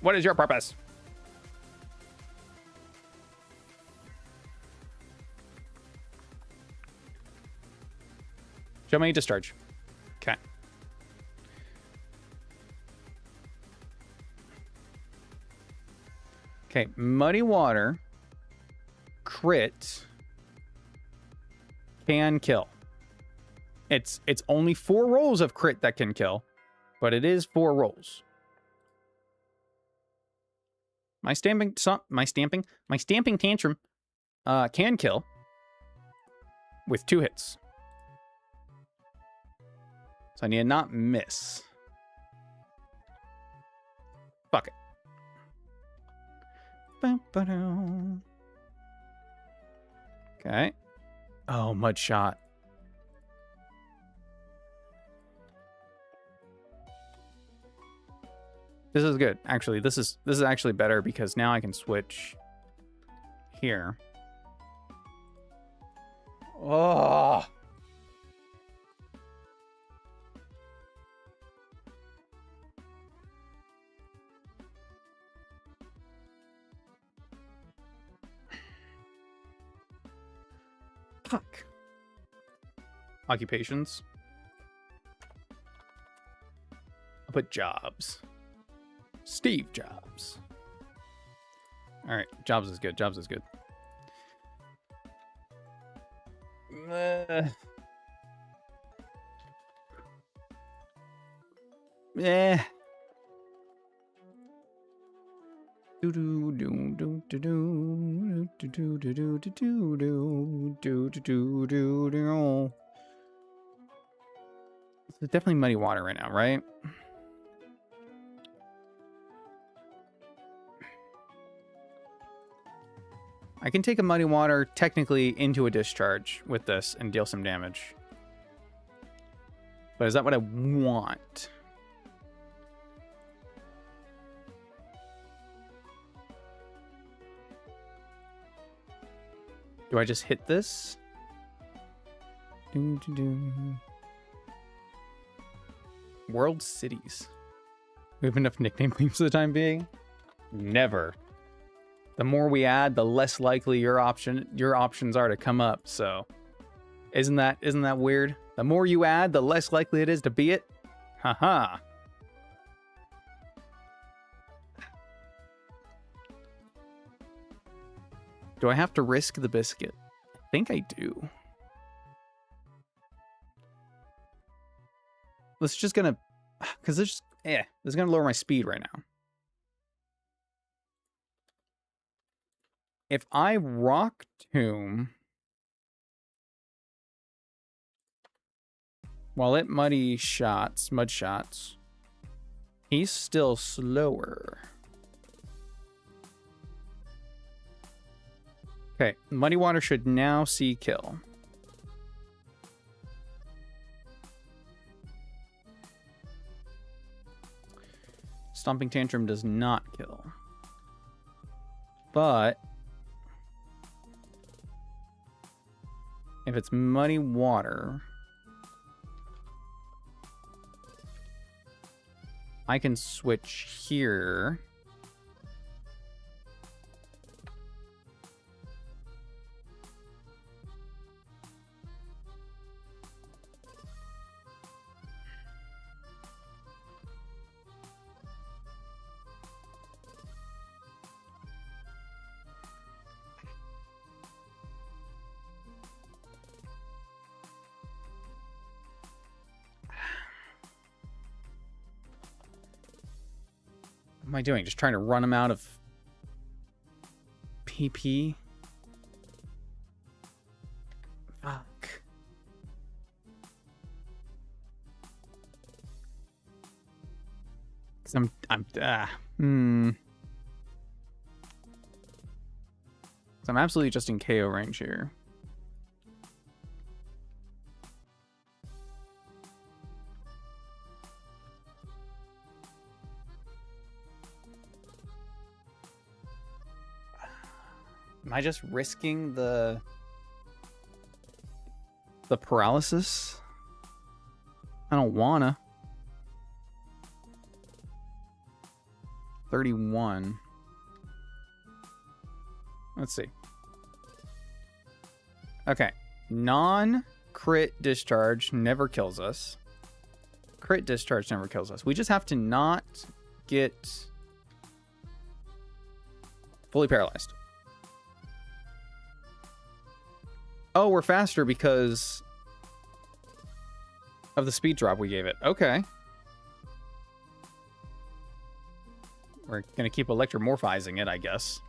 S1: What is your purpose? Show me discharge. Okay. Okay, muddy water, crit, can kill. It's only 4 rolls of crit that can kill, but it is 4 rolls. My stamping tantrum can kill with 2 hits. So I need to not miss. Fuck it. Okay. Oh, mud shot. This is good. Actually, this is actually better because now I can switch here. Oh. Fuck. Occupations. I'll put jobs. Steve Jobs. All right, Jobs is good. Jobs is good. Yeah. Do do do do do do do do do do do do do do do. It's definitely muddy water right now, right? I can take a muddy water technically into a discharge with this and deal some damage. But is that what I want? Do I just hit this? World cities. We have enough nickname themes for the time being? Never. The more we add, the less likely your options are to come up. So, isn't that weird? The more you add, the less likely it is to be it. Haha. Do I have to risk the biscuit? I think I do. This is just gonna, because this is gonna lower my speed right now. If I rock tomb while it mud shots, he's still slower. Okay, muddy water should now see kill. Stomping tantrum does not kill. But if it's muddy water, I can switch here. What am I doing? Just trying to run him out of PP? Fuck. Cause I'm So I'm absolutely just in KO range here. Am I just risking the paralysis? I don't wanna. 31. Let's see. Okay. Non-crit discharge never kills us. Crit discharge never kills us. We just have to not get fully paralyzed. Oh, we're faster because of the speed drop we gave it. Okay. We're going to keep electromorphizing it, I guess.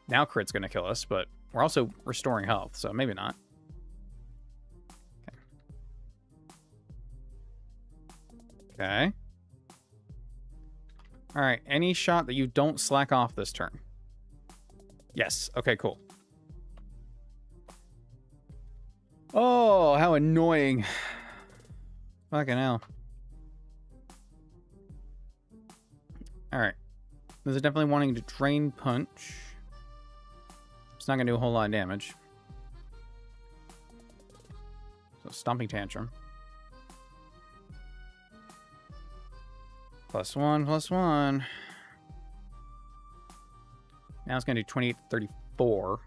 S1: Now crit's going to kill us, but we're also restoring health, so maybe not. Okay. All right. Any shot that you don't slack off this turn. Yes. Okay, cool. Oh, how annoying. Fucking hell. All right. This is definitely wanting to drain punch. It's not going to do a whole lot of damage. So, stomping tantrum. +1, +1. Now it's going to do 28 to 34.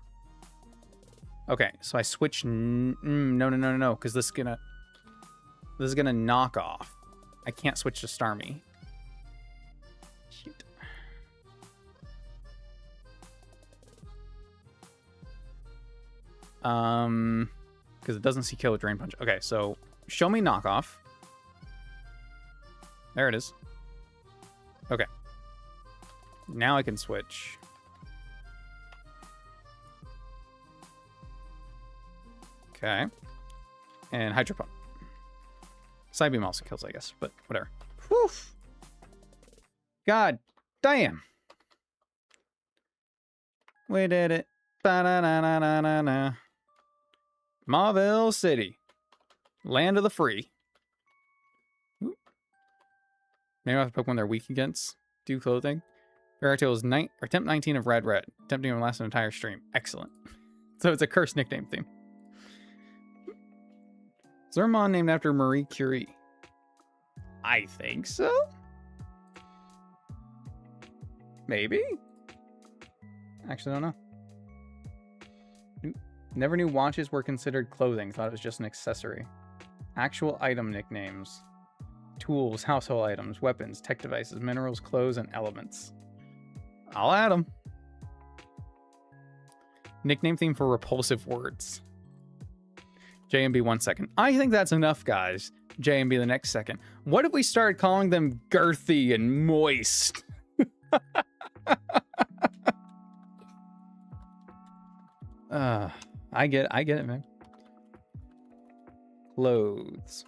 S1: Okay, so I switch. No, because this is gonna knock off. I can't switch to Starmie. Shoot. Because it doesn't see kill with Drain Punch. Okay, so show me knockoff. There it is. Okay. Now I can switch. Okay. And Hydro Pump. Side Beam also kills, I guess, but whatever. Whew. God damn. We did it. Ba-da-da-da-da-da. Mauville City. Land of the free. Ooh. Maybe I'll have to pick one they're weak against. Do clothing. Fairytale is attempt 19 of Red. Attempting to last an entire stream. Excellent. So it's a cursed nickname theme. Zermon named after Marie Curie. I think so. Maybe. Actually, I don't know. Never knew watches were considered clothing. Thought it was just an accessory. Actual item nicknames. Tools, household items, weapons, tech devices, minerals, clothes, and elements. I'll add them. Nickname theme for repulsive words. JMB 1 second. I think that's enough, guys. JMB the next second. What if we started calling them girthy and moist? I get it, man. Clothes.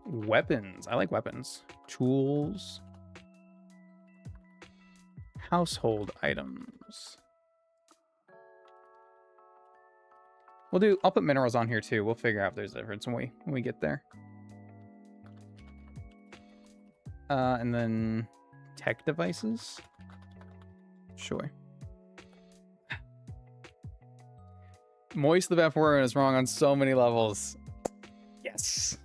S1: Weapons. I like weapons. Tools. Household items. I'll put minerals on here too. We'll figure out if there's a difference when we get there. And then tech devices. Sure. Moist the Vaporeon is wrong on so many levels. Yes.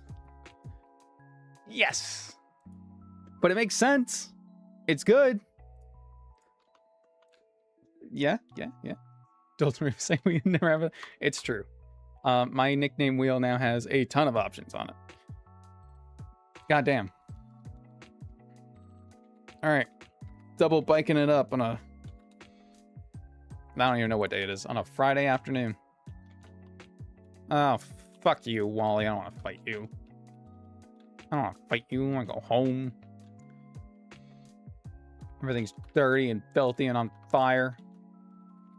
S1: Yes. But it makes sense. It's good. Yeah. Dalton saying we never have it. It's true. My nickname wheel now has a ton of options on it. God damn. All right. Double biking it up on a... I don't even know what day it is. On a Friday afternoon. Oh, fuck you, Wally. I don't want to fight you. I don't want to fight you. I want to go home. Everything's dirty and filthy and on fire.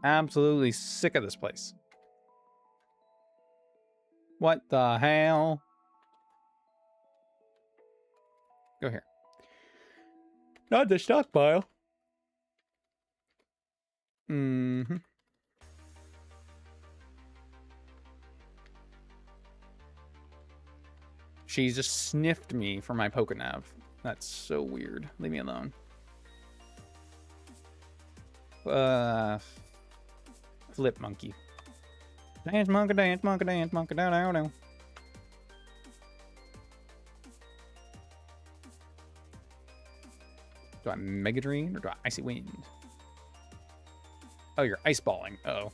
S1: Absolutely sick of this place. What the hell? Go here. Not the stockpile. Mm-hmm. She just sniffed me for my Pokénav. That's so weird. Leave me alone. Flip monkey. Dance monkey, dance monkey, dance monkey, down, down, down. Do I Mega Drain or do I Icy Wind? Oh, you're ice balling. Uh-oh.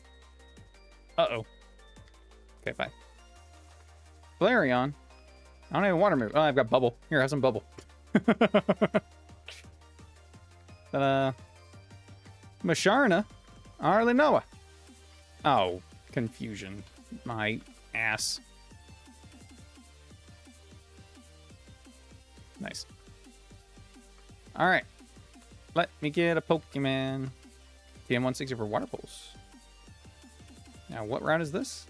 S1: Uh-oh. Okay, bye. Flareon. I don't have a water move. Oh, I've got bubble. Here, have some bubble. Masharna. Arlenoa. Oh, confusion. My ass. Nice. Alright. Let me get a Pokemon. TM160 for Water Pulse. Now, what route is this?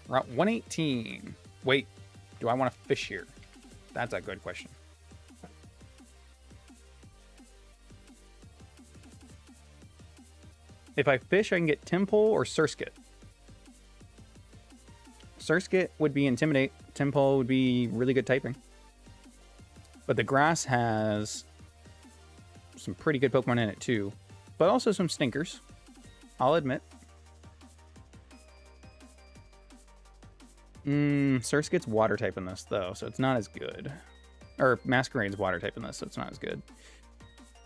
S1: Route 118. Wait, do I want to fish here? That's a good question. If I fish, I can get Tympole or Surskit. Surskit would be Intimidate. Tympole would be really good typing. But the grass has some pretty good Pokemon in it too. But also some stinkers, I'll admit. Surskit's water type in this though, so it's not as good. Or Masquerade's water type in this, so it's not as good.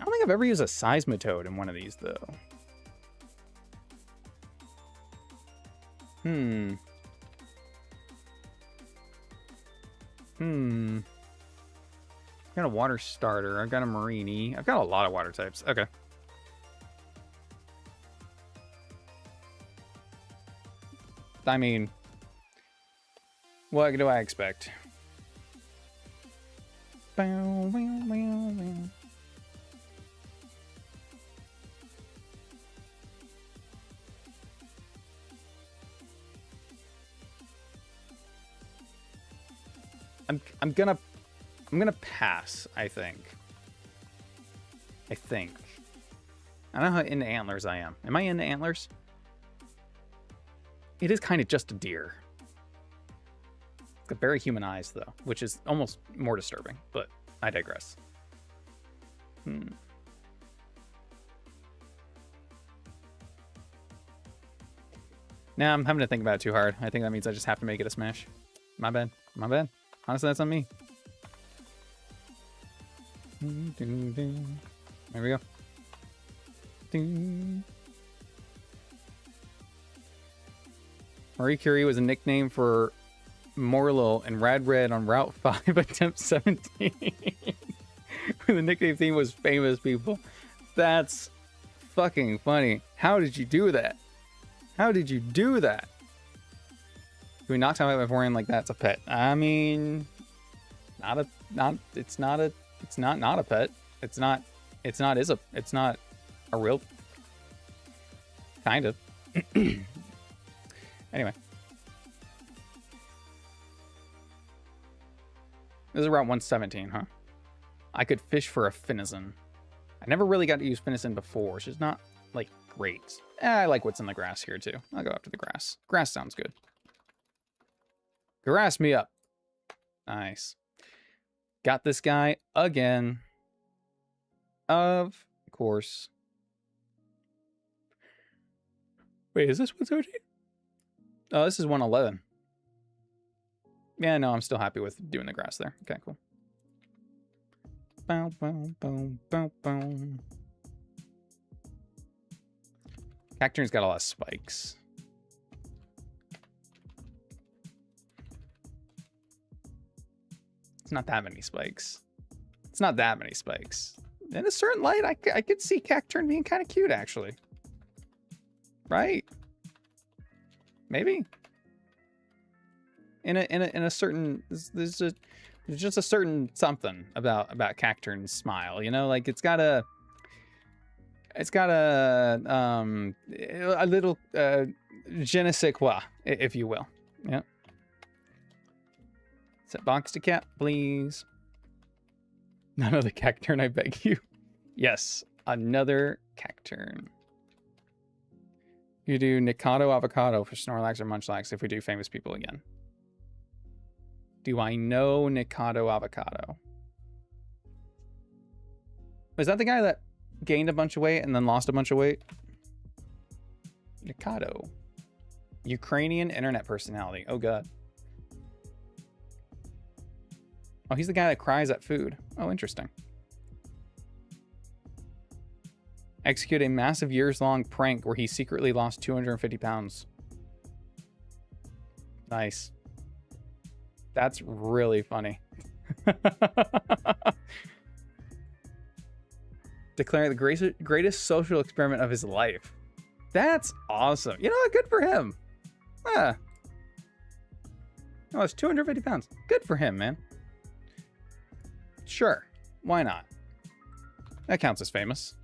S1: I don't think I've ever used a Seismitoad in one of these though. I've got a water starter. I've got a Marini. I've got a lot of water types. Okay. I mean, what do I expect? Bow, bow, bow, bow. I'm gonna pass, I think. I don't know how into antlers I am. Am I into antlers? It is kind of just a deer. It's got very human eyes, though, which is almost more disturbing, but I digress. Now I'm having to think about it too hard. I think that means I just have to make it a smash. My bad. My bad. Honestly, that's on me. There we go. Marie Curie was a nickname for Morlo and Rad Red on Route 5 attempt 17. The nickname theme was famous people. That's fucking funny. How did you do that? How did you do that? Can we knock time out before like that's a pet? I mean, it's not a pet. It's not a real kind of. Anyway. This is Route 117, huh? I could fish for a Finizen. I never really got to use Finizen before, which is not, like, great. I like what's in the grass here, too. I'll go after the grass. Grass sounds good. Grass me up. Nice. Got this guy again. Of course. Wait, is this 117? Oh, this is 111. Yeah, no, I'm still happy with doing the grass there. Okay, cool. Bow, bow, bow, bow, bow. Cacturne's got a lot of spikes. It's not that many spikes. It's not that many spikes. In a certain light, I could see Cacturne being kind of cute, actually. Right? Maybe. In a certain, there's just a certain something about Cacturne's smile, you know, like it's got a little je ne sais quoi, if you will. Yeah. Set box to cap, please. Another Cacturne, I beg you. Yes, another Cacturne. You do Nikado Avocado for Snorlax or Munchlax if we do famous people again. Do I know Nikado Avocado? Is that the guy that gained a bunch of weight and then lost a bunch of weight? Nikado. Ukrainian internet personality. Oh, God. Oh, he's the guy that cries at food. Oh, interesting. Execute a massive years-long prank where he secretly lost 250 pounds. Nice. That's really funny. Declare the greatest social experiment of his life. That's awesome. You know what? Good for him. Ah. Oh, it's 250 pounds. Good for him, man. Sure. Why not? That counts as famous.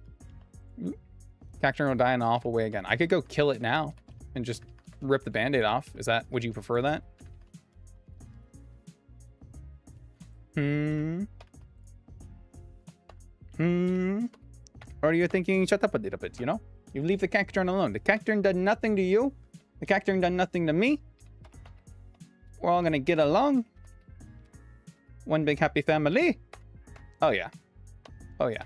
S1: Cacturn will die in an awful way again. I could go kill it now and just rip the band-aid off. Would you prefer that? Or are you thinking, shut up a little bit, you know? You leave the Cacturn alone. The Cacturn done nothing to you. The Cacturn done nothing to me. We're all gonna get along. One big happy family. Oh, yeah. Oh, yeah.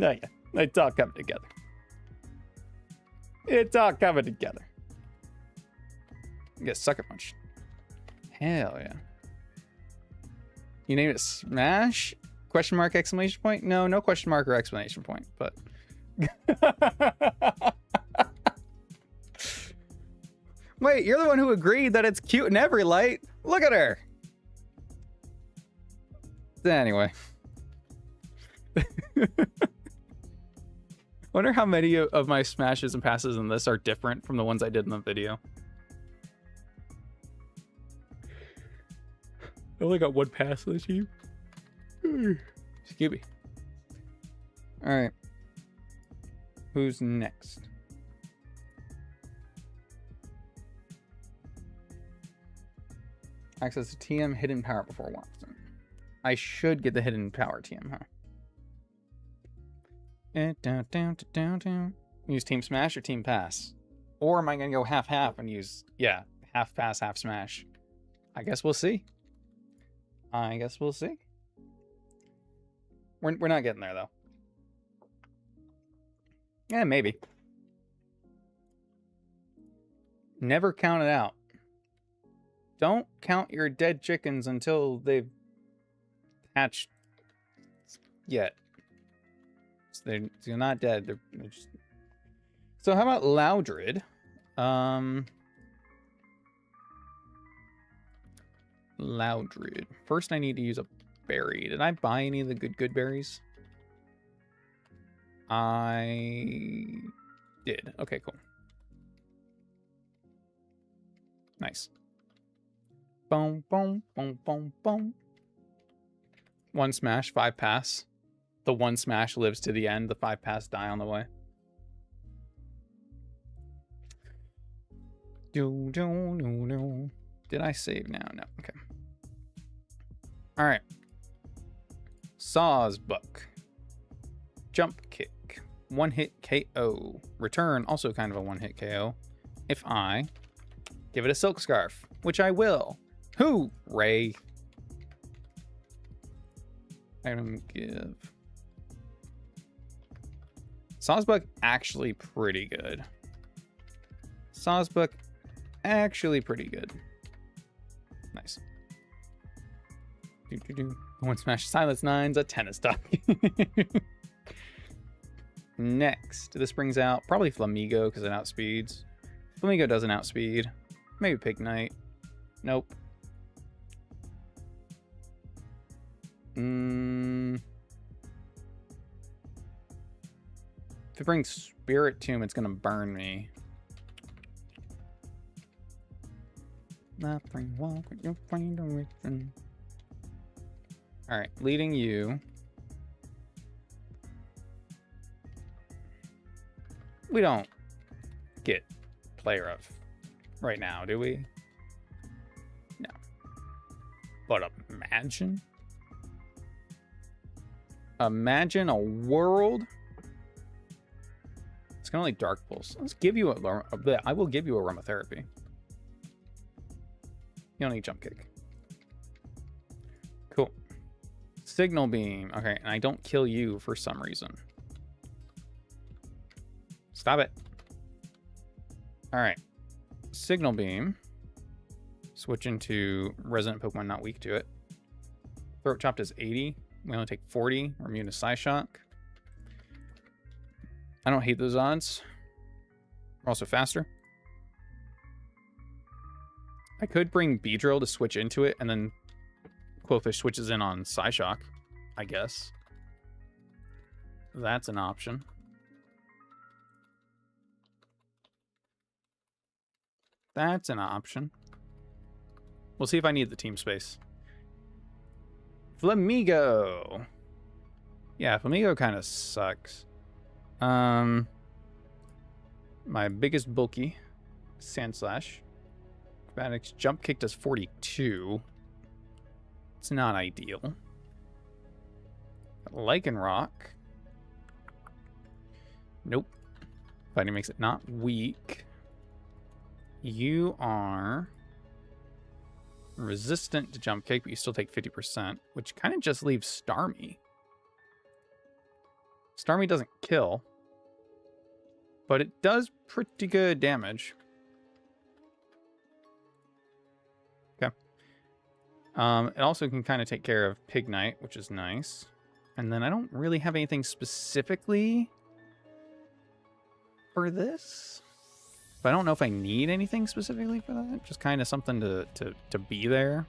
S1: Oh, yeah. It's all coming together. It's all coming together. You get sucker punch. Hell yeah. You named it Smash? Question mark, exclamation point? No, no question mark or exclamation point, but... Wait, you're the one who agreed that it's cute in every light. Look at her. Anyway. Wonder how many of my smashes and passes in this are different from the ones I did in the video. I only got one pass this year. Scooby. Alright. Who's next? Access to TM hidden power before Watson. I should get the hidden power TM, huh? Use Team Smash or Team Pass? Or am I going to go half-half and use, yeah, half Pass, half Smash? I guess we'll see. I guess we'll see. We're not getting there, though. Yeah, maybe. Never count it out. Don't count your dead chickens until they've hatched yet. So they're not dead. They're just... So how about Loudred? Loudred. First, I need to use a berry. Did I buy any of the good berries? I did. Okay, cool. Nice. Boom, boom, boom, boom, boom. One smash, 5 pass. The one smash lives to the end. The 5 pass die on the way. Did I save now? No. Okay. All right. Saw's Book. Jump kick. One hit KO. Return, also kind of a one hit KO. If I give it a Silk Scarf, which I will. Hooray! Item give. Saw's Book actually pretty good. Saw's Book actually pretty good. Nice. One smash silence 9's a tennis dog. Next, this brings out probably Flamigo because it outspeeds. Flamigo doesn't outspeed. Maybe Pig Knight. Nope. If it brings Spirit Tomb, it's gonna burn me. Nothing wrong with your find a reason. Alright, leading you. We don't get player of right now, do we? No. But imagine a world It's kind of like Dark Pulse. Let's give you a bit. I will give you aromatherapy. You don't need jump kick. Cool. Signal beam. Okay, and I don't kill you for some reason. Stop it. All right. Signal beam. Switch into resident Pokemon not weak to it. Throat Chop does 80. We only take 40. We're immune to Psyshock. I don't hate those odds. We're also faster. I could bring Beedrill to switch into it, and then Quillfish switches in on Psyshock, I guess. That's an option. That's an option. We'll see if I need the team space. Flamigo. Yeah, Flamigo kind of sucks. My biggest bulky, Sandslash. Acrobatics jump kick does 42. It's not ideal. Lycanroc. Nope. Fighting makes it not weak. You are resistant to jump kick, but you still take 50%, which kind of just leaves Starmie. Starmie doesn't kill, but it does pretty good damage. Okay. It also can kind of take care of Pignite, which is nice. And then I don't really have anything specifically for this. But I don't know if I need anything specifically for that. Just kind of something to be there.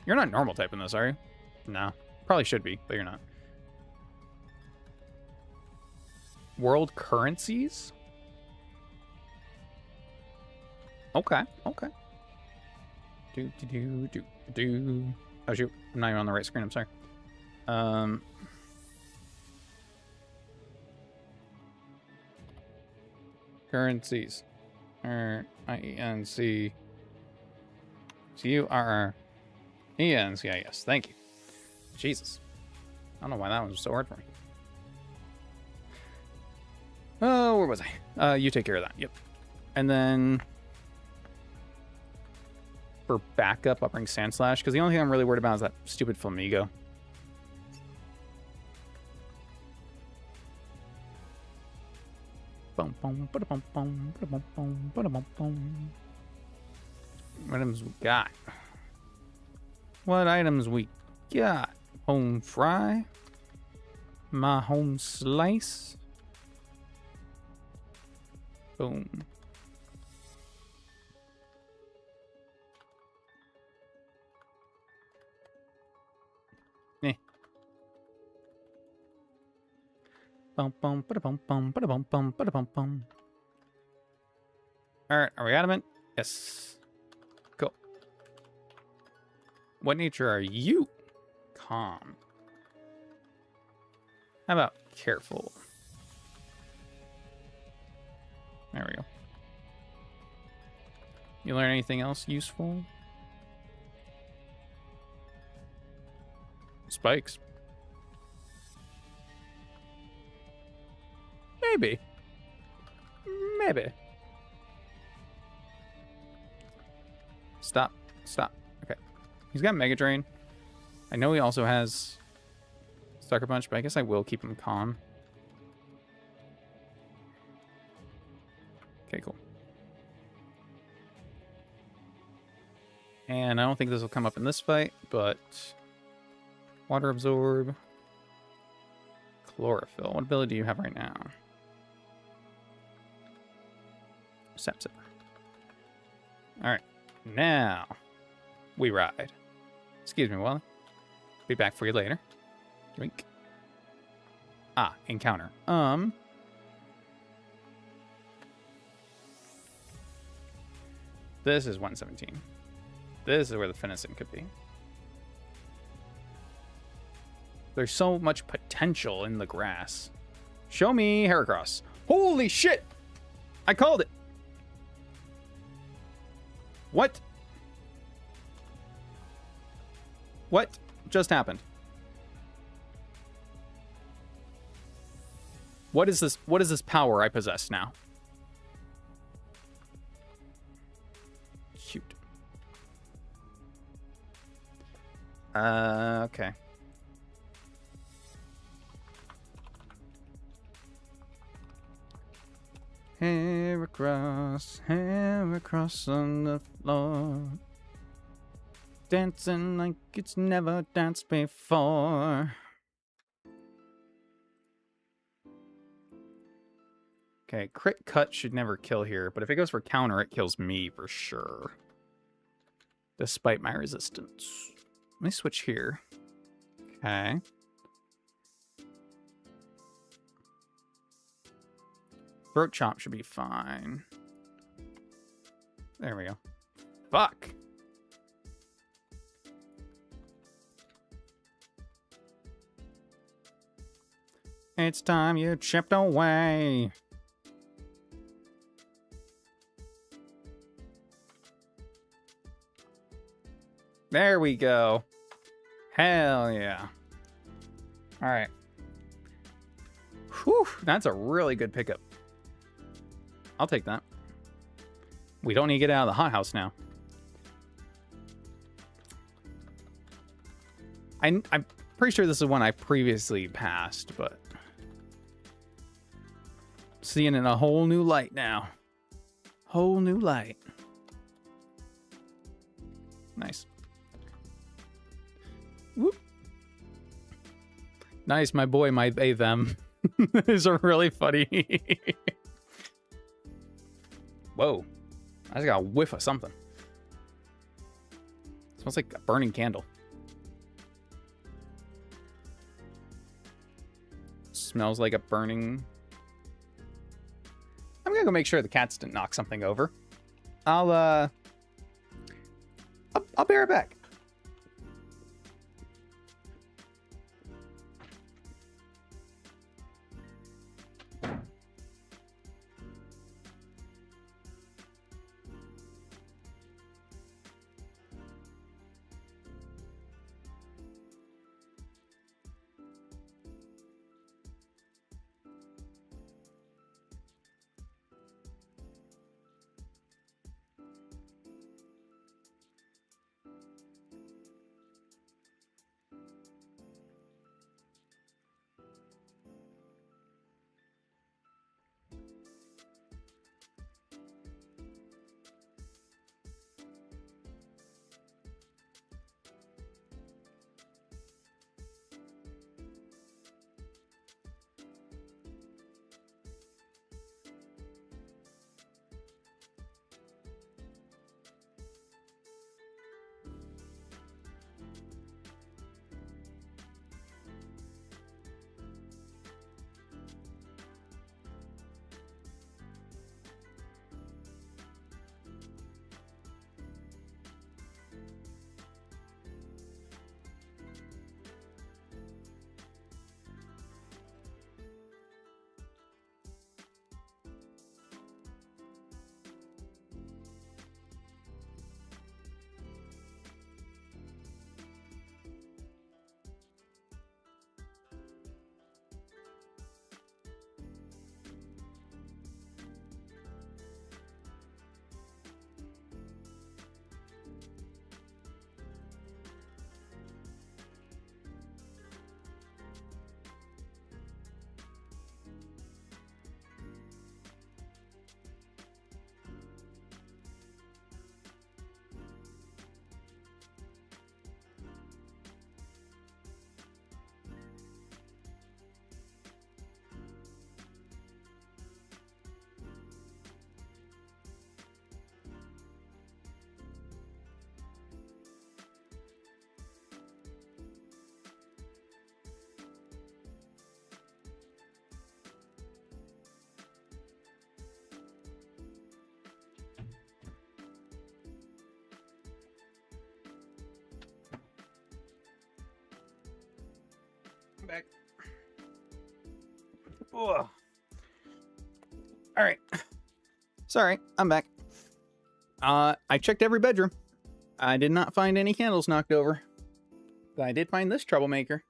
S1: You're not normal type in this, are you? No. Probably should be, but you're not. World currencies? Okay, okay. Oh shoot, I'm not even on the right screen, I'm sorry. Currencies. IENC. CURR-ENCIS. Thank you. Jesus. I don't know why that one was so hard for me. Oh, where was I? You take care of that. Yep. And then for backup, I'll bring Sandslash, because the only thing I'm really worried about is that stupid Flamigo. What items we got? What items we got? Home fry. My home slice. Boom. Bum bum bada bum bum bada bum bum bada bum bum. Alright, are we adamant? Yes. Cool. What nature are you? Calm. How about careful? There we go. You learn anything else useful? Spikes. Maybe. Maybe. Stop. Stop. Okay. He's got Mega Drain. I know he also has Sucker Punch, but I guess I will keep him calm. Okay, cool. And I don't think this will come up in this fight, but Water Absorb. Chlorophyll. What ability do you have right now? Sap Sipper. Alright. Now we ride. Excuse me, Wally. Be back for you later. Drink. Ah, encounter. This is 117. This is where the Fenison could be. There's so much potential in the grass. Show me Heracross. Holy shit! I called it. What? What just happened? What is this? What is this power I possess now? Shoot. Okay. Hair across on the floor. Dancing like it's never danced before. Okay, crit cut should never kill here, but if it goes for counter, it kills me for sure. Despite my resistance. Let me switch here. Okay. Throat chomp should be fine. There we go. Fuck. It's time you chipped away. There we go. Hell yeah. All right. Whew, that's a really good pickup. I'll take that. We don't need to get out of the hothouse now. I'm pretty sure this is one I previously passed, but seeing it in a whole new light now. Whole new light. Nice. Whoop. Nice, my boy, my they, them. Is a really funny. Whoa. I just got a whiff of something. It smells like a burning candle. Smells like a burning... I'm gonna go make sure the cats didn't knock something over. I'll be right back. Back. Ugh. All right. Sorry, I'm back. I checked every bedroom. I did not find any candles knocked over. But I did find this troublemaker.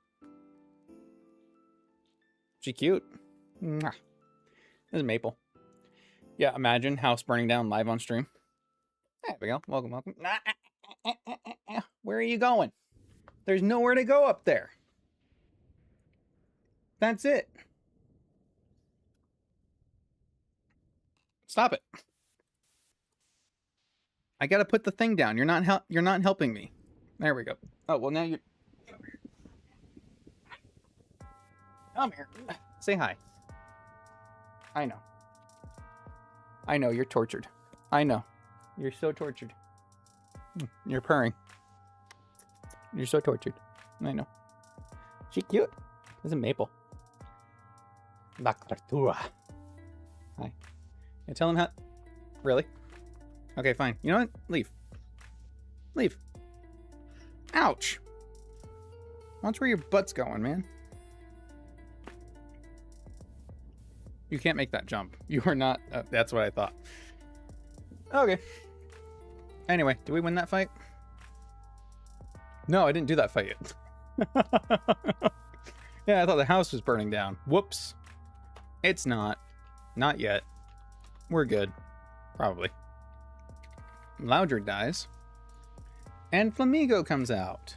S1: She cute. Mwah. This is Maple. Yeah, imagine house burning down live on stream. There we go. Welcome, welcome. Where are you going? There's nowhere to go up there. That's it. Stop it. I gotta put the thing down. You're not helping me. There we go. Oh well, now you. Come here. Say hi. I know. I know you're tortured. I know. You're so tortured. You're purring. You're so tortured. I know. She cute. This is Maple. La criatura. Hi. You tell him how. Really? Okay, fine. You know what? Leave. Leave. Ouch. Watch where your butt's going, man. You can't make that jump. You are not. That's what I thought. Okay. Anyway, did we win that fight? No, I didn't do that fight yet. Yeah, I thought the house was burning down. Whoops. It's not. Not yet. We're good. Probably. Loudred dies. And Flamigo comes out.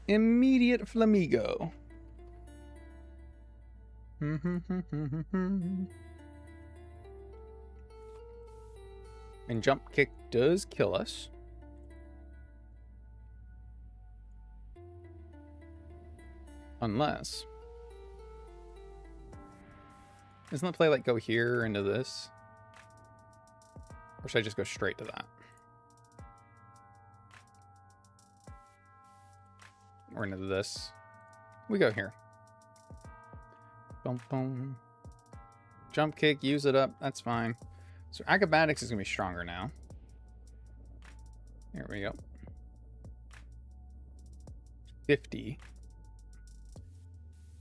S1: Immediate Flamigo. And jump kick does kill us. Unless... Doesn't the play like go here into this? Or should I just go straight to that? Or into this? We go here. Boom, boom. Jump kick, use it up. That's fine. So acrobatics is going to be stronger now. Here we go. 50.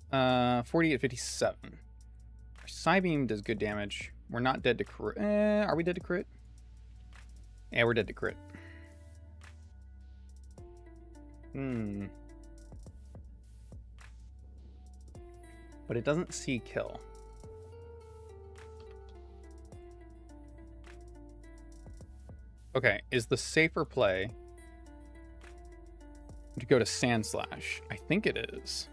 S1: 40 at 57. Our Psybeam does good damage. We're not dead to crit. Are we dead to crit? Yeah, we're dead to crit. But it doesn't see kill. Okay, is the safer play to go to Sand Slash? I think it is.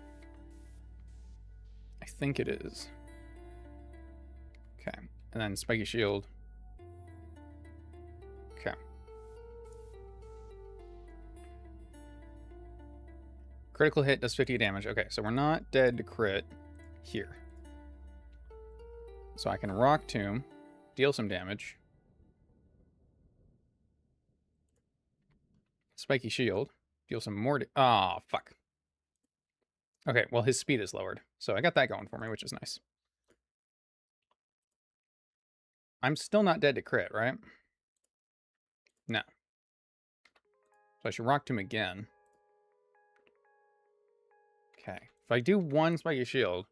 S1: I think it is. Okay, and then Spiky Shield. Okay. Critical hit does 50 damage. Okay, so we're not dead to crit here. So I can Rock Tomb, deal some damage. Spiky Shield, deal some more. Oh, fuck. Okay, well, his speed is lowered. So I got that going for me, which is nice. I'm still not dead to crit, right? No. So I should Rock Tomb again. Okay. If I do one Spiky Shield...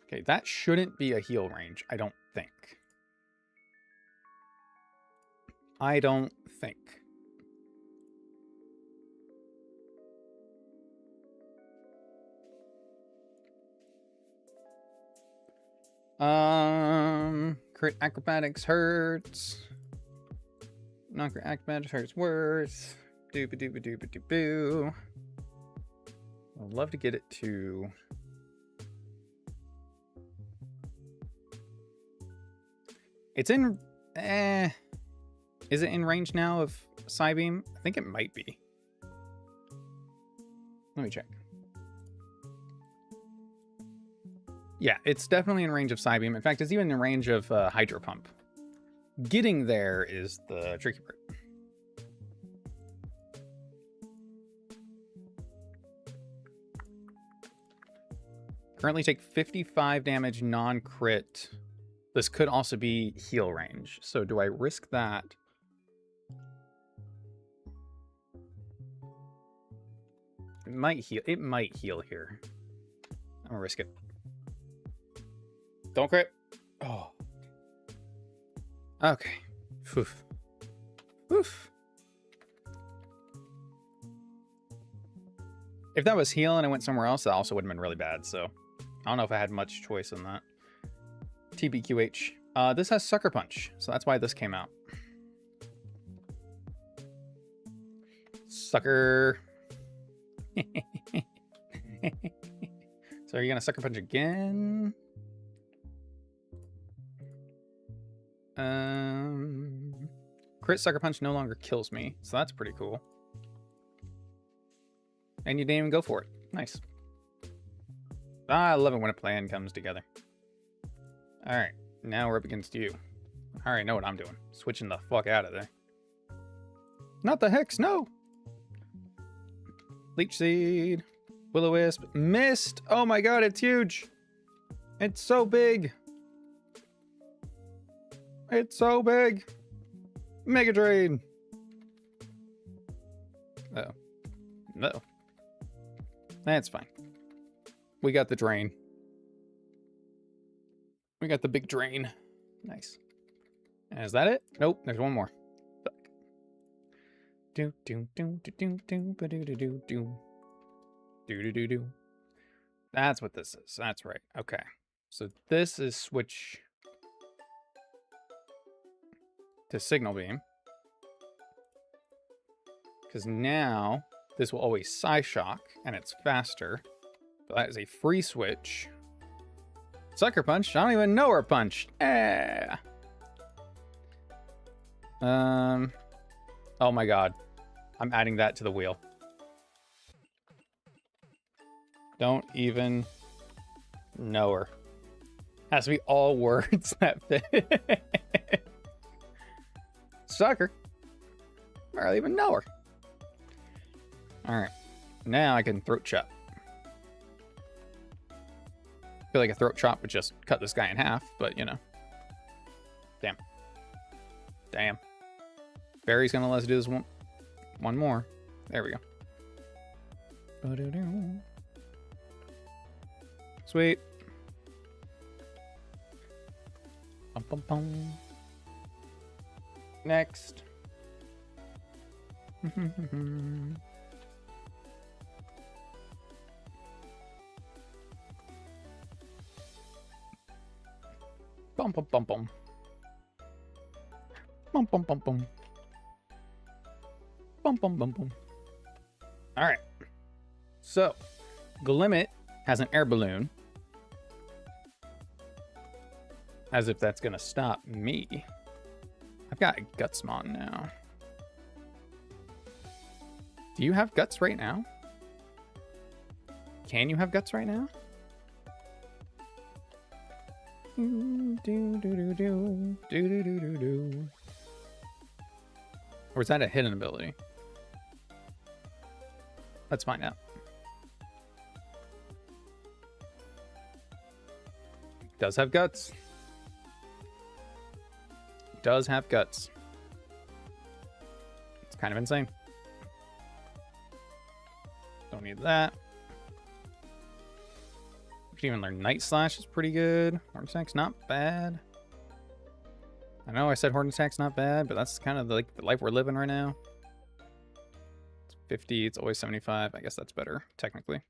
S1: Okay, that shouldn't be a heal range, I don't think. I don't think. Crit acrobatics hurts. Non-crit acrobatics hurts worse. Dooba dooba dooba doo boo. I'd love to get it to... It's in... Is it in range now of Psybeam? I think it might be. Let me check. Yeah, it's definitely in range of Psybeam. In fact, it's even in range of Hydro Pump. Getting there is the tricky part. Currently take 55 damage non-crit. This could also be heal range. So do I risk that? It might heal. It might heal here. I'm gonna risk it. Don't crit. Oh. Okay. Oof. Oof. If that was heal and I went somewhere else, that also would have been really bad. So I don't know if I had much choice in that. TBQH. This has Sucker Punch, so that's why this came out. Sucker. So are you gonna Sucker Punch again? Crit Sucker Punch no longer kills me, so that's pretty cool. And you didn't even go for it. Nice. I love it when a plan comes together. Alright, now we're up against you. I already know what I'm doing. Switching the fuck out of there. Not the Hex, no! Leech Seed. Will-O-Wisp. Missed! Oh my god, it's huge! It's so big! It's so big! Mega Drain! Oh. No. That's fine. We got the drain. We got the big drain. Nice. And is that it? Nope, there's one more. Fuck. Do do do do do do do do do do do do do. That's what this is. That's right. Okay. So this is switch to Signal Beam. Because now this will always Psyshock, and it's faster. But that is a free switch. Sucker Punch? I don't even know her punch. Eh. Oh my god. I'm adding that to the wheel. Don't even know her. Has to be all words that fit. Sucker. I don't even know her. Alright. Now I can Throat Chop. I feel like a Throat Chop would just cut this guy in half, but you know. Damn. Damn. Barry's gonna let us do this one more. There we go. Sweet. Bum, bum, bum. Next. Bum bum bum bum. Bum bum bum bum. Bum bum bum bum. Alright. So, Glimmet has an air balloon. As if that's gonna stop me. I've got a Gutsmon now. Do you have Guts right now? Can you have Guts right now? Or is that a hidden ability? Let's find out. Does have Guts. Does have Guts. It's kind of insane. Don't need that. You can even learn Night Slash is pretty good. Horn Attack's not bad. I know I said Horn Attack's not bad, but that's kind of like the life we're living right now. It's 50, it's always 75. I guess that's better, technically.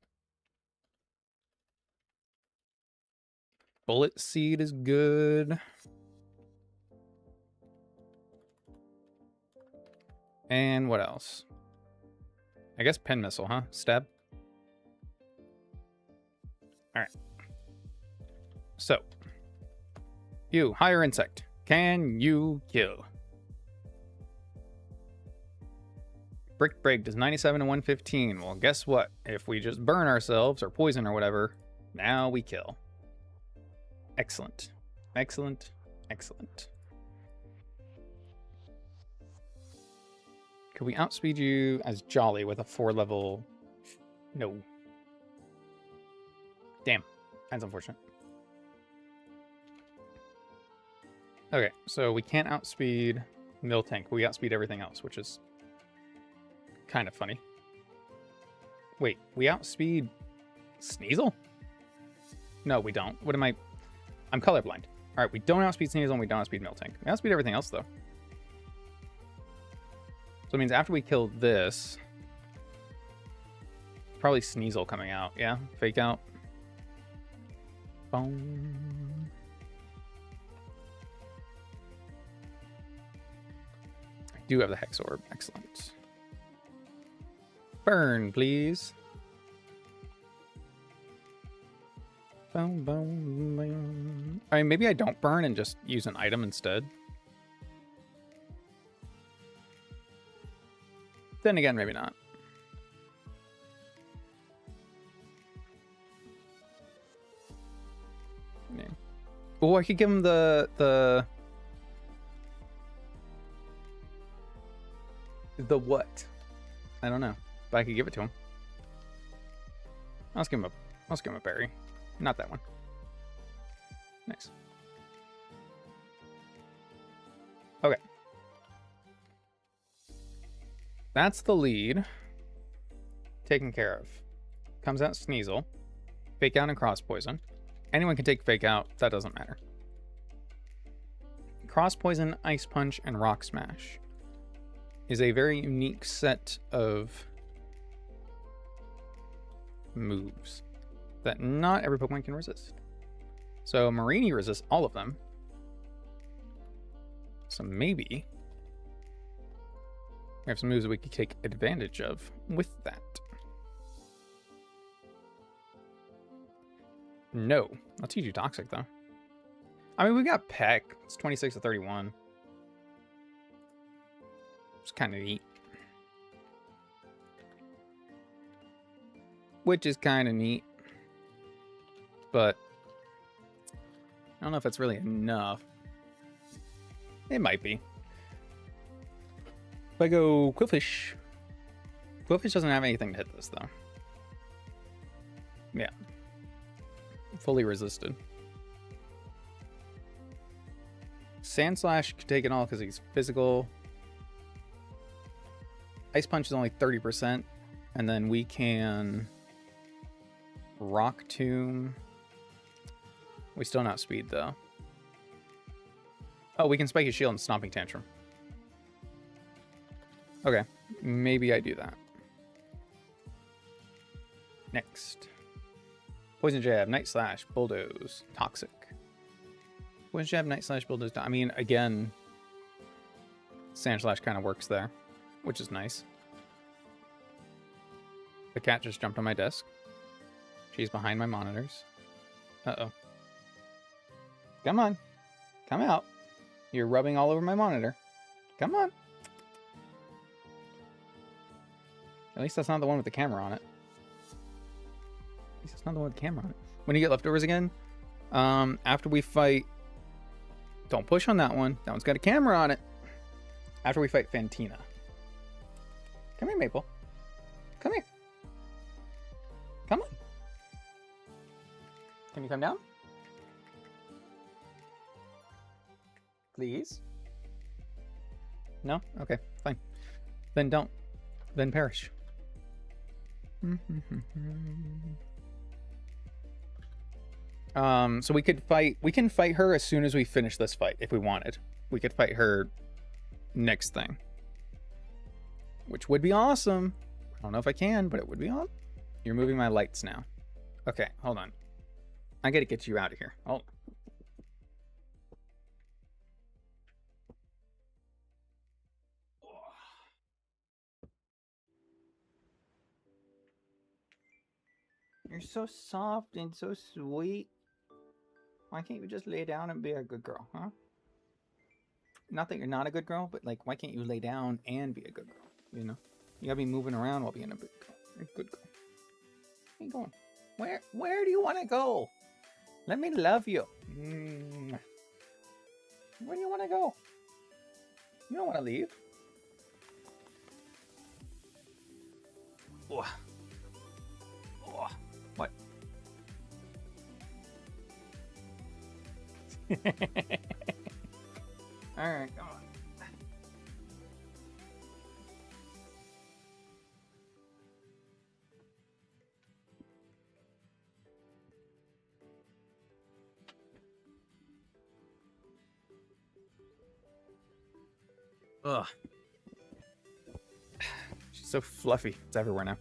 S1: Bullet Seed is good. And what else? I guess Pen Missile, huh? Stab. Alright. So. You, higher insect. Can you kill? Brick Break does 97 to 115. Well, guess what? If we just burn ourselves or poison or whatever, now we kill. Excellent. Excellent. Excellent. Could we outspeed you as Jolly with a 4-level? No. Damn. That's unfortunate. Okay, so we can't outspeed Miltank, but we outspeed everything else, which is kind of funny. Wait, we outspeed Sneasel? No, we don't. What am I? I'm colorblind. All right, we don't outspeed Sneasel and we don't outspeed Miltank. We outspeed everything else, though. So it means after we kill this, probably Sneasel coming out. Yeah, Fake Out. Boom. I do have the Hex Orb. Excellent. Burn, please. Boom, boom, boom. I mean, maybe I don't burn and just use an item instead. Then again, maybe not. Yeah. Oh, I could give him the what? I don't know, but I could give it to him. I'll give him a berry. Not that one. Nice. Okay. That's the lead. Taken care of. Comes out Sneasel. Fake Out and Cross Poison. Anyone can take Fake Out. That doesn't matter. Cross Poison, Ice Punch, and Rock Smash is a very unique set of moves that not every Pokemon can resist. So Marini resists all of them. So maybe we have some moves that we could take advantage of with that. No. I'll teach you Toxic, though. I mean, we got Peck. It's 26 to 31. It's kind of neat. Which is kind of neat. But I don't know if that's really enough. It might be. If I go Quillfish. Quillfish doesn't have anything to hit this, though. Yeah. Fully resisted. Sandslash could take it all because he's physical. Ice Punch is only 30%. And then we can Rock Tomb. We still not speed, though. Oh, we can Spike his shield and Stomping Tantrum. Okay, maybe I do that. Next. Poison Jab, Night Slash, Bulldoze, Toxic. Poison Jab, Night Slash, Bulldoze. I mean, again, Sand Slash kind of works there, which is nice. The cat just jumped on my desk. She's behind my monitors. Uh-oh. Come on. Come out. You're rubbing all over my monitor. Come on. At least that's not the one with the camera on it. At least that's not the one with the camera on it. When you get leftovers again, after we fight... Don't push on that one. That one's got a camera on it. After we fight Fantina. Come here, Maple. Come here. Come on. Can you come down? Please? No? Okay, fine. Then don't. Then perish. So we can fight her as soon as we finish this fight if we wanted. We could fight her next thing. Which would be awesome. I don't know if I can, but it would be awesome. You're moving my lights now. Okay, hold on. I gotta get you out of here. Oh. You're so soft and so sweet. Why can't you just lay down and be a good girl, huh? Not that you're not a good girl, but like, why can't you lay down and be a good girl? You know? You gotta be moving around while being a big girl. You're a good girl. Where you going? Where do you want to go? Let me love you. Where do you want to go? You don't want to leave. Oh. Oh. What? Alright, come on. Ugh. She's so fluffy. It's everywhere now.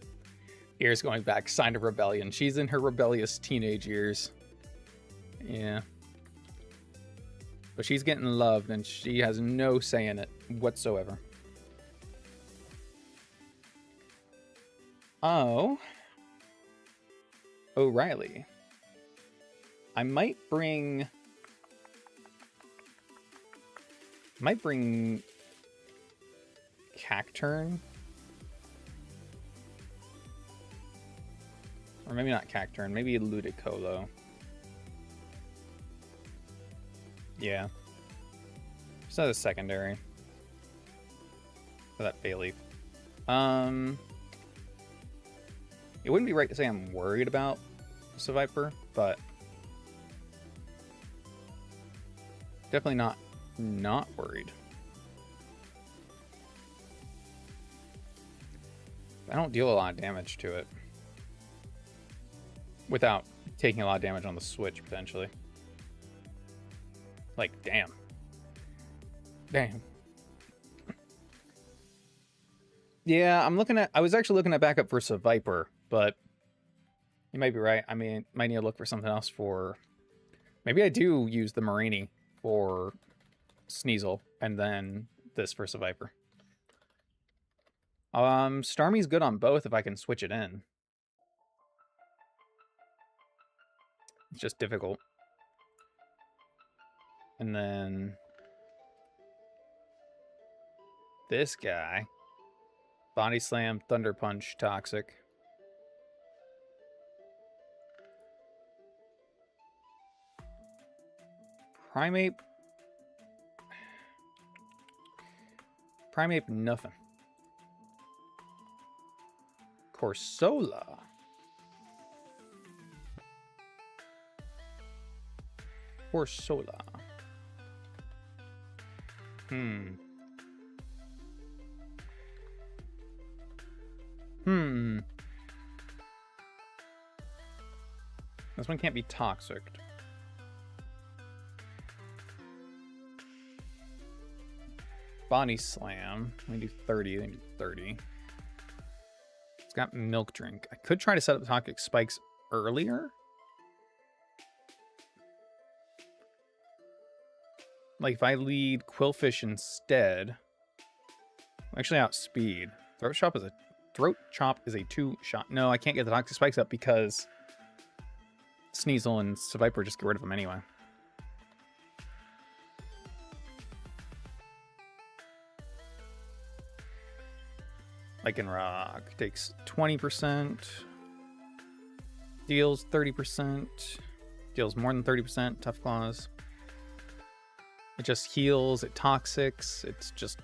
S1: Ears going back. Sign of rebellion. She's in her rebellious teenage years. Yeah. But she's getting loved, and she has no say in it whatsoever. Oh. O'Reilly. I might bring Cacturn. Or maybe not Cacturn, maybe Ludicolo. Yeah. Just as a secondary. For that Bayleaf. It wouldn't be right to say I'm worried about Seviper, but definitely not worried. I don't deal a lot of damage to it without taking a lot of damage on the switch, potentially. Like, damn. Damn. Yeah, I was actually looking at backup for Seviper, but you might be right. I mean, might need to look for something else for... Maybe I do use the Marini for Sneasel, and then this for Seviper. Starmie's good on both if I can switch it in. It's just difficult. And then this guy, Body Slam, Thunder Punch, Toxic. Primeape, nothing. Corsola. This one can't be toxic. Body Slam. We do 30. They do 30. It's got Milk Drink. I could try to set up Toxic Spikes earlier. Like if I lead Quillfish instead. Actually outspeed. Throat Chop is a 2-shot. No, I can't get the Toxic Spikes up because Sneasel and Seviper just get rid of them anyway. Lycanroc takes 20%, deals 30%, deals more than 30%, Tough Claws. It just heals, it toxics, it's just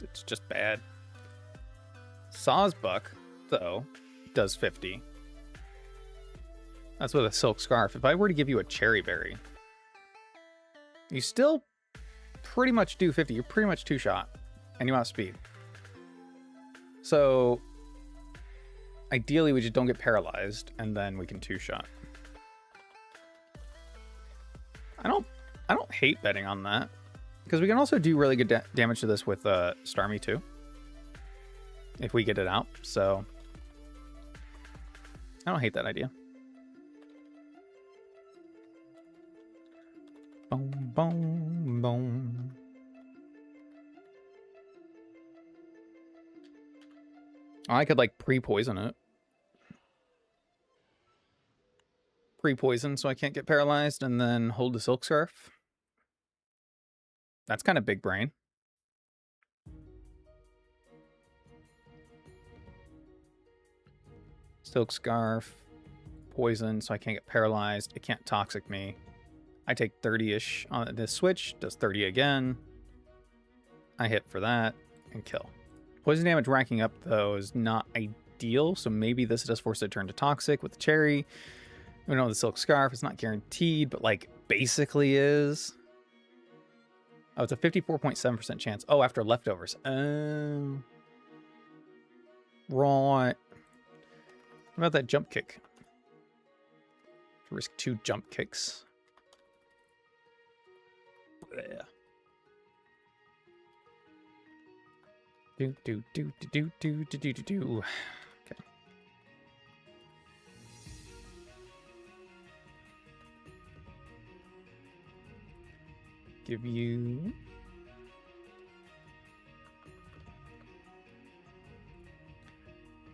S1: bad. Sawsbuck, though, does 50. That's with a Silk Scarf. If I were to give you a Cherry Berry, you still pretty much do 50. You're pretty much 2-shot, and you outspeed. So ideally, we just don't get paralyzed, and then we can 2-shot. I don't hate betting on that, because we can also do really good damage to this with Starmie too, if we get it out. So I don't hate that idea. Boom, boom, boom. I could like pre-poison it. Pre-poison so I can't get paralyzed, and then hold the Silk Scarf. That's kind of big brain. Silk Scarf, poison so I can't get paralyzed. It can't toxic me. I take 30-ish on this switch, does 30 again. I hit for that and kill. Poison damage racking up, though, is not ideal, so maybe this does force it to turn to toxic with the Cherry. We know the Silk Scarf, it's not guaranteed, but like basically is. Oh, it's a 54.7% chance. Oh, after leftovers. Right. What about that jump kick? Risk 2 jump kicks. Yeah. Do. Okay. Give you...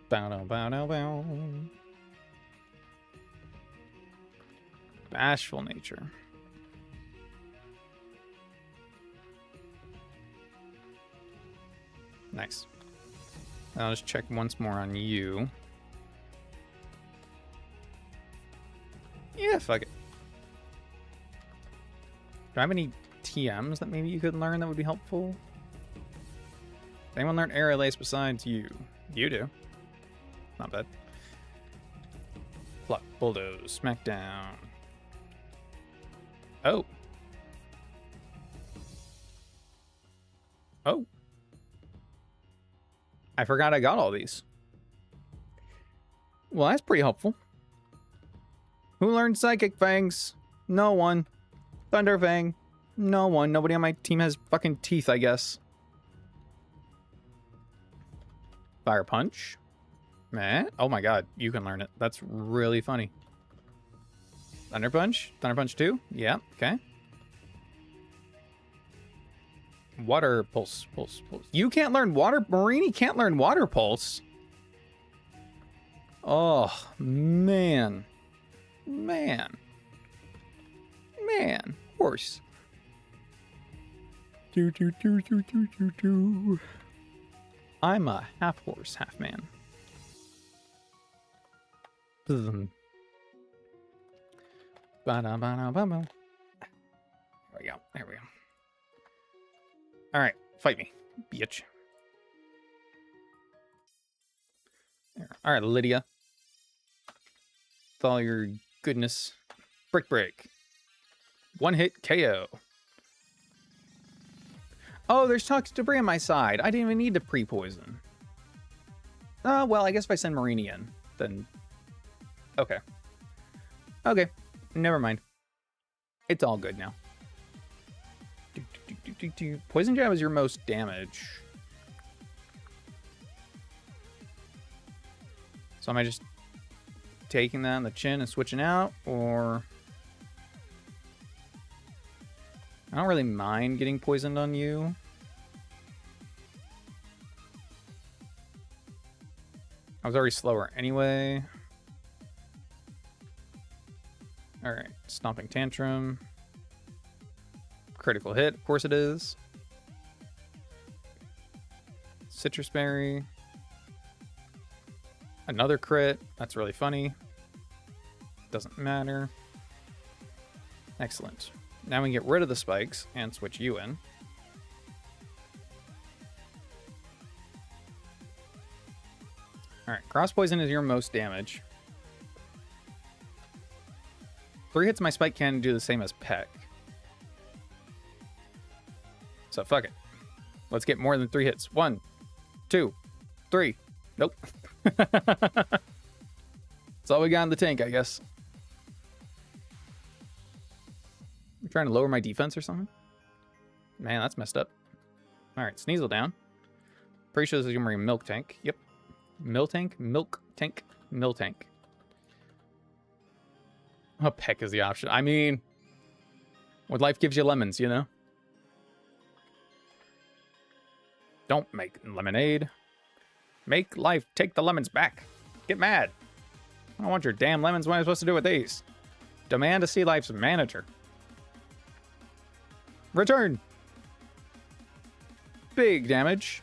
S1: Bow, bow, bow, bow. Bashful nature. Nice. I'll just check once more on you. Yeah, fuck it. Do I have any TMs that maybe you could learn that would be helpful? Does anyone learn Aerial Ace besides you? You do. Not bad. Pluck, Bulldoze, Smackdown. Oh. Oh. I forgot I got all these. Well, that's pretty helpful. Who learned Psychic Fangs? No one. Thunder Fang? No one. Nobody on my team has fucking teeth, I guess. Fire Punch? Meh. Oh my god, you can learn it. That's really funny. Thunder Punch? Thunder Punch 2? Yeah, okay. Water Pulse. Pulse. You can't learn Water... Marini can't learn Water Pulse. Oh, man. Man. Man. Horse. I'm a half horse, half man. There we go. There we go. Alright, fight me, bitch. Alright, Lydia. With all your goodness. Break. One hit KO. Oh, there's toxic debris on my side. I didn't even need to pre-poison. Oh, well, I guess if I send Marini in, then... Okay. Okay. Never mind. It's all good now. Poison Jab is your most damage. So am I just taking that on the chin and switching out, or... I don't really mind getting poisoned on you. I was already slower anyway. Alright, Stomping Tantrum. Critical hit, of course it is. Citrus Berry. Another crit. That's really funny. Doesn't matter. Excellent. Now we can get rid of the spikes and switch you in. Alright, Cross Poison is your most damage. 3 hits my spike can do the same as Peck. So fuck it. Let's get more than 3 hits. 1, 2, 3. Nope. That's all we got in the tank, I guess. You're trying to lower my defense or something? Man, that's messed up. Alright, Sneasel down. Pretty sure this is going to be a Milk Tank. Yep. Milk Tank. Oh, Peck is the option. I mean, what life gives you lemons, you know? Don't make lemonade. Make life take the lemons back. Get mad. I don't want your damn lemons. What am I supposed to do with these? Demand to see life's manager. Return. Big damage.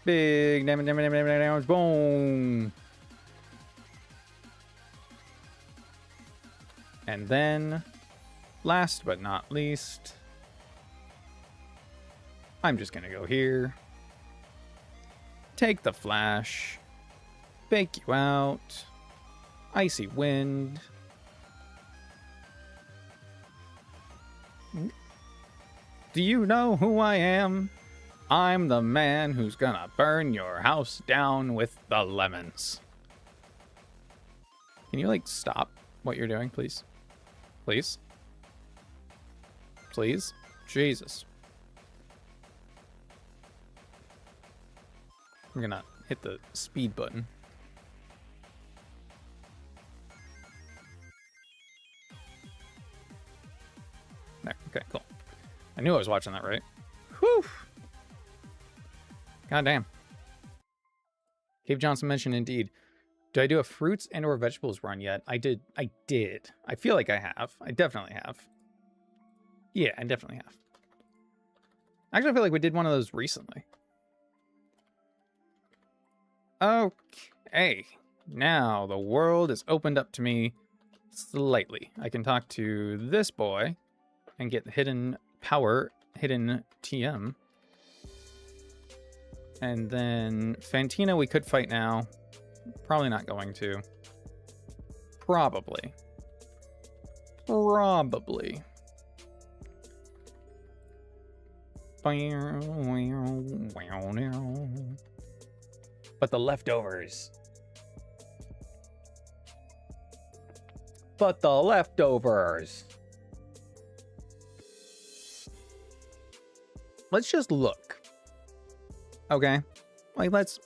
S1: Big damage. Boom. And then, last but not least, I'm just going to go here. Take the flash. Fake you out. Icy Wind. Do you know who I am? I'm the man who's gonna burn your house down with the lemons. Can you, like, stop what you're doing, please? Please? Please? Jesus. I'm gonna hit the speed button. There. Okay, cool. I knew I was watching that right. Whew. God damn. Cave Johnson mentioned indeed. Do I do a fruits and or vegetables run yet? I did. I feel like I have. I definitely have. Yeah, I definitely have. Actually, I feel like we did one of those recently. Okay. Now the world is opened up to me slightly. I can talk to this boy and get hidden power, hidden TM. And then Fantina we could fight now. Probably not going to. Probably. But the leftovers. Let's just look. Okay? Like, let's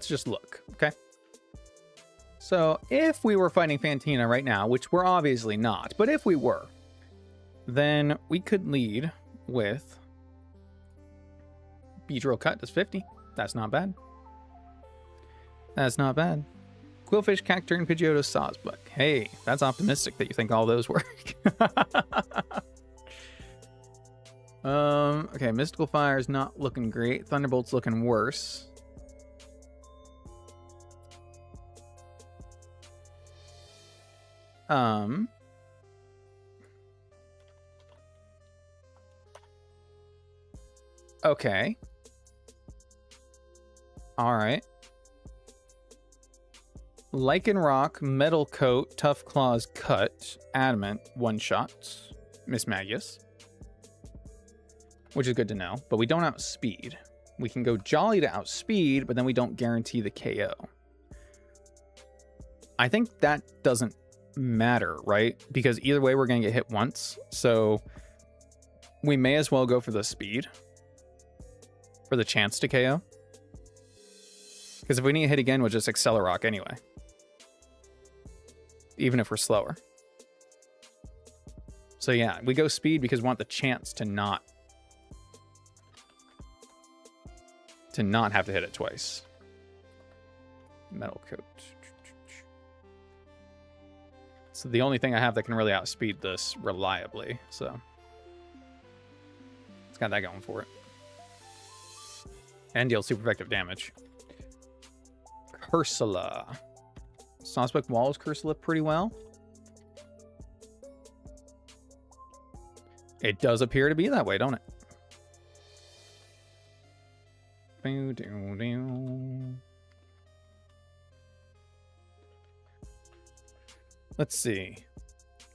S1: just look, okay? So, if we were fighting Fantina right now, which we're obviously not, but if we were, then we could lead with Beedrill Cut does 50. That's not bad. That's not bad. Quillfish, Cacturn, and Pidgeotto, Sawsbuck. Hey, that's optimistic that you think all those work. Okay, Mystical Fire is not looking great. Thunderbolt's looking worse. Okay. All right. Lichen Rock, Metal Coat, Tough Claws, Cut, Adamant, one shot, Miss Magius. Which is good to know, but we don't outspeed. We can go Jolly to outspeed, but then we don't guarantee the KO. I think that doesn't matter, right? Because either way, we're going to get hit once. So we may as well go for the speed for the chance to KO. Because if we need to hit again, we'll just Accelerock anyway. Even if we're slower. So yeah, we go speed because we want the chance to not have to hit it twice. Metal Coat. So the only thing I have that can really outspeed this reliably, so it's got that going for it. And deal super effective damage. Cursula. Sawsbuck walls Cursula pretty well. It does appear to be that way, don't it? Let's see.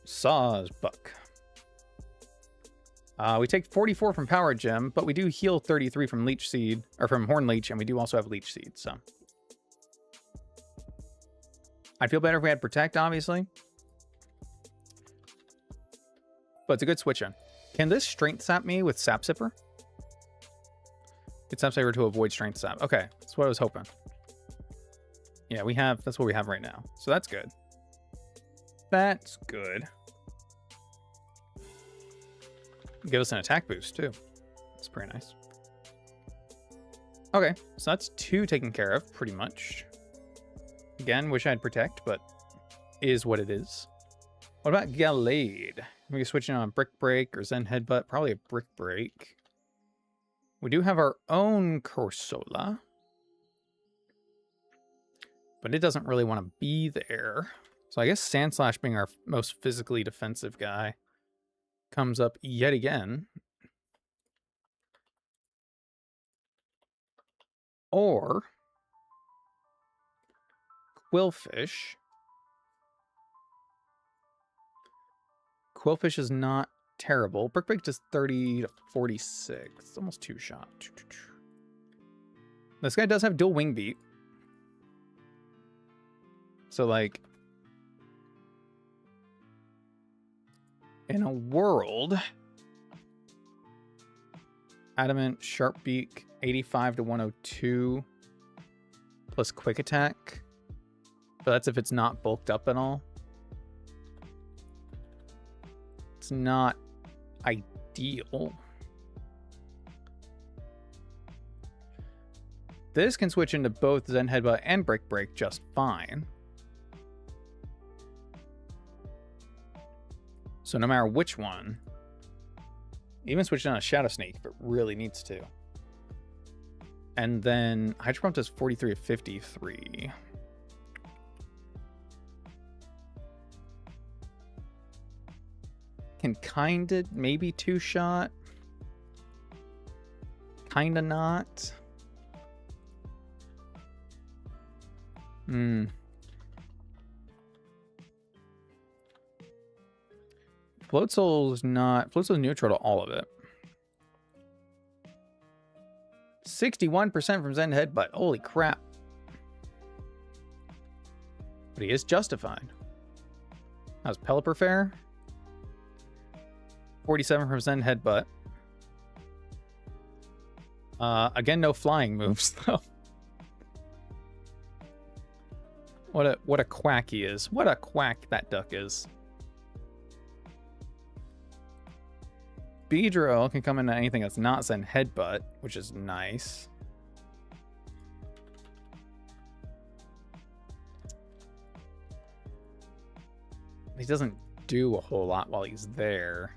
S1: Sawsbuck. We take 44 from Power Gem, but we do heal 33 from Leech Seed, or from Horn Leech, and we do also have Leech Seed, so. I'd feel better if we had Protect, obviously. But it's a good switch in. Can this Strength Sap me with Sap Sipper? Get Sap Saver to avoid Strength Sap. Okay, that's what I was hoping. Yeah, we have, that's what we have right now. So that's good. That's good. Give us an attack boost, too. That's pretty nice. Okay, so that's 2 taken care of, pretty much. Again, wish I had Protect, but is what it is. What about Gallade? We can switch in on Brick Break or Zen Headbutt. Probably a Brick Break. We do have our own Corsola. But it doesn't really want to be there. So I guess Sandslash, being our most physically defensive guy, comes up yet again. Or Quillfish. Quillfish is not terrible. Brick Break does 30 to 46. It's almost 2-shot. This guy does have dual Wing Beat. So, like, in a world, Adamant, Sharp Beak, 85 to 102, plus Quick Attack. But that's if it's not bulked up at all. It's not ideal. This can switch into both Zen Headbutt and Brick Break just fine. So no matter which one, even switching on a Shadow Sneak if it really needs to. And then Hydro Pump does 43 of 53. Can kinda maybe two-shot. Kinda not. Float Soul's neutral to all of it. 61% from Zen Headbutt. Holy crap. But he is justified. How's Pelipper fare? 47 from Zen Headbutt. Again, no flying moves, though. What a quack he is. What a quack that duck is. Beedrill can come into anything that's not Zen Headbutt, which is nice. He doesn't do a whole lot while he's there.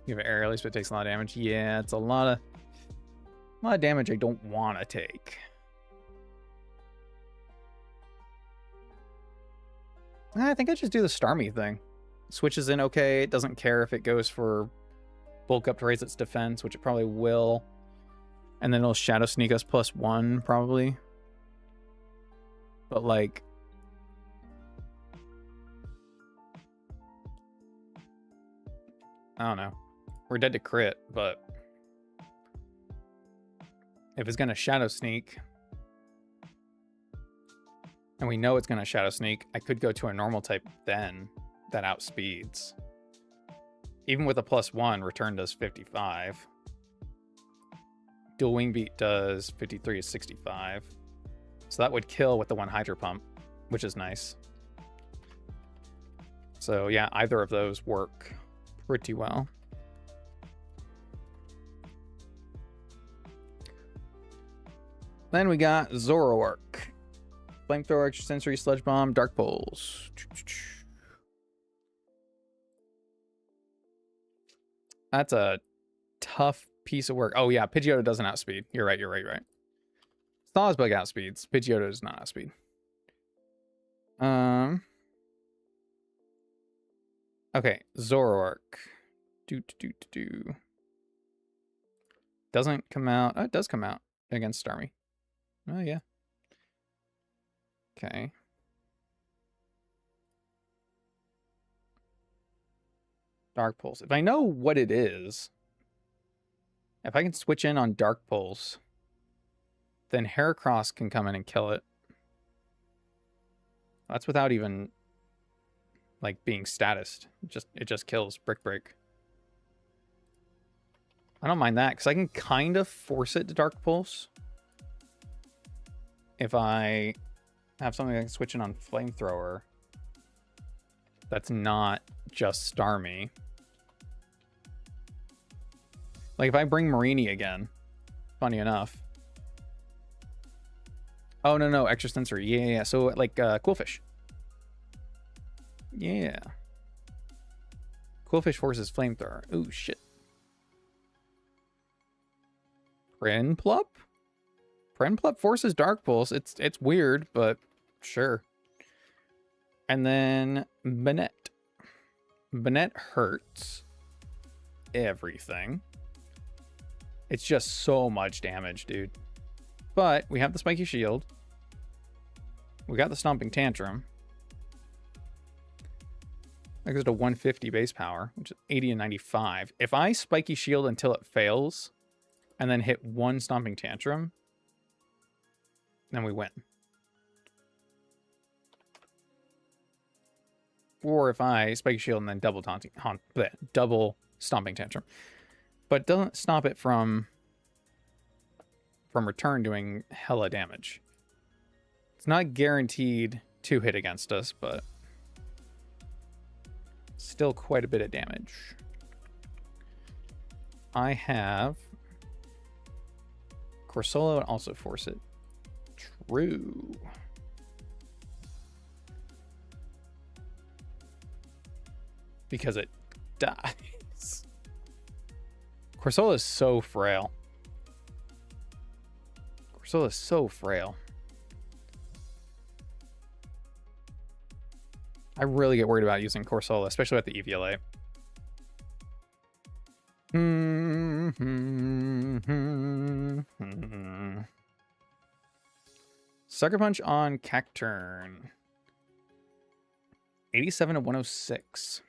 S1: Give it air release, but it takes a lot of damage. Yeah, it's a lot of damage I don't want to take. I think I just do the Starmie thing. Switches in okay. It doesn't care if it goes for bulk up to raise its defense, which it probably will. And then it'll Shadow Sneak us +1, probably. But, like... I don't know. We're dead to crit, but... if it's going to Shadow Sneak... and we know it's going to Shadow Sneak, I could go to a normal type then. That outspeeds. Even with a +1, return does 55. Dual Wing Beat does 53 to 65. So that would kill with the one Hydro Pump, which is nice. So yeah, either of those work pretty well. Then we got Zoroark. Flamethrower, Extrasensory, Sludge Bomb, Dark Pulse. That's a tough piece of work. Oh yeah, Pidgeotto doesn't outspeed. You're right. Thawsbug outspeeds. Pidgeotto does not outspeed. Okay, Zoroark. Doesn't come out. Oh, it does come out against Starmie. Oh yeah. Okay. Dark Pulse. If I know what it is, if I can switch in on Dark Pulse, then Heracross can come in and kill it. That's without even like being statused. It just kills Brick Break. I don't mind that because I can kind of force it to Dark Pulse if I have something I can switch in on Flamethrower that's not just Starmie. Like if I bring Marini again, funny enough. Oh no, Extrasensory. Yeah. So like Quillfish. Yeah. Quillfish forces Flamethrower. Ooh shit. Prinplup? Prinplup forces Dark Pulse. It's weird, but sure. And then Banette. Banette hurts everything. It's just so much damage, dude. But we have the Spiky Shield. We got the Stomping Tantrum. That goes to 150 base power, which is 80 and 95. If I Spiky Shield until it fails, and then hit one Stomping Tantrum, then we win. Or if I Spiky Shield and then double Stomping Tantrum. But doesn't stop it from return doing hella damage. It's not guaranteed to hit against us, but Still quite a bit of damage. I have Corsola would also force it. True. Because it dies. Corsola is so frail. Corsola is so frail. I really get worried about using Corsola, especially with the EVLA. Sucker Punch on Cacturn. 87 to 106.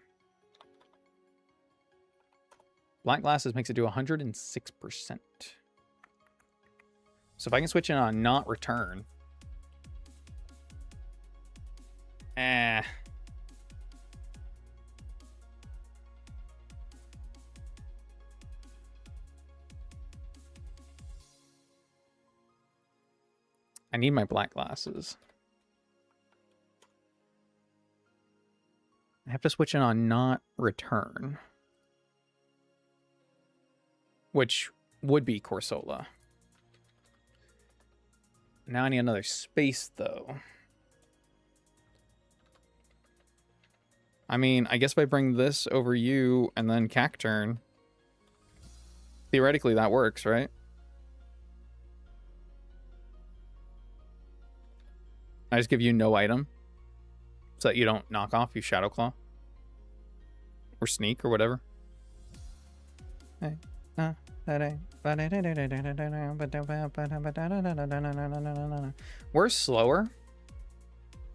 S1: Black Glasses makes it do 106%. So if I can switch in on not return. I need my Black Glasses. I have to switch in on not return. Which would be Corsola. Now I need another space, though. I mean, I guess if I bring this over you and then Cacturn, theoretically that works, right? I just give you no item so that you don't knock off, you Shadow Claw. Or Sneak or whatever. We're slower.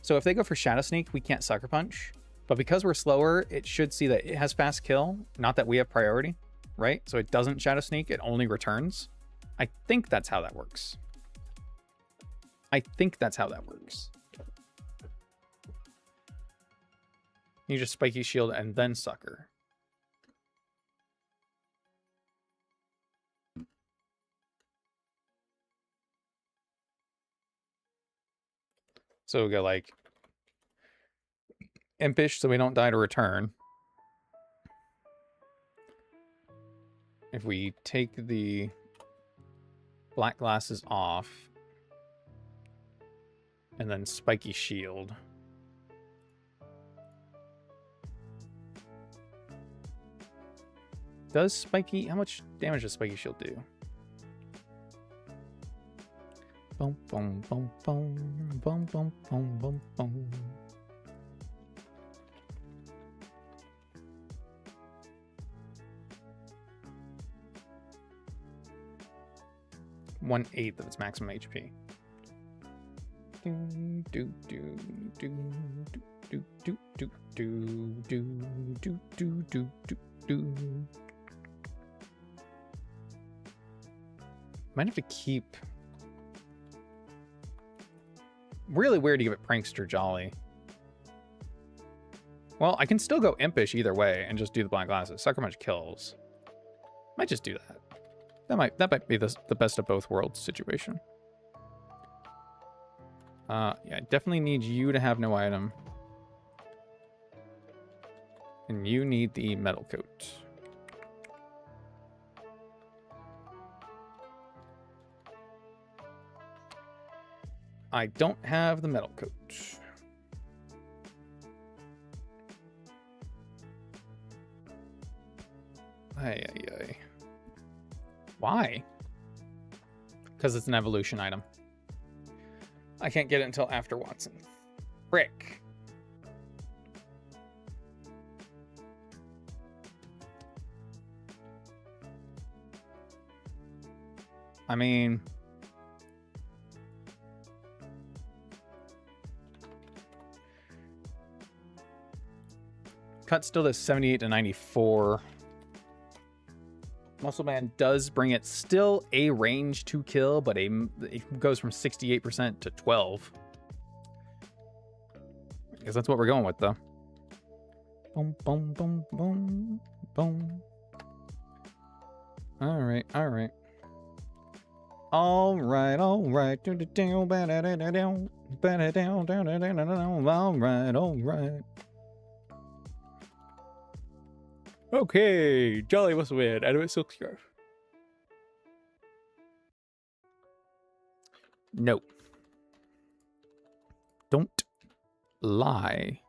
S1: So if they go for Shadow Sneak, we can't Sucker Punch. But because we're slower, it should see that it has fast kill. Not that we have priority, right? So it doesn't Shadow Sneak, it only returns. I think that's how that works. You just Spiky Shield and then Sucker. So we'll go like Impish so we don't die to return. If we take the Black Glasses off and then Spiky Shield. Does Spiky... How much damage does Spiky Shield do? Boom, boom, boom, boom, boom, boom, boom, boom, boom. One-eighth of its maximum HP. Do do do do do do do do do do do do do. Might have to keep. Really weird to give it Prankster Jolly. Well, I can still go Impish either way and just do the Black Glasses. Sucker Punch kills. Might just do that. That might be the best of both worlds situation. Yeah, I definitely need you to have no item. And you need the Metal Coat. I don't have the Metal Coat. Ay, ay, ay. Why? Because it's an evolution item. I can't get it until after Watson. Frick. I mean... Cut still does 78 to 94. Muscle Man does bring it still a range to kill, but it goes from 68% to 12. Because that's what we're going with, though. Boom, boom, boom, boom, boom. All right, all right. All right, all right. All right, all right. Okay, Jolly must win. Animate Silk Scarf. No. Don't lie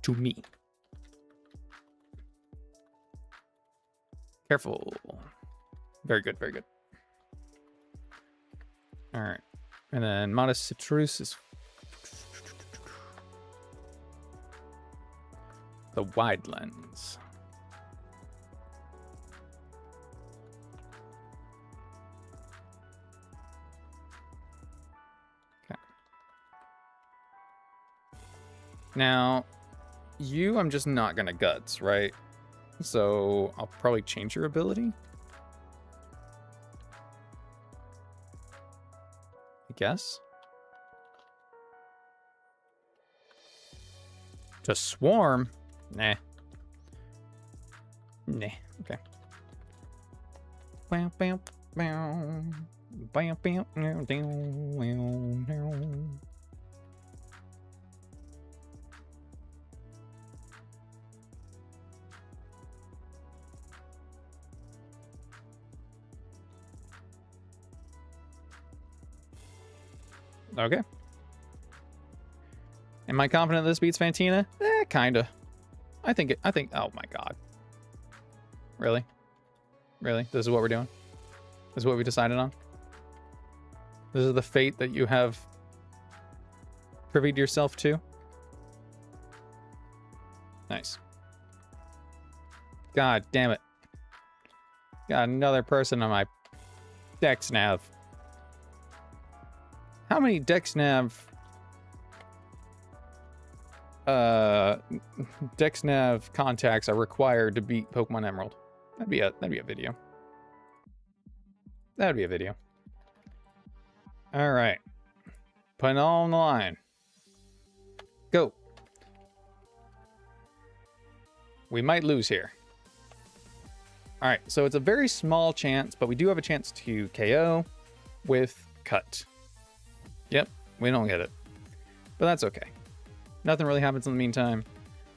S1: to me. Careful. Very good, very good. All right. And then Modest Citrus is the wide lens. Okay. Now, you, I'm just not gonna guts, right? So I'll probably change your ability. I guess. To swarm? Nah. Nah. Okay. Bam, bam, bam. Bam, bam, down, down, down. Okay. Am I confident this beats Fantina? Kinda. I think, oh my god. Really? Really? This is what we're doing? This is what we decided on? This is the fate that you have privied yourself to? Nice. God damn it. Got another person on my Dex nav. How many Dex nav contacts are required to beat Pokemon Emerald? That'd be a video. That'd be a video. All right. Putting it all on the line. Go. We might lose here. All right, so it's a very small chance, but we do have a chance to KO with Cut. Yep, we don't get it. But that's okay. Nothing really happens in the meantime.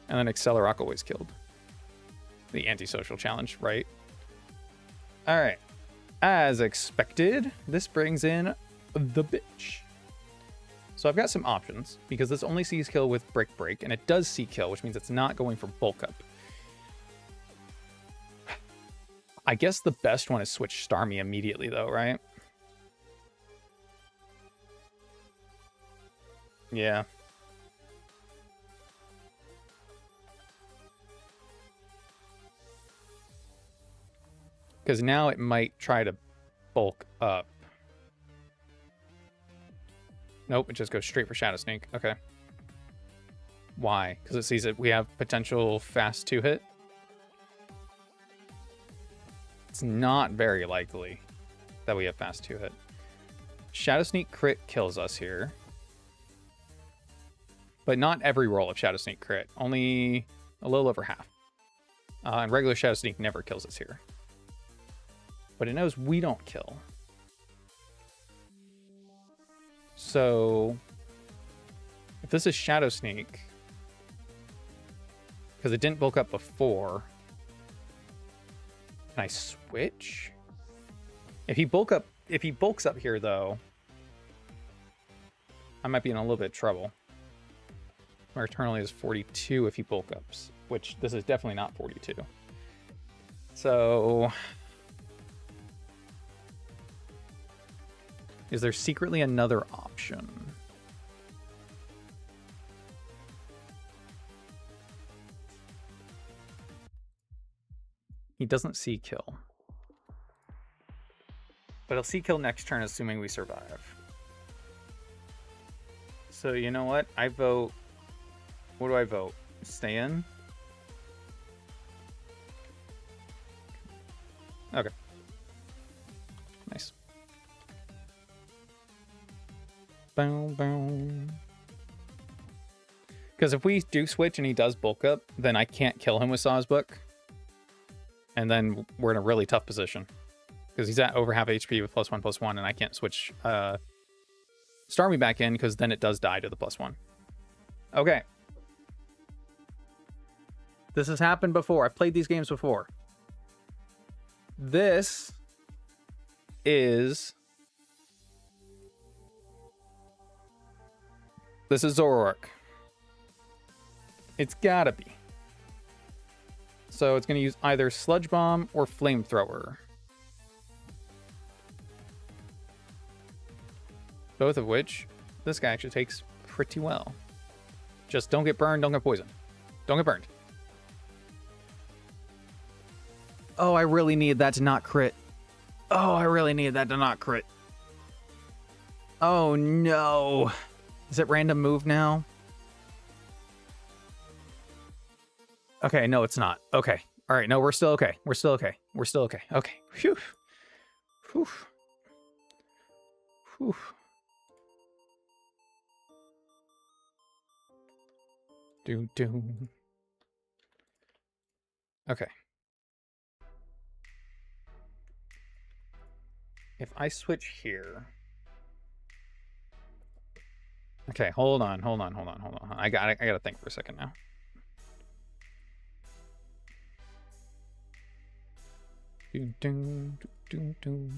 S1: And then Accelerock always killed. The antisocial challenge, right? All right. As expected, this brings in the bitch. So I've got some options, because this only sees kill with Brick Break, and it does see kill, which means it's not going for Bulk Up. I guess the best one is switch Starmie immediately, though, right? Yeah. Because now it might try to bulk up. Nope, it just goes straight for Shadow Sneak. Okay. Why? Because it sees that we have potential fast 2-hit? It's not very likely that we have fast 2-hit. Shadow Sneak crit kills us here. But not every roll of Shadow Sneak crit. Only a little over half. And regular Shadow Sneak never kills us here. But it knows we don't kill. So if this is Shadow Sneak, because it didn't bulk up before, can I switch? If he bulks up here though, I might be in a little bit of trouble. My Eternally is 42 if he bulk ups, which this is definitely not 42. So is there secretly another option? He doesn't see kill. But he'll see kill next turn, assuming we survive. So you know what? I vote... What do I vote? Stay in? Okay. Nice. Boom, boom. Because if we do switch and he does bulk up, then I can't kill him with Saw's Book. And then we're in a really tough position. Because he's at over half HP with +1/+1, and I can't switch Starmie back in, because then it does die to the +1. Okay. This has happened before. I've played these games before. This is Zoroark. It's gotta be. So it's gonna use either Sludge Bomb or Flamethrower. Both of which this guy actually takes pretty well. Just don't get burned, don't get poisoned. Don't get burned. Oh, I really need that to not crit. Oh, I really need that to not crit. Oh, no. Is it random move now? Okay, no, it's not. Okay. All right, no, we're still okay. We're still okay. We're still okay. Okay. Phew. Phew. Whew. Do. Okay. If I switch here. Okay, hold on. I gotta think for a second now. Do.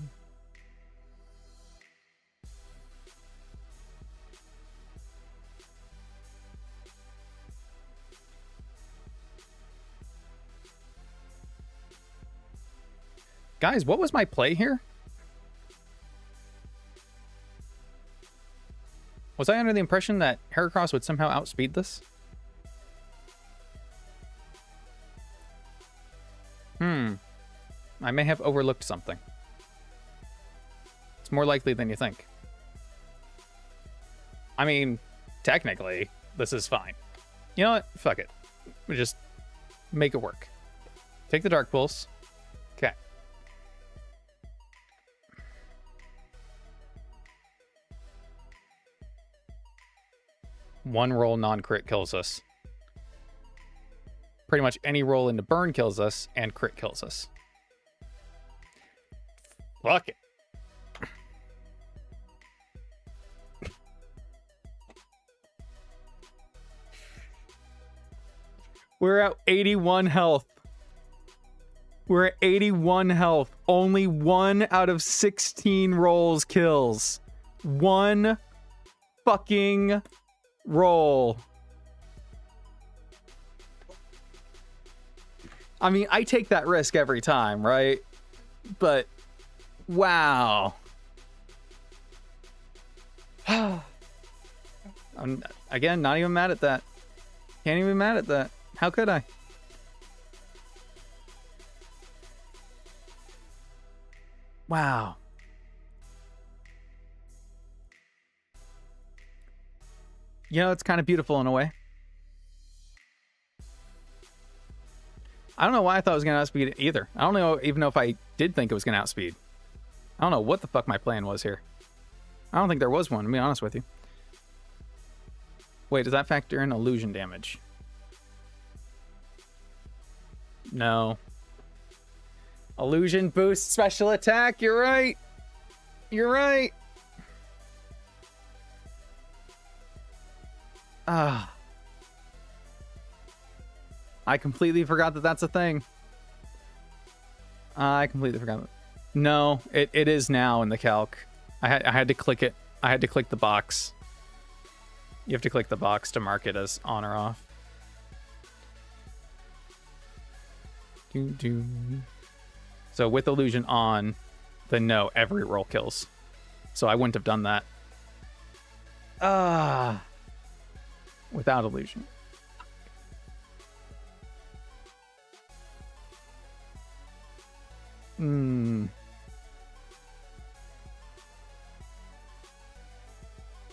S1: Guys, what was my play here? Was I under the impression that Heracross would somehow outspeed this? I may have overlooked something. It's more likely than you think. I mean, technically, this is fine. You know what? Fuck it. We just make it work. Take the Dark Pulse. Okay. One roll non-crit kills us. Pretty much any roll into burn kills us, and crit kills us. Fuck it. We're at 81 health. We're at 81 health. Only 1 out of 16 rolls kills. 1 fucking roll. I mean, I take that risk every time, right? But wow. I'm, again, not even mad at that. Can't even be mad at that. How could I? Wow. You know, it's kind of beautiful in a way. I don't know why I thought it was going to outspeed it either. I don't even know if I did think it was going to outspeed. I don't know what the fuck my plan was here. I don't think there was one, to be honest with you. Wait, does that factor in illusion damage? No. Illusion boosts special attack. You're right. You're right. Ah. I completely forgot that that's a thing. I completely forgot that. No, it is now in the calc. I had to click it. I had to click the box. You have to click the box to mark it as on or off. So with illusion on, then no, every roll kills. So I wouldn't have done that. Without illusion.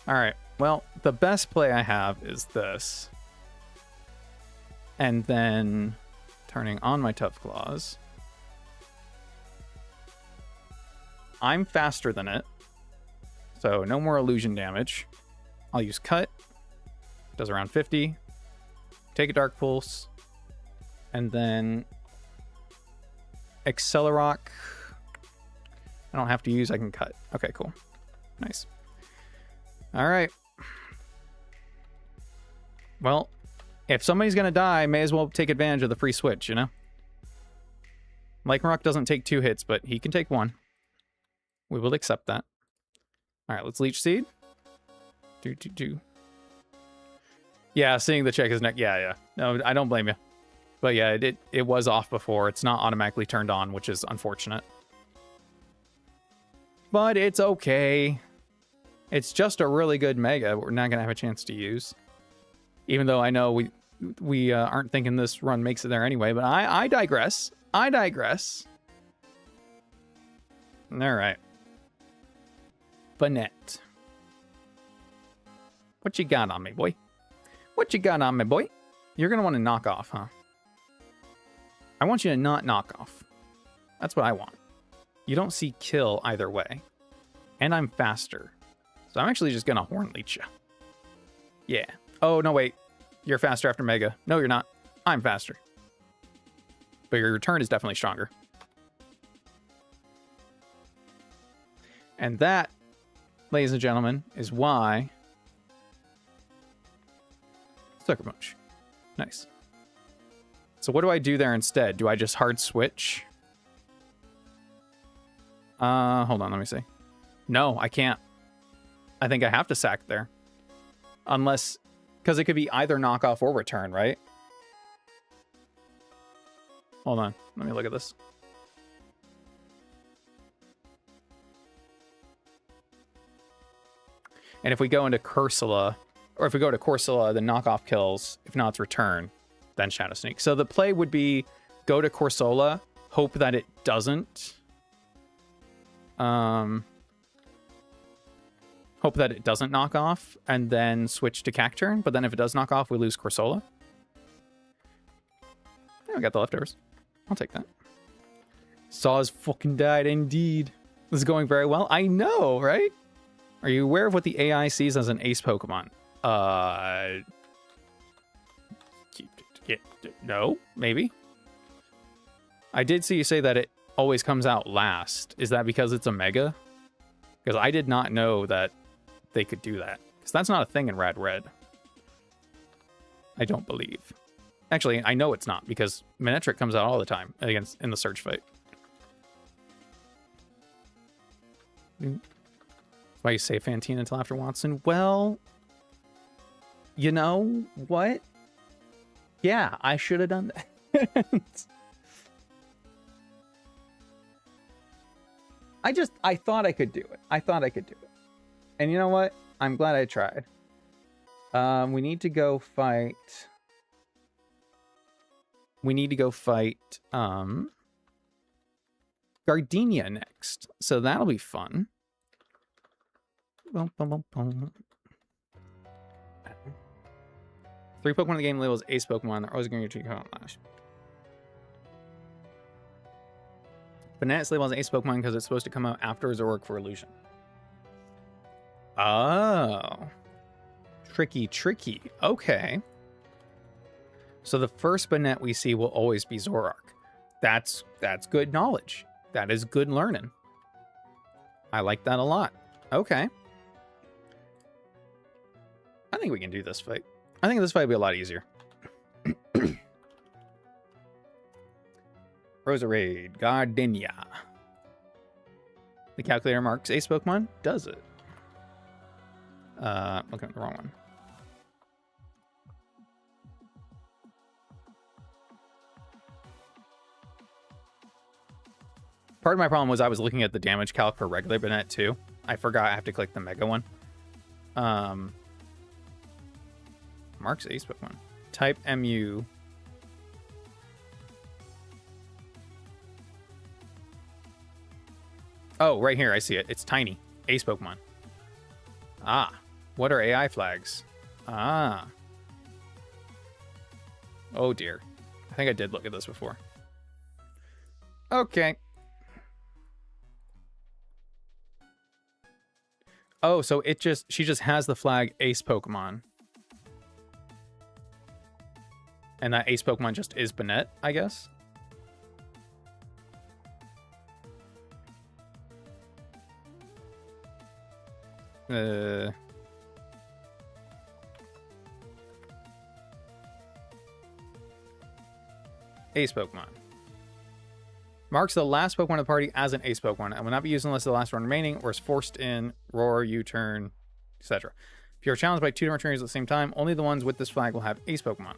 S1: All right. Well, the best play I have is this. And then turning on my Tough Claws. I'm faster than it. So no more illusion damage. I'll use Cut. Does around 50. Take a Dark Pulse. And then Accelerock. I don't have to use, I can cut. Okay, cool. Nice. All right. Well, If somebody's going to die, may as well take advantage of the free switch, you know? Lycanroc doesn't take 2 hits, but he can take 1. We will accept that. All right, let's Leech Seed. Do. Yeah, seeing the check his neck. Yeah. No, I don't blame you. But yeah, it was off before. It's not automatically turned on, which is unfortunate. But it's okay. It's just a really good Mega we're not going to have a chance to use. Even though I know we aren't thinking this run makes it there anyway, but I digress. I digress. All right. Banette. What you got on me, boy? What you got on me, boy? You're going to want to knock off, huh? I want you to not knock off. That's what I want. You don't see kill either way. And I'm faster. So I'm actually just going to Horn Leech you. Yeah. Oh, no, wait. You're faster after Mega. No, you're not. I'm faster. But your return is definitely stronger. And that, ladies and gentlemen, is why... Sucker Punch. Nice. So what do I do there instead? Do I just hard switch? Hold on, let me see. No, I can't. I think I have to sack there. Unless... Because it could be either knockoff or return, right? Hold on. Let me look at this. And if we go into Cursula, or if we go to Corsola, then knockoff kills. If not, it's return, then Shadow Sneak. So the play would be go to Corsola, hope that it doesn't. Hope that it doesn't knock off, and then switch to Cacturn. But then if it does knock off, we lose Corsola. Yeah, we got the leftovers. I'll take that. Saw's fucking died indeed. This is going very well. I know, right? Are you aware of what the AI sees as an ace Pokemon? No, maybe. I did see you say that it always comes out last. Is that because it's a Mega? Because I did not know that they could do that. Because that's not a thing in Rad Red. I don't believe. Actually, I know it's not, because Manectric comes out all the time against in the Surge fight. That's why you say Fantina until after Watson. Well, you know what? Yeah, I should have done that. I thought I could do it. I thought I could do it. And you know what? I'm glad I tried. We need to go fight... We need to go fight Gardenia next. So that'll be fun. Boom, boom, boom, boom. 3 Pokemon in the game labels ace Pokemon. They're always going to get you caught last. Banette's labeled as ace Pokemon because it's supposed to come out after Zoroark for illusion. Oh. Tricky, tricky. Okay. So the first Banette we see will always be Zoroark. That's good knowledge. That is good learning. I like that a lot. Okay. I think we can do this fight. I think this fight will be a lot easier. Roserade, Gardenia. The calculator marks ace Pokemon? Does it? Looking at the wrong one. Part of my problem was I was looking at the damage calc for regular Banette too. I forgot I have to click the Mega one. Marks ace Pokemon. Type MU. Oh, right here. I see it. It's tiny. Ace Pokemon. Ah. What are AI flags? Ah. Oh, dear. I think I did look at this before. Okay. Oh, so she just has the flag Ace Pokemon. And that Ace Pokemon just is Banette, I guess? Ace Pokemon. Marks the last Pokemon of the party as an Ace Pokemon and will not be used unless the last one remaining or is forced in, roar, U-turn, etc. If you're challenged by 2 different trainers at the same time, only the ones with this flag will have Ace Pokemon.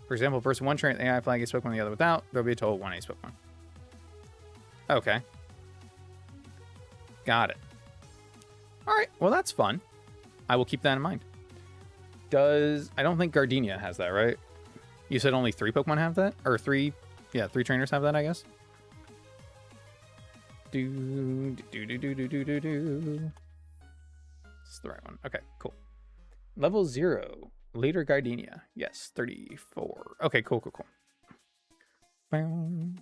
S1: For example, versus one trainer with AI flag Ace Pokemon, the other without, there'll be a total of 1 Ace Pokemon. Okay. Got it. Alright, well that's fun. I will keep that in mind. I don't think Gardenia has that, right? You said only 3 Pokemon have that? Or 3 trainers have that, I guess? This is the right one. Okay, cool. Level 0. Later Gardenia. Yes, 34. Okay, cool. You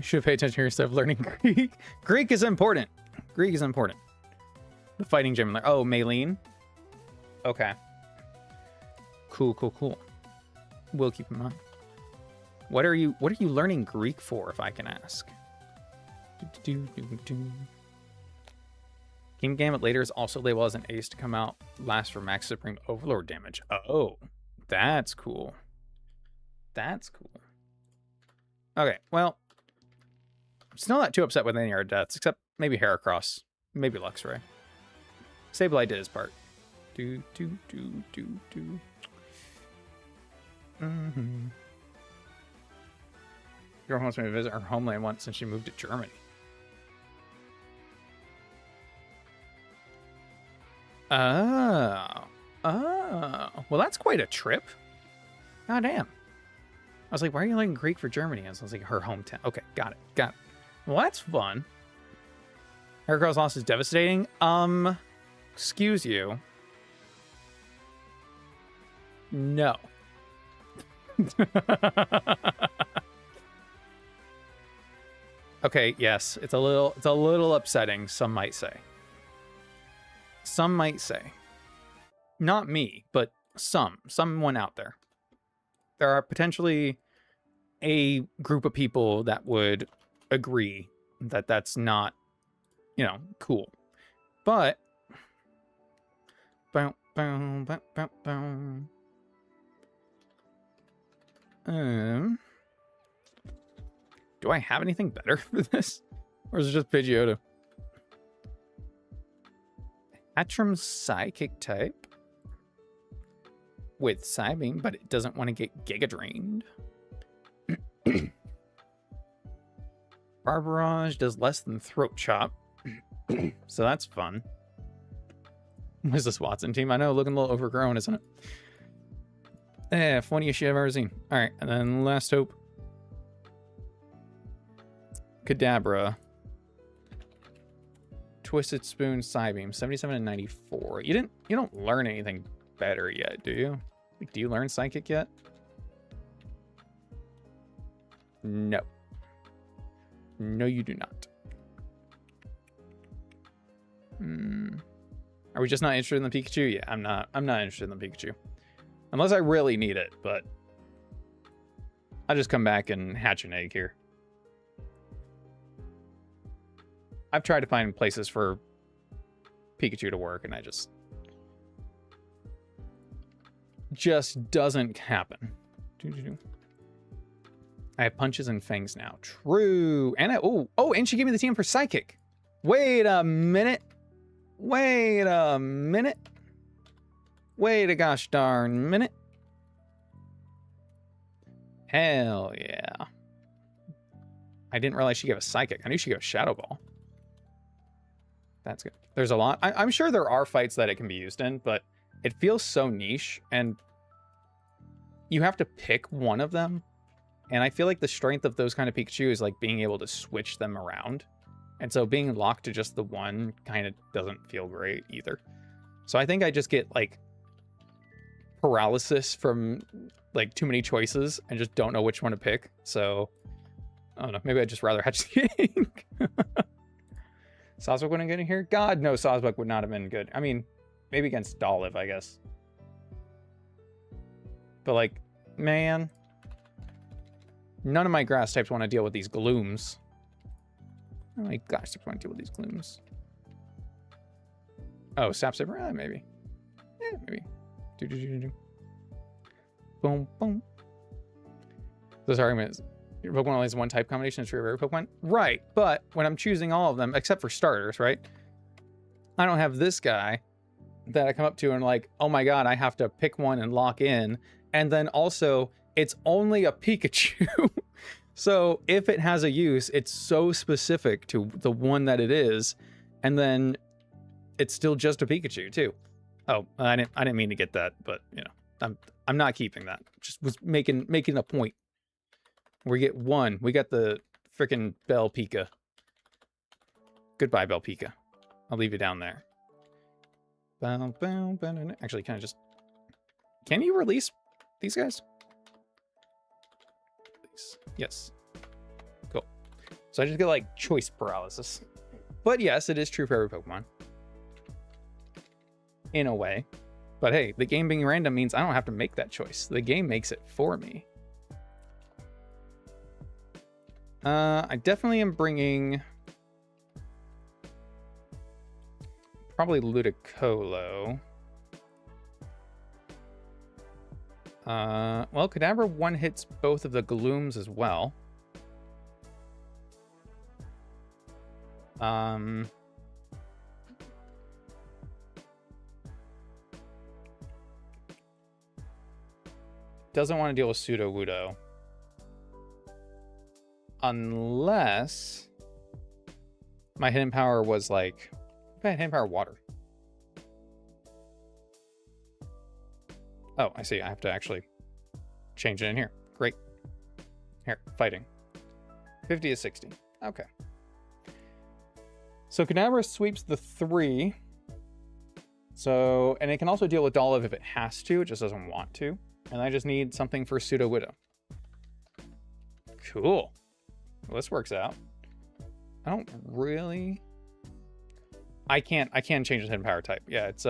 S1: should pay attention to your stuff learning Greek. Greek is important. The fighting gym. Oh, Maylene. Okay. Cool. We'll keep in mind. What are you learning Greek for, if I can ask? King Gambit later is also labeled as an ace to come out last for max supreme overlord damage. Oh, that's cool. Okay, well, I'm still not too upset with any of our deaths, except maybe Heracross, maybe Luxray. Sableye did his part. Girl wants me to visit her homeland once since she moved to Germany. Oh. Well, that's quite a trip. God damn. I was like, why are you learning Greek for Germany? And so I was like, her hometown. Okay, got it. Well, that's fun. Heracross loss is devastating. Excuse you. No. Okay, yes, it's a little upsetting, some might say. Not me, but someone out there. There are potentially a group of people that would agree that that's not, cool. But do I have anything better for this? Or is it just Pidgeotto? Hatchram's Psychic type with Psybeam, but it doesn't want to get Giga Drained. Barbarage does less than Throat Chop. So that's fun. What is this Watson team? I know, looking a little overgrown, isn't it? Funniest shit I've ever seen. Alright, and then Last Hope. Kadabra. Twisted Spoon, Psybeam, 77 and 94. You don't learn anything better yet, do you? Like, do you learn Psychic yet? No. No, you do not. Are we just not interested in the Pikachu? Yeah, I'm not interested in the Pikachu. Unless I really need it, but I'll just come back and hatch an egg here. I've tried to find places for Pikachu to work, and I just doesn't happen. I have punches and fangs now. True. And and she gave me the team for Psychic. Wait a minute. Wait a gosh darn minute. Hell yeah. I didn't realize she gave a Psychic. I knew she gave a Shadow Ball. That's good. There's a lot. I'm sure there are fights that it can be used in, but it feels so niche, and you have to pick one of them. And I feel like the strength of those kind of Pikachu is like being able to switch them around. And so being locked to just the one kind of doesn't feel great either. So I think I just get like paralysis from like too many choices and just don't know which one to pick. So I don't know. Maybe I'd just rather hatch the egg. Sawsbuck wouldn't get in here? God, no, Sawsbuck would not have been good. I mean, maybe against Dolliv, I guess. But like, man, none of my grass types want to deal with these glooms. None of my grass types want to deal with these glooms. Oh, Sap Saber? Maybe. Yeah, maybe. Boom, boom. This argument is your Pokemon only has one type combination. It's true of every Pokemon. Right, but when I'm choosing all of them, except for starters, right? I don't have this guy that I come up to and like, oh my god, I have to pick one and lock in. And then also, it's only a Pikachu. So if it has a use, it's so specific to the one that it is. And then it's still just a Pikachu too. Oh, I didn't mean to get that, but you know, I'm not keeping that. Just was making a point. We get one. We got the freaking Bell Pika. Goodbye, Bell Pika. I'll leave you down there. Actually, can I just... Can you release these guys? Please. Yes. Cool. So I just get like choice paralysis. But yes, it is true for every Pokemon. In a way. But hey, the game being random means I don't have to make that choice. The game makes it for me. I definitely am bringing... Probably Ludicolo. Well, Kadabra one hits both of the Glooms as well. Doesn't want to deal with Sudowoodo. Unless my hidden power was like... If I had hidden power water. Oh, I see. I have to actually change it in here. Great. Here, fighting. 50 to 60. Okay. So Kadabra sweeps the 3. So, and it can also deal with Dolliv if it has to. It just doesn't want to. And I just need something for Sudowoodo. Cool. Well, this works out. I don't really... I can change the hidden power type. Yeah, it's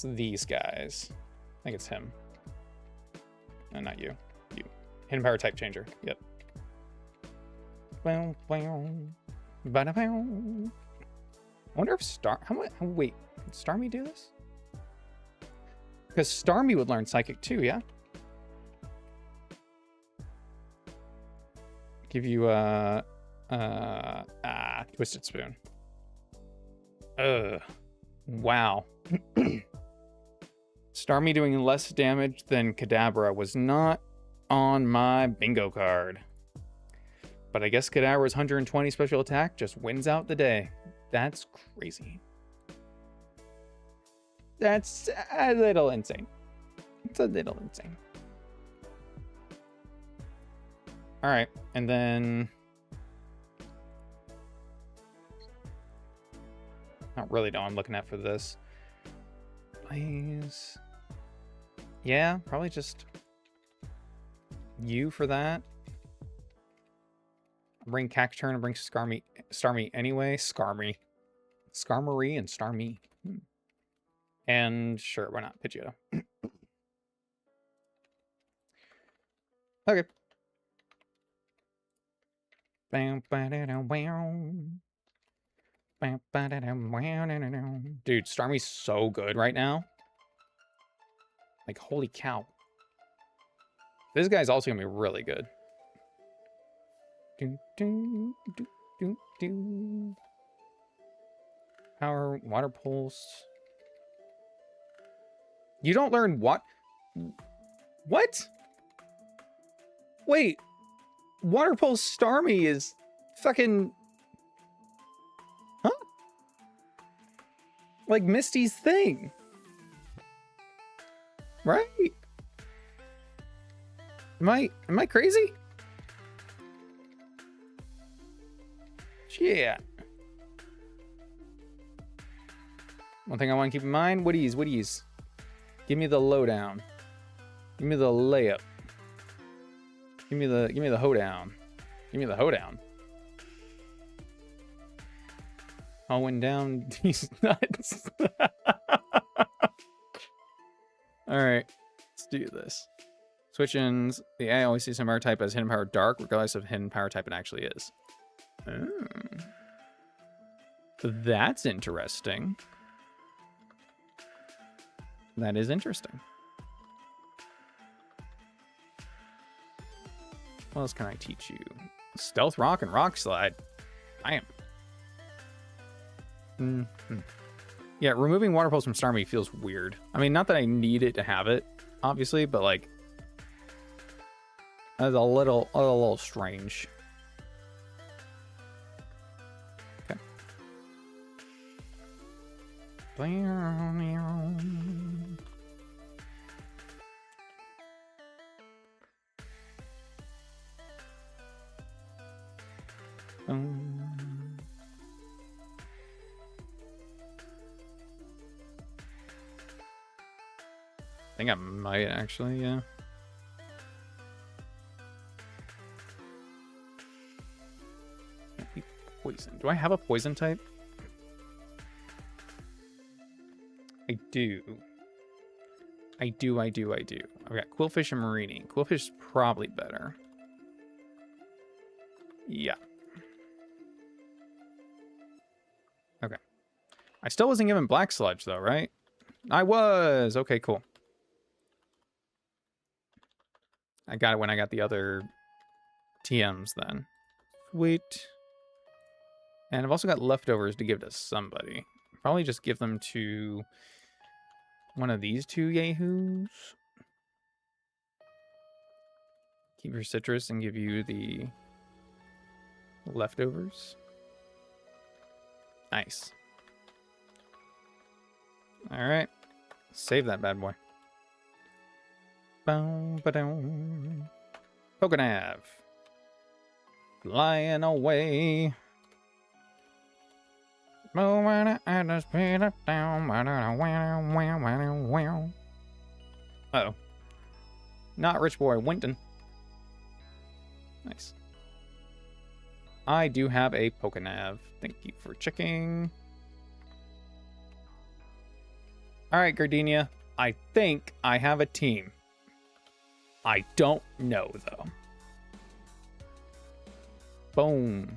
S1: these guys. I think it's him. No, not you. You. Hidden power type changer. Yep. I wonder if wait, can Starmie do this? Because Starmie would learn Psychic too, yeah? Give you Twisted Spoon. Wow. Starmie doing less damage than Kadabra was not on my bingo card. But I guess Kadabra's 120 special attack just wins out the day. That's crazy. That's a little insane. It's a little insane. All right, and then... Not really know what I'm looking at for this. Please. Yeah, probably just you for that. Bring Cacturn and bring Starmie anyway. Skarmory and Starmie. And sure, why not? Pidgeotto. Okay. Dude, Starmie's so good right now. Like, holy cow. This guy's also gonna be really good. Power, water pulse. You don't learn what? What? Wait. Water pulse Starmie is fucking... Huh? Like Misty's thing. Right? Am I crazy? Yeah. One thing I want to keep in mind, Woodies. Give me the lowdown. Give me the layup. Give me the hoedown. Give me the hoedown. Hoeing down these nuts. Alright. Let's do this. Switch-ins. The AI always sees hidden power type as hidden power dark, regardless of hidden power type it actually is. Oh. That's interesting. That is interesting. What else can I teach you? Stealth Rock and Rock Slide. I am. Yeah, removing Water Pulse from Starmie feels weird. I mean, not that I need it to have it, obviously, but like, that's a little strange. Okay. I think I might actually, yeah. Can't be poison. Do I have a poison type? I do. I do. I've got Quillfish and Marini. Quillfish is probably better. Yeah. Okay. I still wasn't given Black Sludge, though, right? I was! Okay, cool. I got it when I got the other TMs, then. Sweet. And I've also got leftovers to give to somebody. Probably just give them to one of these two yahoos. Keep your citrus and give you the leftovers. Nice. Alright. Save that bad boy. Pokenav. Flying away. Moving at the speed of down. Uh-oh. Not Rich Boy Winton. Nice. I do have a Pokenav. Thank you for checking. Alright, Gardenia. I think I have a team. I don't know, though. Boom.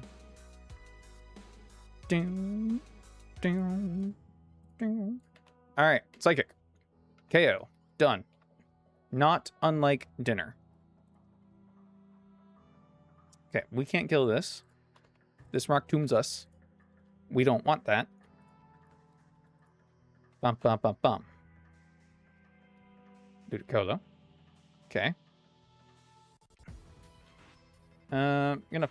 S1: Ding, ding, ding. Alright, Psychic. KO. Done. Not unlike dinner. Okay, we can't kill this. This rock tombs us. We don't want that. Bum, bum, bum, bum. Ludicolo. Okay. Gonna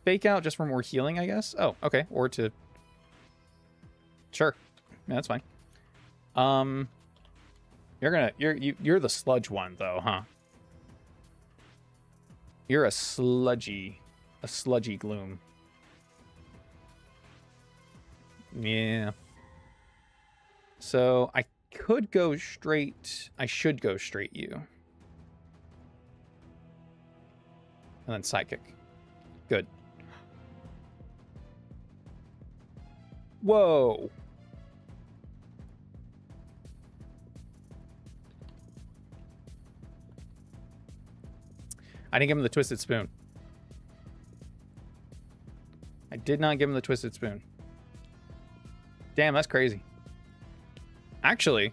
S1: fake out just for more healing, I guess. Oh, okay. Or to... Sure. Yeah, that's fine. You're the sludge one, though, huh? You're a sludgy gloom. Yeah. So I could go straight. I should go straight you. And then Psychic. Good. Whoa. I didn't give him the Twisted Spoon. I did not give him the Twisted Spoon. Damn, that's crazy. Actually,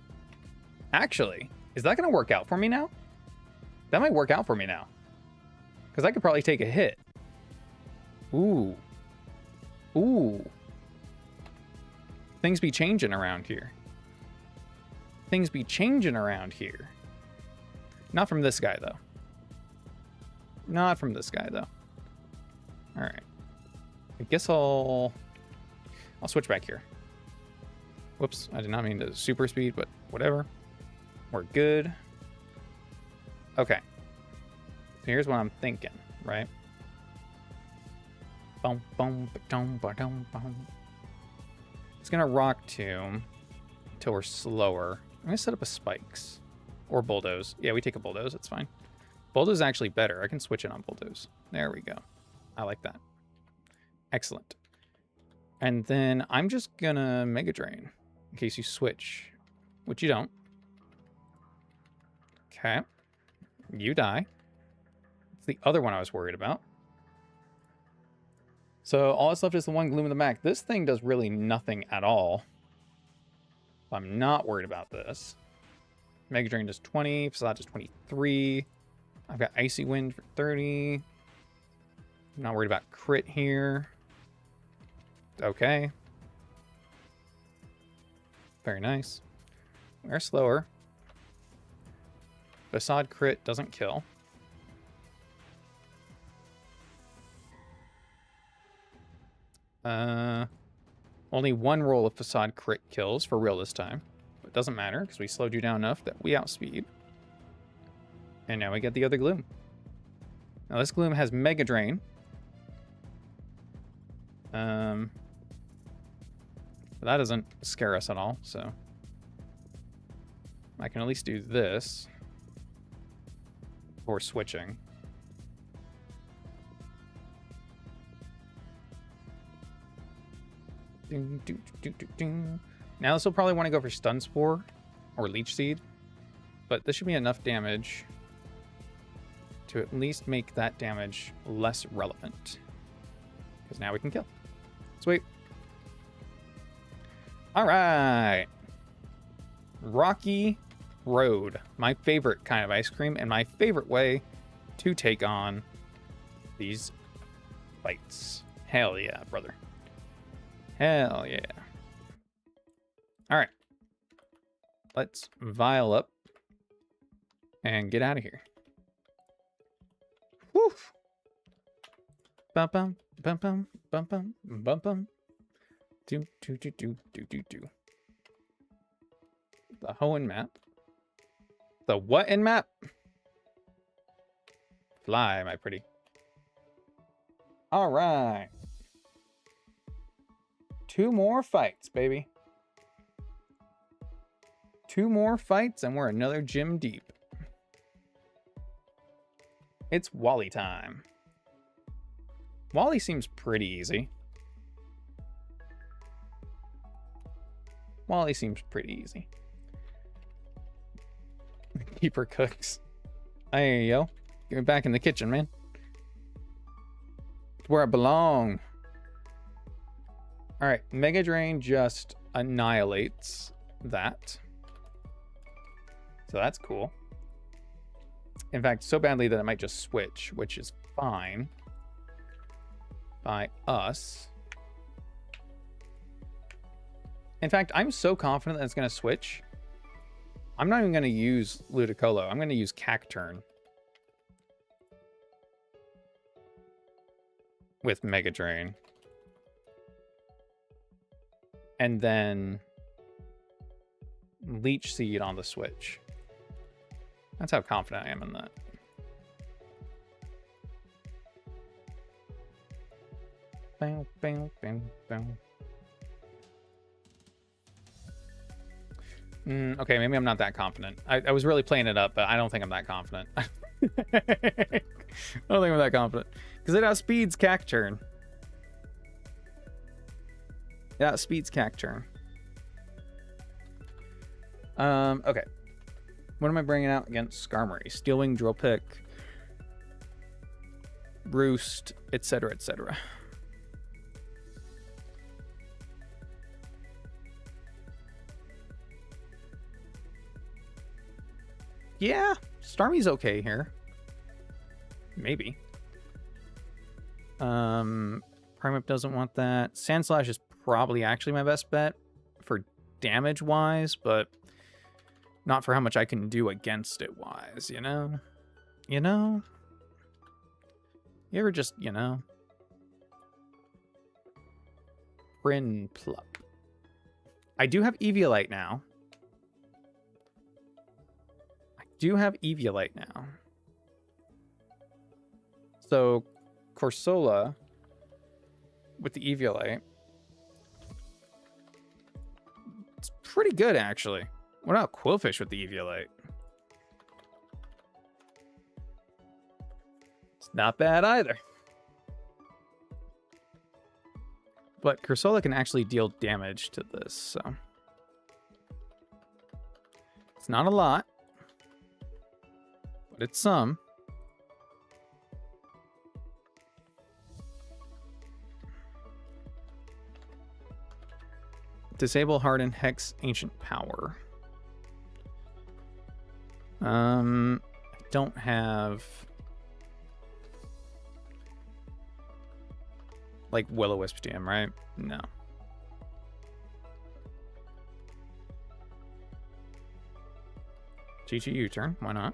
S1: is that going to work out for me now? That might work out for me now. Because I could probably take a hit. Ooh. Ooh. Things be changing around here. Things be changing around here. Not from this guy, though. Not from this guy, though. Alright. I guess I'll switch back here. Whoops, I did not mean to super speed, but whatever. We're good. Okay. So here's what I'm thinking, right? Boom, boom, ba-dum, ba-dum, boom. It's gonna Rock Tomb until we're slower. I'm gonna set up a Spikes. Or Bulldoze. Yeah, we take a Bulldoze, it's fine. Bulldoze is actually better. I can switch it on Bulldoze. There we go. I like that. Excellent. And then I'm just gonna Mega Drain in case you switch, which you don't. Okay. You die. It's the other one I was worried about. So all that's left is the one Gloom in the back. This thing does really nothing at all. I'm not worried about this. Mega Drain does 20. Facade does 23. I've got Icy Wind for 30. I'm not worried about crit here. Okay. Very nice. We're slower. Facade crit doesn't kill. Only one roll of Facade crit kills for real this time. But it doesn't matter because we slowed you down enough that we outspeed. And now we get the other Gloom. Now this Gloom has Mega Drain. But that doesn't scare us at all, so I can at least do this before switching. Now this will probably want to go for Stun Spore or Leech Seed, but this should be enough damage to at least make that damage less relevant. Because now we can kill. Sweet. All right. Rocky Road. My favorite kind of ice cream and my favorite way to take on these fights. Hell yeah, brother. Hell yeah. All right. Let's vial up and get out of here. Woo! Bum bum bum bum bum bum bum bum. Do. The Hoenn map. The what in map? Fly, my pretty. All right. 2 more fights, baby. 2 more fights, and we're another gym deep. It's Wally time. Wally seems pretty easy. Wally seems pretty easy. Keeper cooks. Hey, yo. Get me back in the kitchen, man. It's where I belong. Alright, Mega Drain just annihilates that. So that's cool. In fact, so badly that it might just switch, which is fine by us. In fact, I'm so confident that it's going to switch. I'm not even going to use Ludicolo. I'm going to use Cacturn with Mega Drain. And then Leech Seed on the switch. That's how confident I am in that. Bow, bow, bow, bow. Okay, maybe I'm not that confident. I was really playing it up, but I don't think I'm that confident. I don't think I'm that confident. Because it outspeeds Cacturn. It outspeeds Cacturn. Okay. What am I bringing out against Skarmory? Steelwing, Drill Pick, Roost, etc., etc. Yeah, Starmie's okay here. Maybe. Primeape doesn't want that. Sandslash is probably actually my best bet for damage-wise, but not for how much I can do against it wise, you know? You know? You ever just, you know? Prinplup. I do have Eviolite now. So, Corsola with the Eviolite. It's pretty good, actually. What about Quillfish with the Eviolite? It's not bad either. But Corsola can actually deal damage to this, so. It's not a lot. But it's some. Disable Harden Hex Ancient Power. I don't have like Will-O-Wisp TM, right? No. GG U-turn, why not?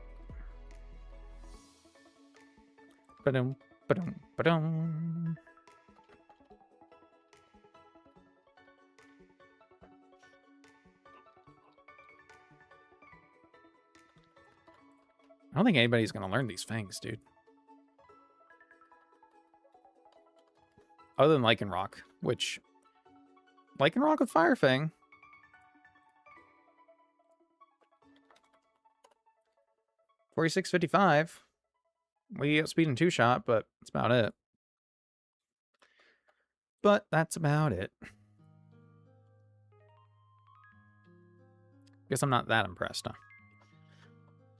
S1: Ba-dum, ba-dum, ba-dum. I don't think anybody's gonna learn these fangs, dude. Other than Lycanroc, which... Lycanroc with Fire Fang. $46.55. We outspeed in 2-shot, but that's about it. But that's about it. Guess I'm not that impressed, huh?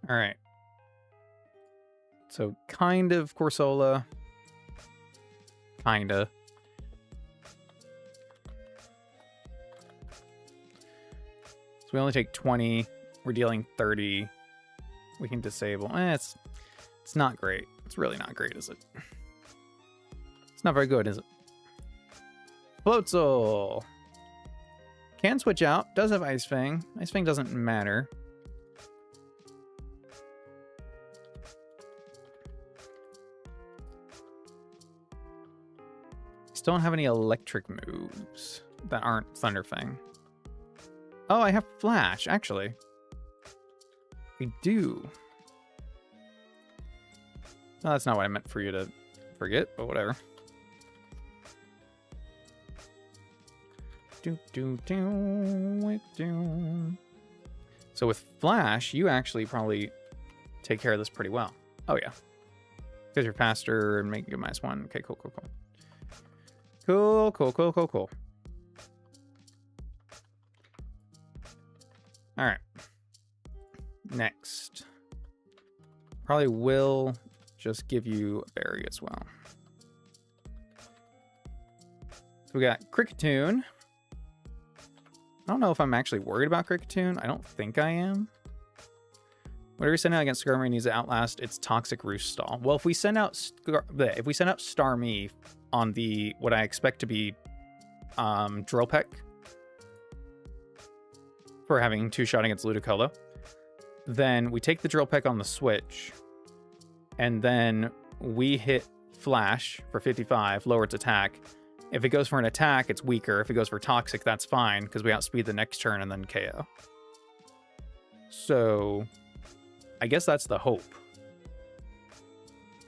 S1: Alright. So, kind of Corsola. Kinda. So we only take 20. We're dealing 30. We can disable. It's not great. It's really not great, is it? It's not very good, is it? Floatzel. Can switch out. Does have Ice Fang. Ice Fang doesn't matter. Still don't have any electric moves that aren't Thunder Fang. Oh, I have Flash, actually. I do. No, that's not what I meant for you to forget, but whatever. So with Flash, you actually probably take care of this pretty well. Oh, yeah. Because you're faster and make a -1. Okay, cool, cool, cool. Cool, cool, cool, cool, cool. All right. Next. Probably will just give you a berry as well. So we got Cricketune. I don't know if I'm actually worried about Cricketune. I don't think I am. Whatever you send out against Skarmory needs to outlast its Toxic Roost Stall. Well, if we send out Starmie on the what I expect to be Drill Peck for having 2-shot against Ludicolo, then we take the Drill Peck on the switch, and then we hit Flash for 55, lower its attack. If it goes for an attack, it's weaker. If it goes for Toxic, that's fine, because we outspeed the next turn and then KO. So I guess that's the hope.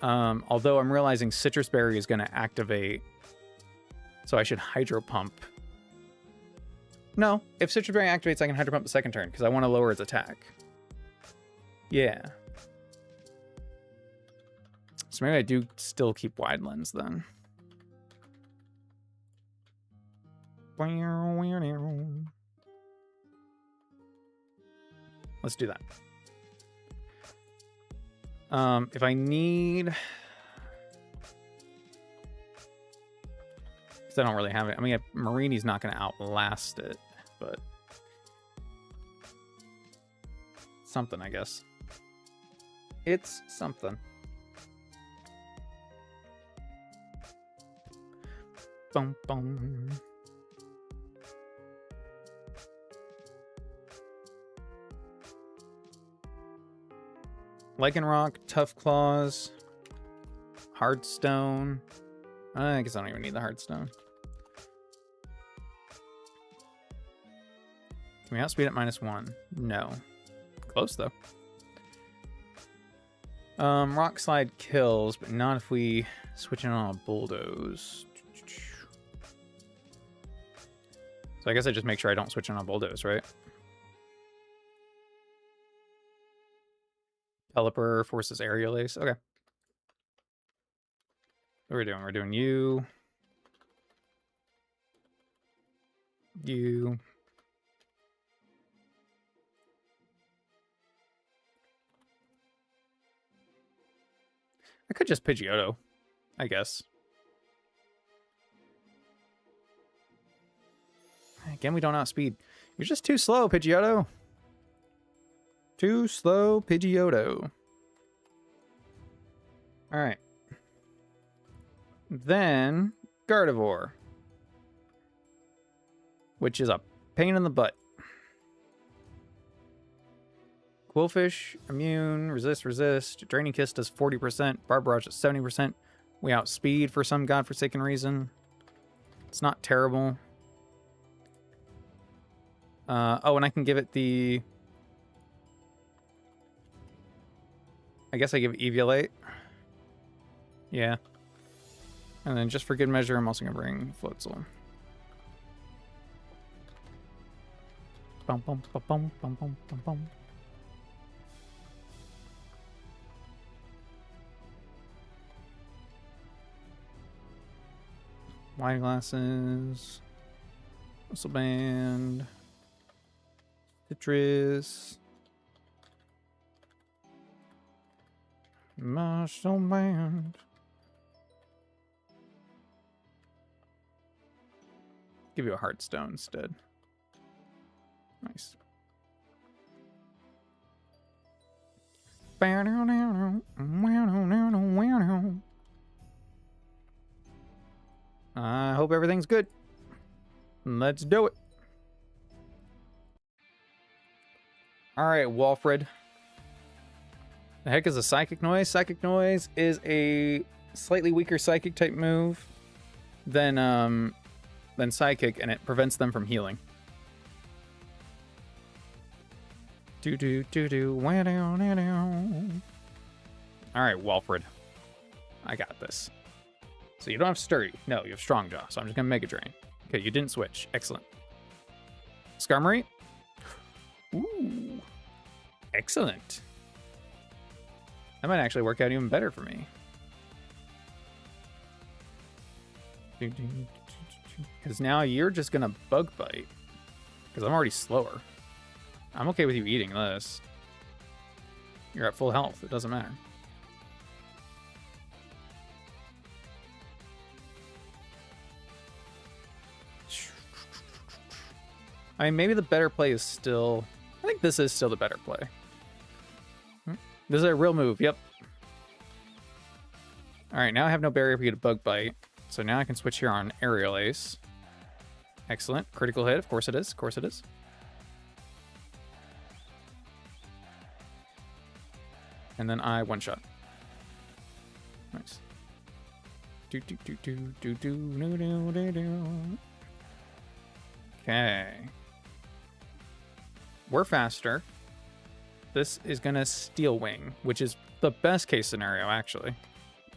S1: Although I'm realizing Citrus Berry is going to activate, so I should Hydro Pump. No, if Citrus Berry activates, I can Hydro Pump the second turn, because I want to lower its attack. Yeah. So maybe I do still keep Wide Lens then. Let's do that. If I need... Because I don't really have it. I mean, Marini's not going to outlast it, but... something, I guess. It's something. Boom, boom. Lycanroc, Tough Claws, Hardstone. I guess I don't even need the Hardstone. Can we outspeed at -1? No. Close, though. Rock Slide kills, but not if we switch in on a Bulldoze. So I guess I just make sure I don't switch in on Bulldoze, right? Pelipper forces Aerial Ace. Okay. What are we doing? We're doing you. You. I could just Pidgeotto, I guess. Again, we don't outspeed. You're just too slow, Pidgeotto. Too slow, Pidgeotto. Alright. Then, Gardevoir. Which is a pain in the butt. Quillfish, immune, resist. Draining Kiss does 40%. Barbarage does 70%. We outspeed for some godforsaken reason. It's not terrible. Oh, and I can give it the... I guess I give it Eviolate. Yeah. And then just for good measure, I'm also going to bring Floatzel. Bum, bum, bum, bum, bum, bum, bum, bum. Wine glasses. Muscle band. Citrus. Muscle band. Give you a Heartstone instead. Nice. I hope everything's good. Let's do it. Alright, Walfred. The heck is a Psychic Noise? Psychic Noise is a slightly weaker Psychic type move than Psychic, and it prevents them from healing. Alright, Walfred. I got this. So you don't have Sturdy. No, you have Strong Jaw, so I'm just going to Mega Drain. Okay, you didn't switch. Excellent. Skarmory? Ooh. Excellent. That might actually work out even better for me. Because now you're just going to Bug Bite. Because I'm already slower. I'm okay with you eating this. You're at full health. It doesn't matter. I mean, maybe the better play is still... I think this is still the better play. This is a real move, yep. Alright, now I have no barrier for you to Bug Bite. So now I can switch here on Aerial Ace. Excellent. Critical hit, of course it is. Of course it is. And then I one-shot. Nice. Okay. We're faster. This is gonna Steel Wing, which is the best case scenario, actually.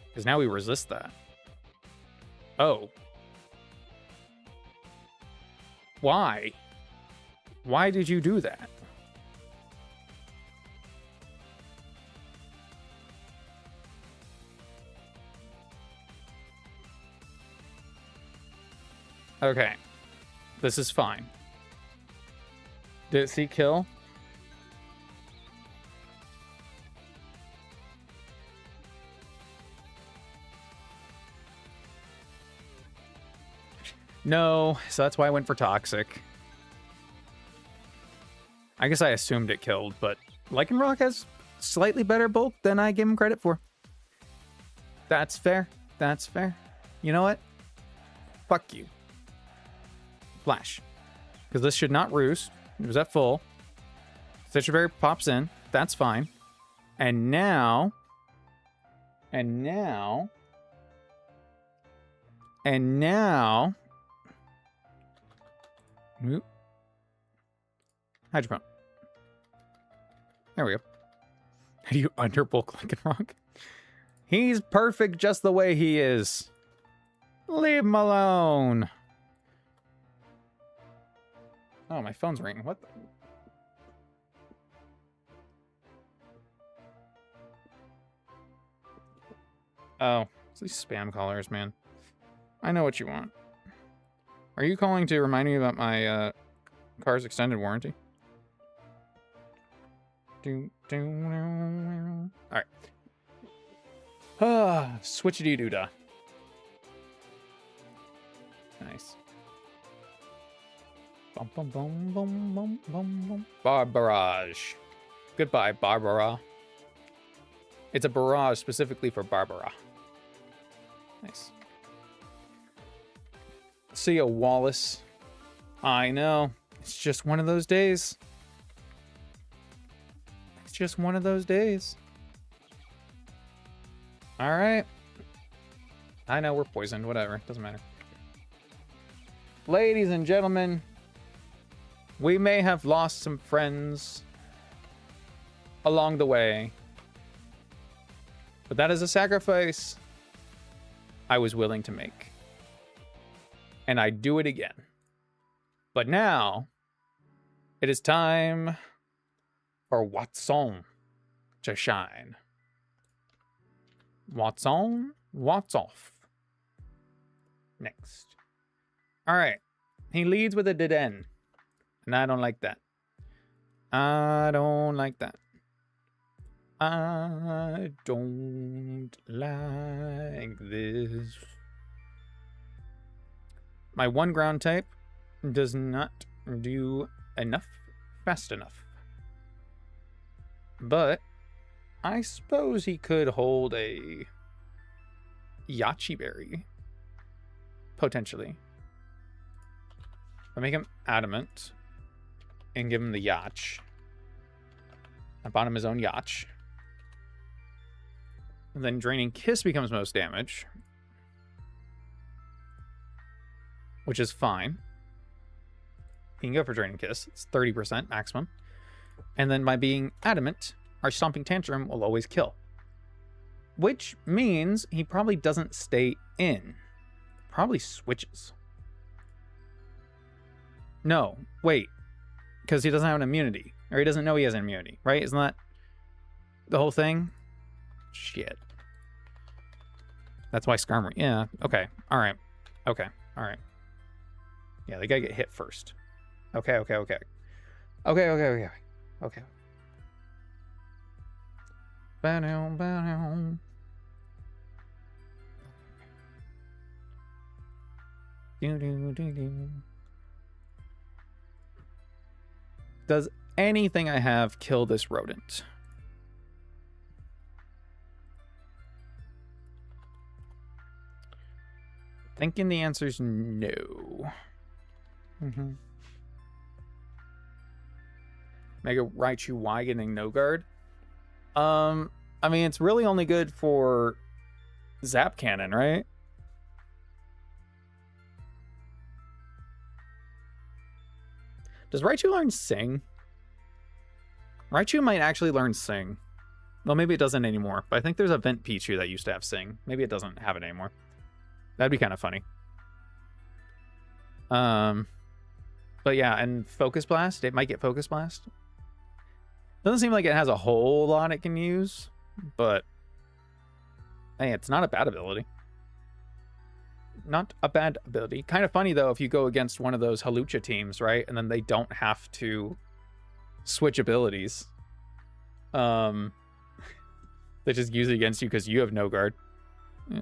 S1: Because now we resist that. Oh. Why? Why did you do that? Okay. This is fine. Did it see kill? No, so that's why I went for Toxic. I guess I assumed it killed, but Lycanroc has slightly better bulk than I give him credit for. That's fair. That's fair. You know what? Fuck you. Flash. Because this should not roost. It was at full. Stitcher Berry pops in. That's fine. And now... Oop. Hydro Pump. There we go. How do you underbulk Lycanroc? He's perfect just the way he is. Leave him alone. Oh, my phone's ringing. What the... Oh, it's these spam callers, man. I know what you want. Are you calling to remind me about my car's extended warranty? Alright. Switchity-doo-dah. Nice. Bum, bum, bum, bum, bum, bum, bum. Barbarage. Goodbye, Barbara. It's a barrage specifically for Barbara. Nice. See ya, Wallace. I know. It's just one of those days. It's just one of those days. All right. I know we're poisoned. Whatever. Doesn't matter. Ladies and gentlemen, we may have lost some friends along the way, but that is a sacrifice I was willing to make. And I'd do it again. But now, it is time for Watson to shine. Watson, what's off? Next. All right. He leads with a dead end. And I don't like that. I don't like that. I don't like this. My one ground type does not do enough fast enough. But I suppose he could hold a Yachi Berry. Potentially. I make him adamant and give him the Yacht. I bought him his own Yacht. And then Draining Kiss becomes most damage, which is fine. You can go for Draining Kiss. It's 30% maximum. And then by being adamant, our Stomping Tantrum will always kill. Which means he probably doesn't stay in. Probably switches. No, wait. Because he doesn't have an immunity. Or he doesn't know he has an immunity, right? Isn't that the whole thing? Shit. That's why Skarmory... Yeah, okay. Alright. Okay, alright. Yeah, they gotta get hit first. Okay. Okay. Bow down. Do. Does anything I have kill this rodent? Thinking the answer's no. Mega Raichu Y getting no guard. I mean, it's really only good for Zap Cannon, right? Does Raichu learn Sing? Raichu might actually learn Sing. Well, maybe it doesn't anymore, but I think there's a Vent Pichu that used to have Sing. Maybe it doesn't have it anymore. That'd be kind of funny. But yeah, and Focus Blast, it might get Focus Blast. Doesn't seem like it has a whole lot it can use, but hey, it's not a bad ability. Not a bad ability. Kind of funny, though, if you go against one of those Halucha teams, right? And then they don't have to switch abilities. They just use it against you because you have no guard. Yeah.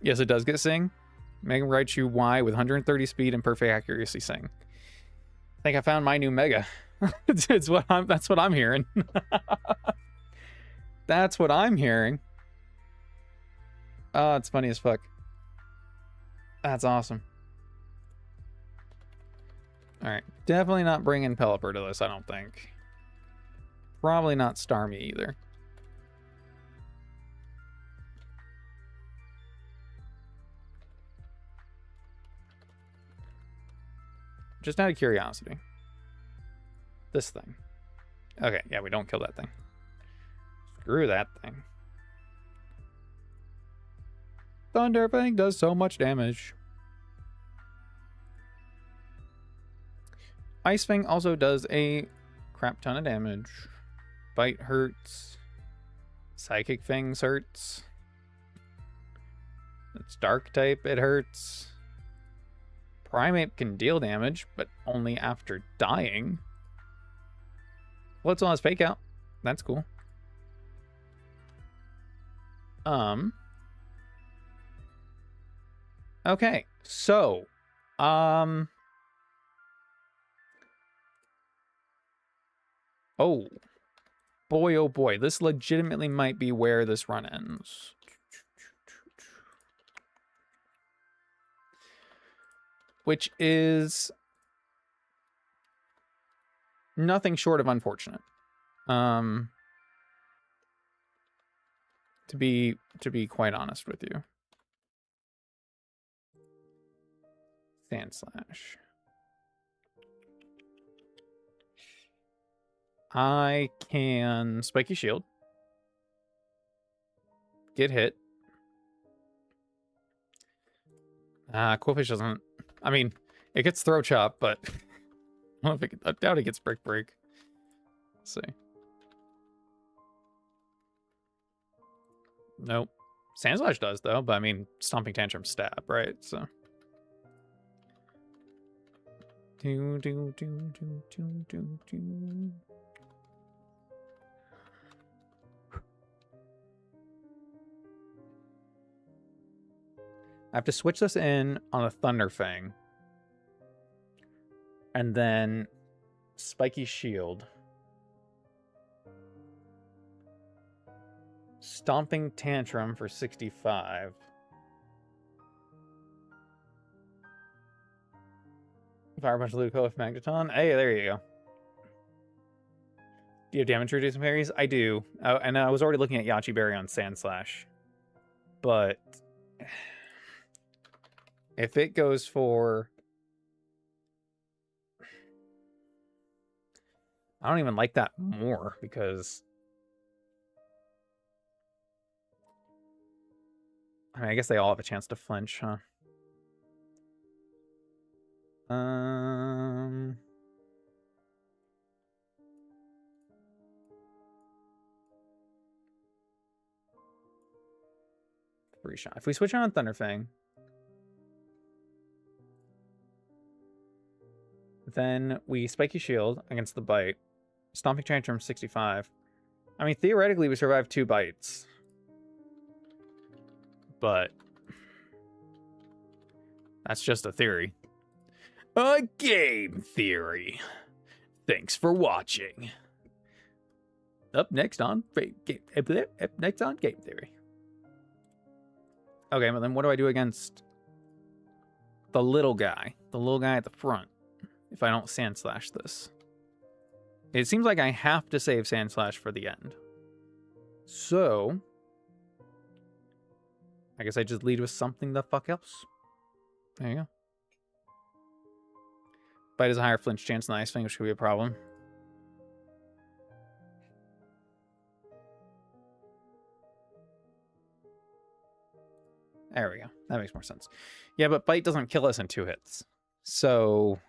S1: Yes, it does get Sing. Mega Raichu Y with 130 speed and perfect accuracy Sing. I think I found my new Mega. That's what I'm hearing. That's what I'm hearing. Oh, it's funny as fuck. That's awesome. Alright. Definitely not bringing Pelipper to this, I don't think. Probably not Starmie either. Just out of curiosity. This thing. Okay, yeah, we don't kill that thing. Screw that thing. Thunderfang does so much damage. Ice Fang also does a crap ton of damage. Bite hurts. Psychic Fangs hurts. It's dark type, it hurts. Primeape can deal damage, but only after dying. Floatzel has Fake Out. That's cool. Okay, so, Oh, boy, oh boy. This legitimately might be where this run ends. Which is nothing short of unfortunate. To be quite honest with you. Sand Slash. I can Spiky Shield. Get hit. Quillfish doesn't... I mean, it gets Throw Chop, but... I doubt it gets Brick Break. Let's see. Nope. Sand Slash does, though, but I mean, Stomping Tantrum stab, right? So... Do, do, do, do, do, do, do. I have to switch this in on a Thunder Fang. And then Spiky Shield. Stomping Tantrum for 65. Fire Punch Luco with Magneton. Hey, there you go. Do you have damage reducing parries? I do. And I was already looking at Yachi Berry on Sand Slash. But if it goes for... I don't even like that more because... I mean, I guess they all have a chance to flinch, huh? Free shot. If we switch on Thunderfang, then we Spiky Shield against the bite. Stomping Tantrum 65. I mean, theoretically, we survive 2 bites. But that's just a theory. A game theory. Thanks for watching. Up next on Game Theory. Okay, but then what do I do against the little guy? The little guy at the front. If I don't Sand Slash this. It seems like I have to save Sand Slash for the end. So I guess I just lead with something the fuck else. There you go. Bite has a higher flinch chance than Ice Fang, which could be a problem. There we go. That makes more sense. Yeah, but Bite doesn't kill us in 2 hits. So...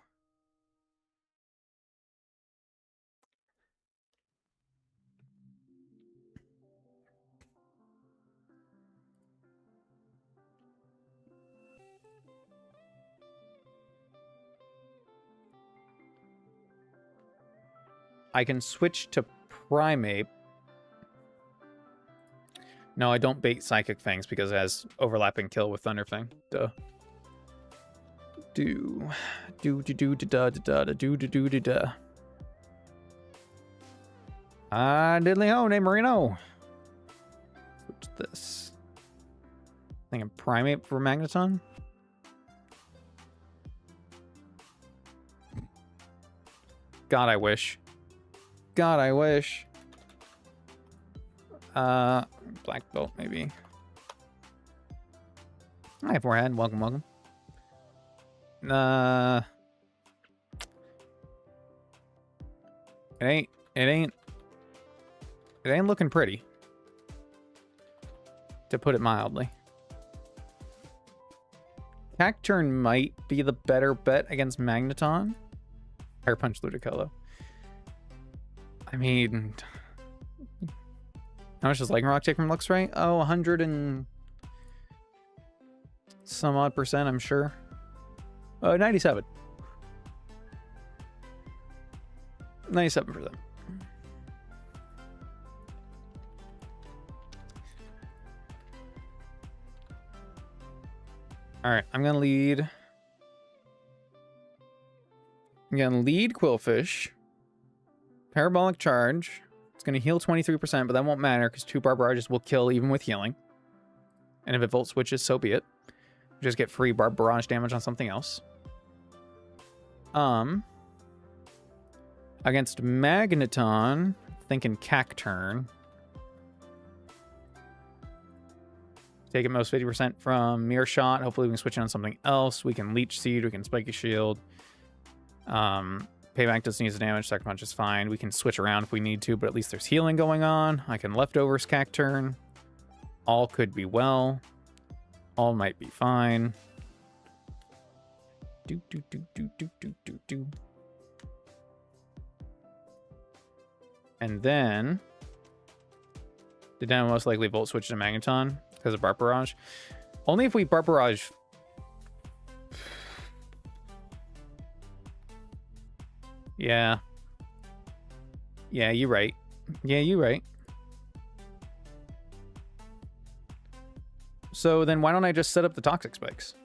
S1: I can switch to Primeape. No, I don't bait Psychic Fangs because it has overlapping kill with Thunderfang. Duh. Do da da da da do do do da. Diddly ho, name Marino. What's this? Thinking Primeape for Magneton. God, I wish. God, I wish. Black Belt, maybe. Hi, Forehead. Welcome, welcome. It ain't looking pretty, to put it mildly. Cacturn might be the better bet against Magneton. Fire Punch Ludicolo. I mean, how much does Lightning Rock take from Luxray? Oh, 100 and some odd percent, I'm sure. 97. 97%. All right, I'm gonna lead Quillfish Parabolic Charge. It's going to heal 23%, but that won't matter because 2 Barbarages will kill even with healing. And if it Volt Switches, so be it. Just get free Barrage damage on something else. Against Magneton, thinking Cacturn. Take at most 50% from Mirror Shot. Hopefully we can switch it on something else. We can Leech Seed. We can Spiky Shield. Payback doesn't use the damage. Sucker Punch is fine. We can switch around if we need to, but at least there's healing going on. I can Leftovers Cacturn. All could be well. All might be fine. Do. And then the Dynamo most likely Volt Switch to Magneton because of Bark Barrage. Only if we Bark Barrage. Yeah. Yeah, you're right. Yeah, you're right. So then why don't I just set up the Toxic Spikes?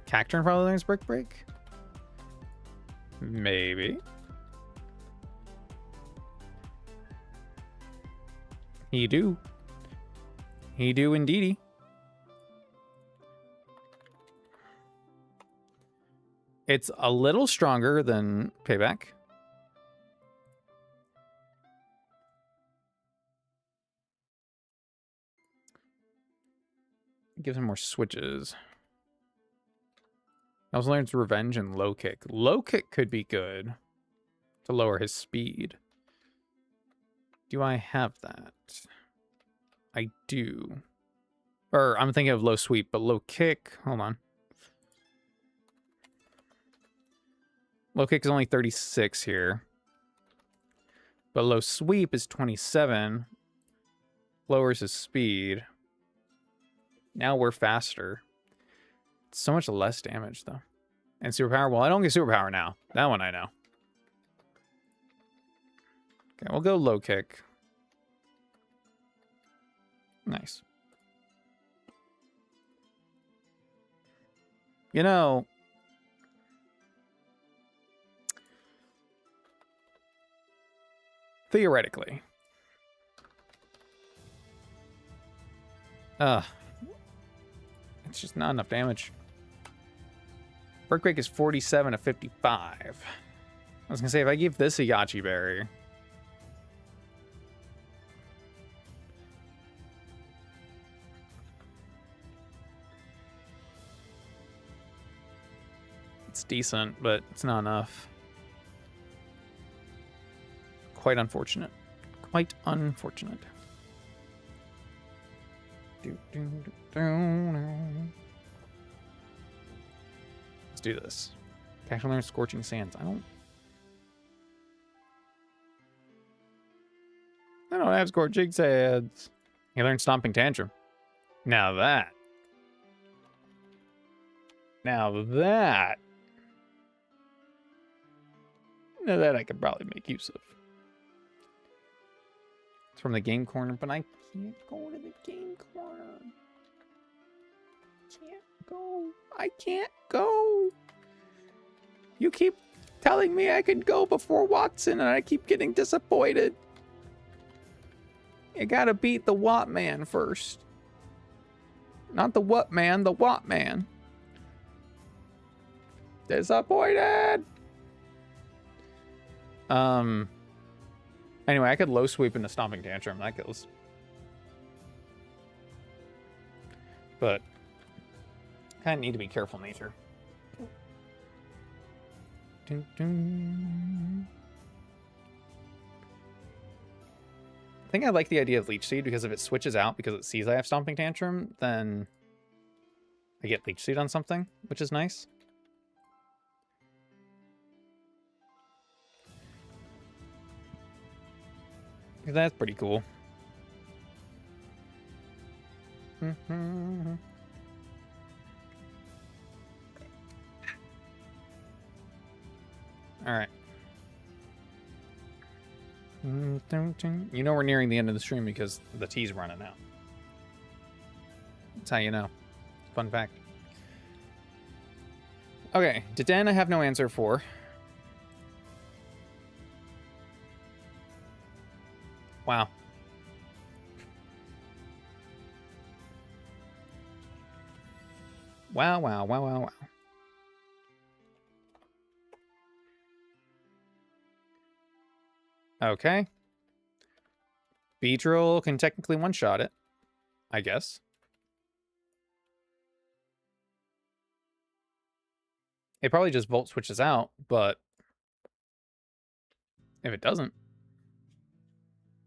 S1: Cacturn probably learns Brick Break? Maybe. He do. He do indeedy. It's a little stronger than Payback. Gives him more switches. He also learns Revenge and Low Kick. Low Kick could be good to lower his speed. Do I have that? I do. Or I'm thinking of Low Sweep, but Low Kick, hold on. Low Kick is only 36 here. But Low Sweep is 27. Lowers his speed. Now we're faster. So much less damage, though. And Superpower? Well, I don't get Superpower now. That one I know. Okay, we'll go Low Kick. Nice. You know, theoretically, it's just not enough damage. Brick Break is 47 to 55. I was gonna say, if I give this a Yachi Berry, it's decent, but it's not enough. Quite unfortunate. Quite unfortunate. Let's do this. Cacturn learns Scorching Sands. I don't have Scorching Sands. He learned Stomping Tantrum. Now that I could probably make use of. It's from the game corner, but I can't go to the game corner. I can't go. You keep telling me I can go before Watson, and I keep getting disappointed. You gotta beat the Watt Man first. Not the what man, the Watt Man. Disappointed. Anyway, I could Low Sweep into Stomping Tantrum. That kills. But kind of need to be careful nature. Dun, dun. I think I like the idea of Leech Seed because if it switches out because it sees I have Stomping Tantrum, then I get Leech Seed on something, which is nice. That's pretty cool. All right. You know we're nearing the end of the stream because the tea's running out. That's how you know. Fun fact. Okay, Deden I have no answer for. Wow. Wow, wow, wow, wow, wow. Okay. Beedrill can technically one-shot it, I guess. It probably just volt switches out, but if it doesn't,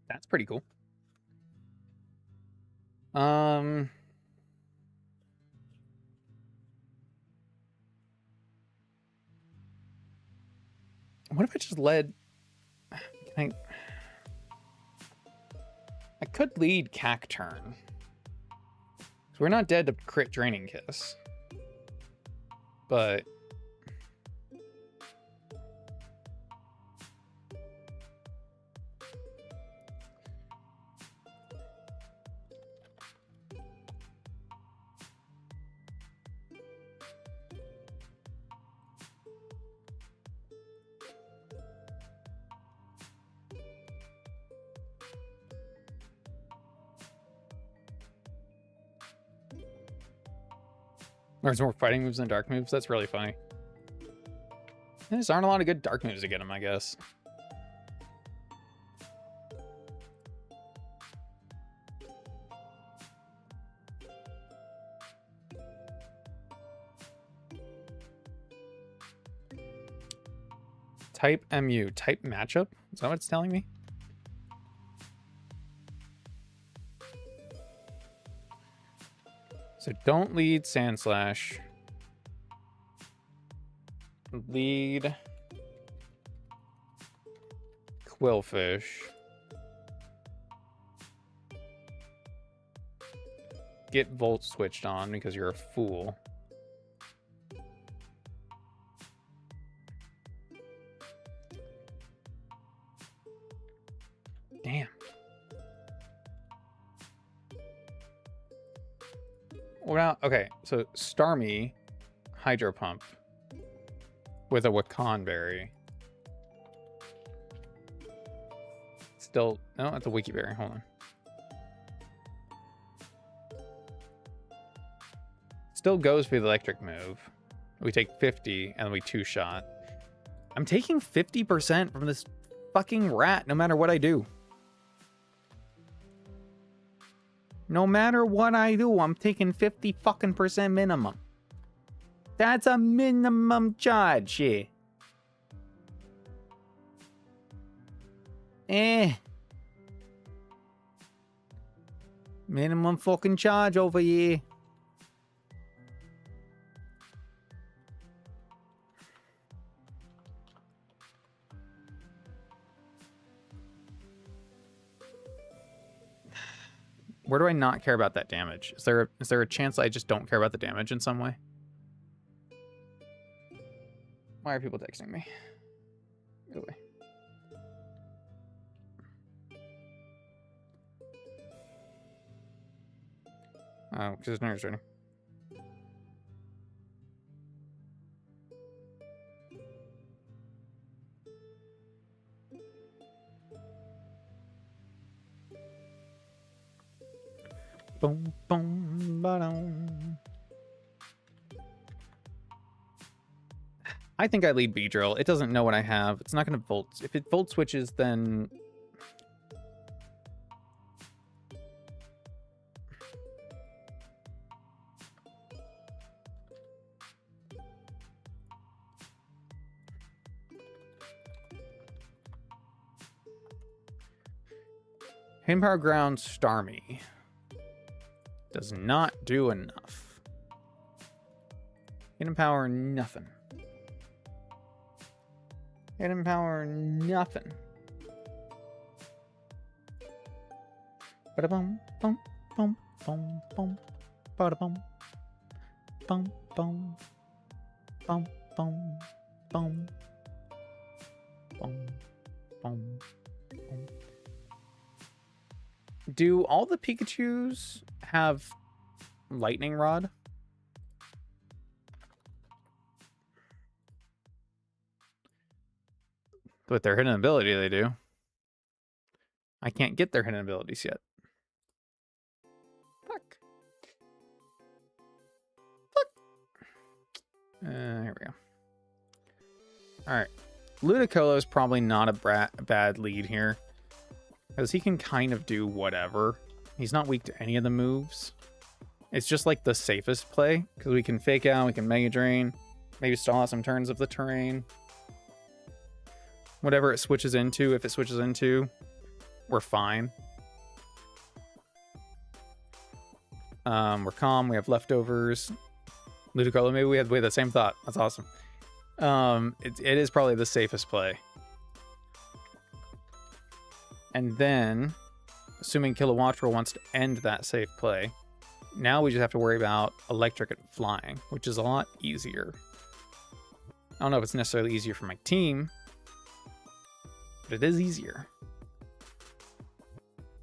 S1: that's pretty cool. What if I just led... I could lead Cacturn. So we're not dead to crit Draining Kiss. But... there's more fighting moves than dark moves. That's really funny. There just aren't a lot of good dark moves to get him, I guess. Type MU. Type matchup? Is that what it's telling me? So don't lead Sandslash. Lead Quillfish. Get Volt switched on because you're a fool. Damn. Well, okay, so Starmie, Hydro Pump with a Wakan Berry. Still, no, that's a Wiki Berry. Hold on. Still goes for the electric move. We take 50 and we two-shot. I'm taking 50% from this fucking rat no matter what I do. No matter what I do, I'm taking 50 fucking % minimum. That's a minimum charge, yeah. Minimum fucking charge over here. Where do I not care about that damage? Is there a chance I just don't care about the damage in some way? Why are people texting me? Go away. Oh, because his nerves ready. Boom, boom, ba-dum. I think I lead Beedrill. It doesn't know what I have. It's not going to volt. If it volt switches, then... Hidden Power Ground Starmie. Does not do enough. Hidden Power, nothing. Hidden Power, nothing. Ba-da-bum, bum, bum, bum, bum. Ba-da-bum. Bum, bum. Bum, bum, bum. Bum, bum, bum. Do all the Pikachus have Lightning Rod? With their hidden ability, they do. I can't get their hidden abilities yet. Fuck. Here we go. Alright. Ludicolo is probably not a bad lead here. Because he can kind of do whatever. He's not weak to any of the moves. It's just like the safest play. Because we can fake out, we can Mega Drain. Maybe stall out some turns of the terrain. Whatever it switches into, if it switches into, we're fine. We're calm, we have leftovers. Ludicolo, maybe we had the same thought. That's awesome. It is probably the safest play. And then, assuming Kilowattrel wants to end that safe play, now we just have to worry about electric and flying, which is a lot easier. I don't know if it's necessarily easier for my team, but it is easier.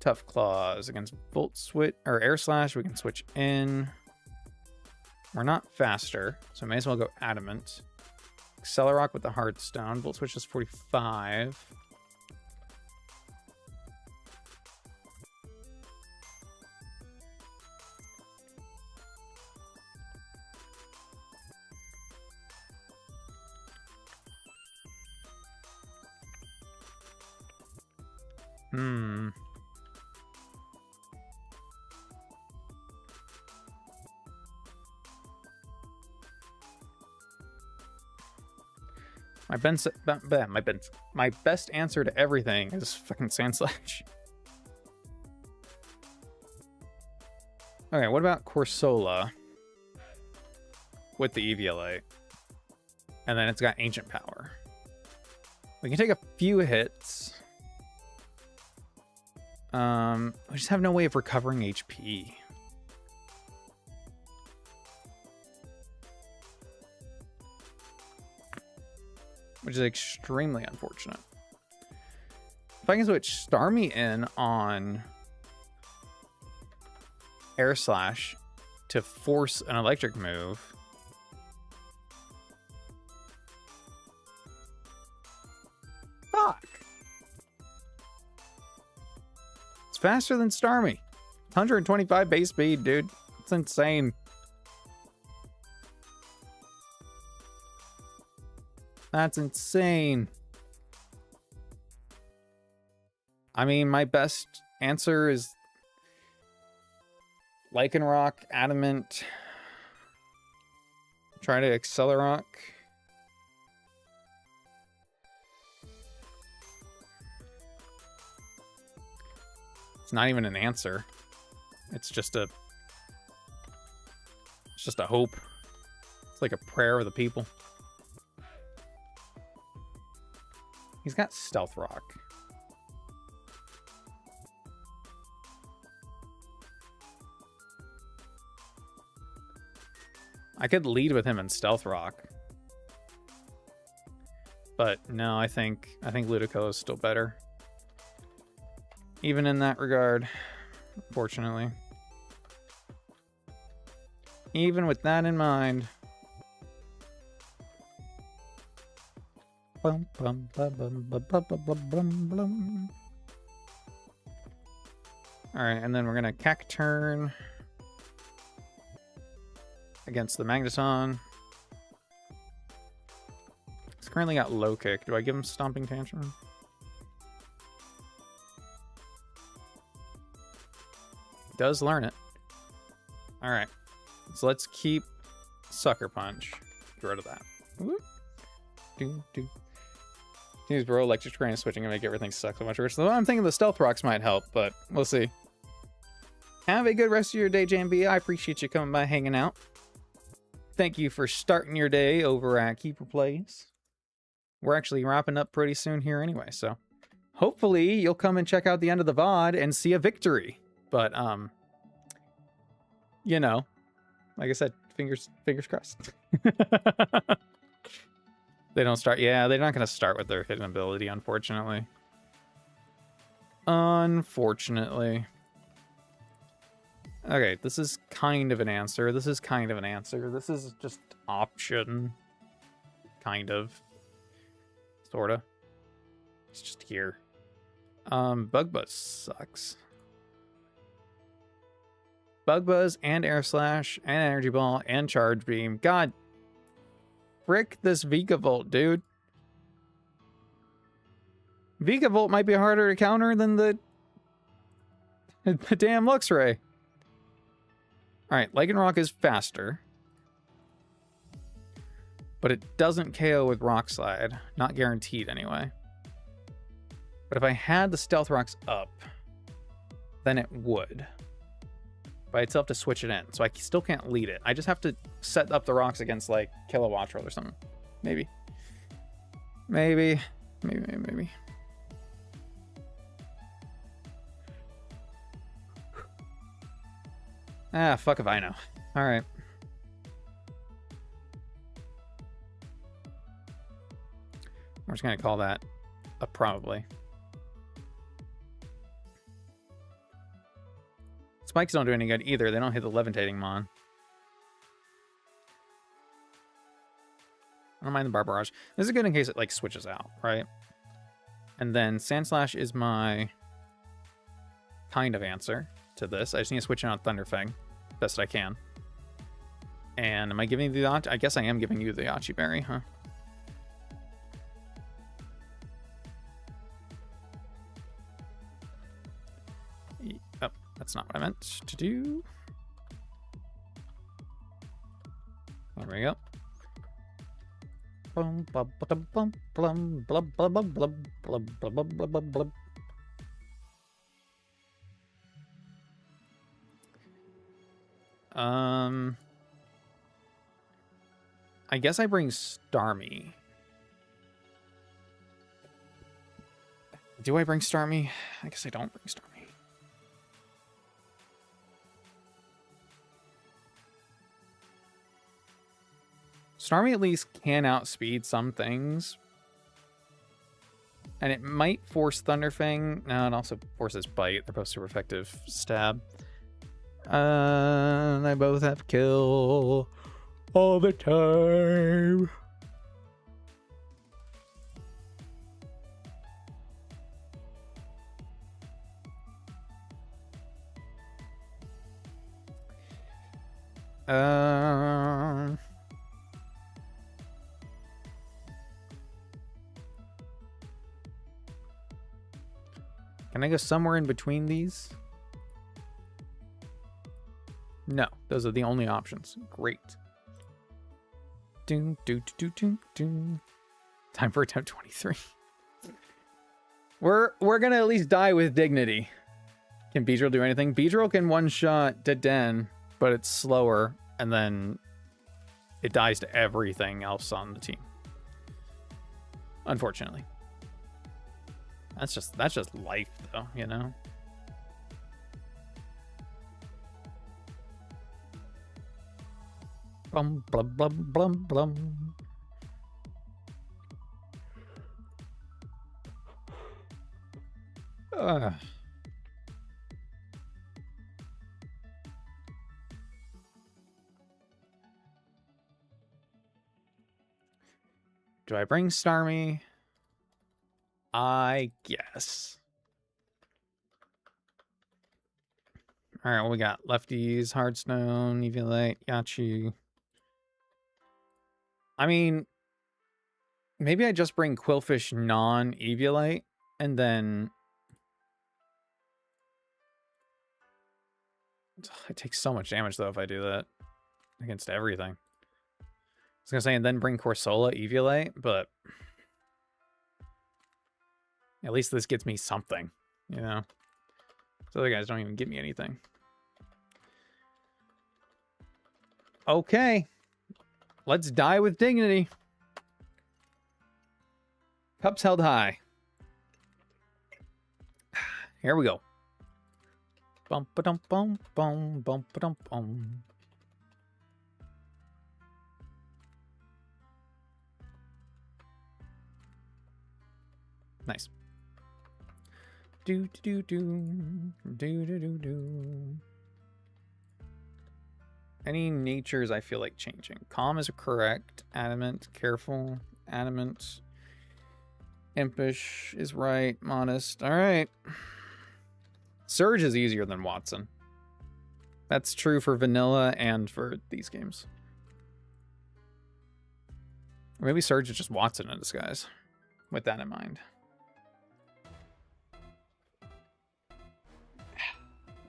S1: Tough Claws against Volt Switch or Air Slash. We can switch in. We're not faster, so may as well go Adamant. Accelerock with the Hardstone. Volt Switch is 45. My best answer to everything is fucking Sandslash. Okay, what about Corsola with the EVLA? And then it's got Ancient Power. We can take a few hits. We just have no way of recovering HP. Which is extremely unfortunate. If I can switch Starmie in on Air Slash to force an electric move. Fuck. It's faster than Starmie. 125 base speed, dude. It's insane. That's insane. I mean, my best answer is Lycanroc, Adamant. Try to Accelerock. It's not even an answer. It's just a hope. It's like a prayer of the people. He's got Stealth Rock. I could lead with him in Stealth Rock. But no, I think Ludicolo is still better. Even in that regard, unfortunately. Even with that in mind. Alright, and then we're gonna Cacturn against the Magneton. He's currently got Low Kick. Do I give him Stomping Tantrum? He does learn it. Alright, so let's keep Sucker Punch. Get rid of that. Whoop. Use Bro Electric Terrain switching and make everything suck so much worse. So I'm thinking the Stealth Rocks might help, but we'll see. Have a good rest of your day, JMB. I appreciate you coming by, hanging out. Thank you for starting your day over at Keeper Plays. We're actually wrapping up pretty soon here anyway, so hopefully you'll come and check out the end of the VOD and see a victory. But, you know, like I said, fingers crossed. They don't start. Yeah, they're not going to start with their hidden ability, unfortunately. Unfortunately. Okay, this is kind of an answer. This is kind of an answer. This is just option. Kind of. Sorta. He's just here. Bug Buzz sucks. Bug Buzz and Air Slash and Energy Ball and Charge Beam. God, frick this Vikavolt, dude. Vikavolt might be harder to counter than the damn Luxray. Alright, Lycanroc is faster. But it doesn't KO with Rock Slide. Not guaranteed, anyway. But if I had the Stealth Rocks up, then it would. But I'd still have to switch it in, so I still can't lead it. I just have to set up the rocks against, like, Kilowatt Roll or something. Maybe. Maybe. Ah, fuck if I know. Alright. We're just gonna call that a probably. Spikes don't do any good either. They don't hit the Levitating Mon. I don't mind the Barbarage. This is good in case it, like, switches out, right? And then Sandslash is my kind of answer to this. I just need to switch in on Thunderfang best I can. And am I giving you the I guess I am giving you the Yachi Berry, huh? Oh, that's not what I meant to do. There we go. I guess I bring Starmie. Do I bring Starmie? I guess I don't bring Starmie. Starmie at least can outspeed some things. And it might force Thunderfang. No, it also forces Bite. They're both super effective. Stab. They both have kill all the time. Can I go somewhere in between these? No, those are the only options. Great. Time for attempt 23. We're gonna at least die with dignity. Can Beedrill do anything? Beedrill can one-shot Deden, but it's slower, and then it dies to everything else on the team. Unfortunately. That's just life, though, you know? Blum, blum, blum, blum, blum. Do I bring Starmie? I guess. All right, what we got? Lefties, Hardstone, Eviolite, Yachi. I mean, maybe I just bring Quillfish non-Eviolite, and then... It takes so much damage, though, if I do that. Against everything. I was going to say, and then bring Corsola, Eviolite, but... At least this gets me something, you know? So other guys don't even give me anything. Okay. Let's die with dignity. Cups held high. Here we go. Bum ba dum bum bum bum ba dum bum. Nice. Do do do do do do do. Any natures I feel like changing? Calm is correct. Adamant, careful. Adamant. Impish is right. Modest. All right. Surge is easier than Watson. That's true for vanilla and for these games. Or maybe Surge is just Watson in disguise. With that in mind.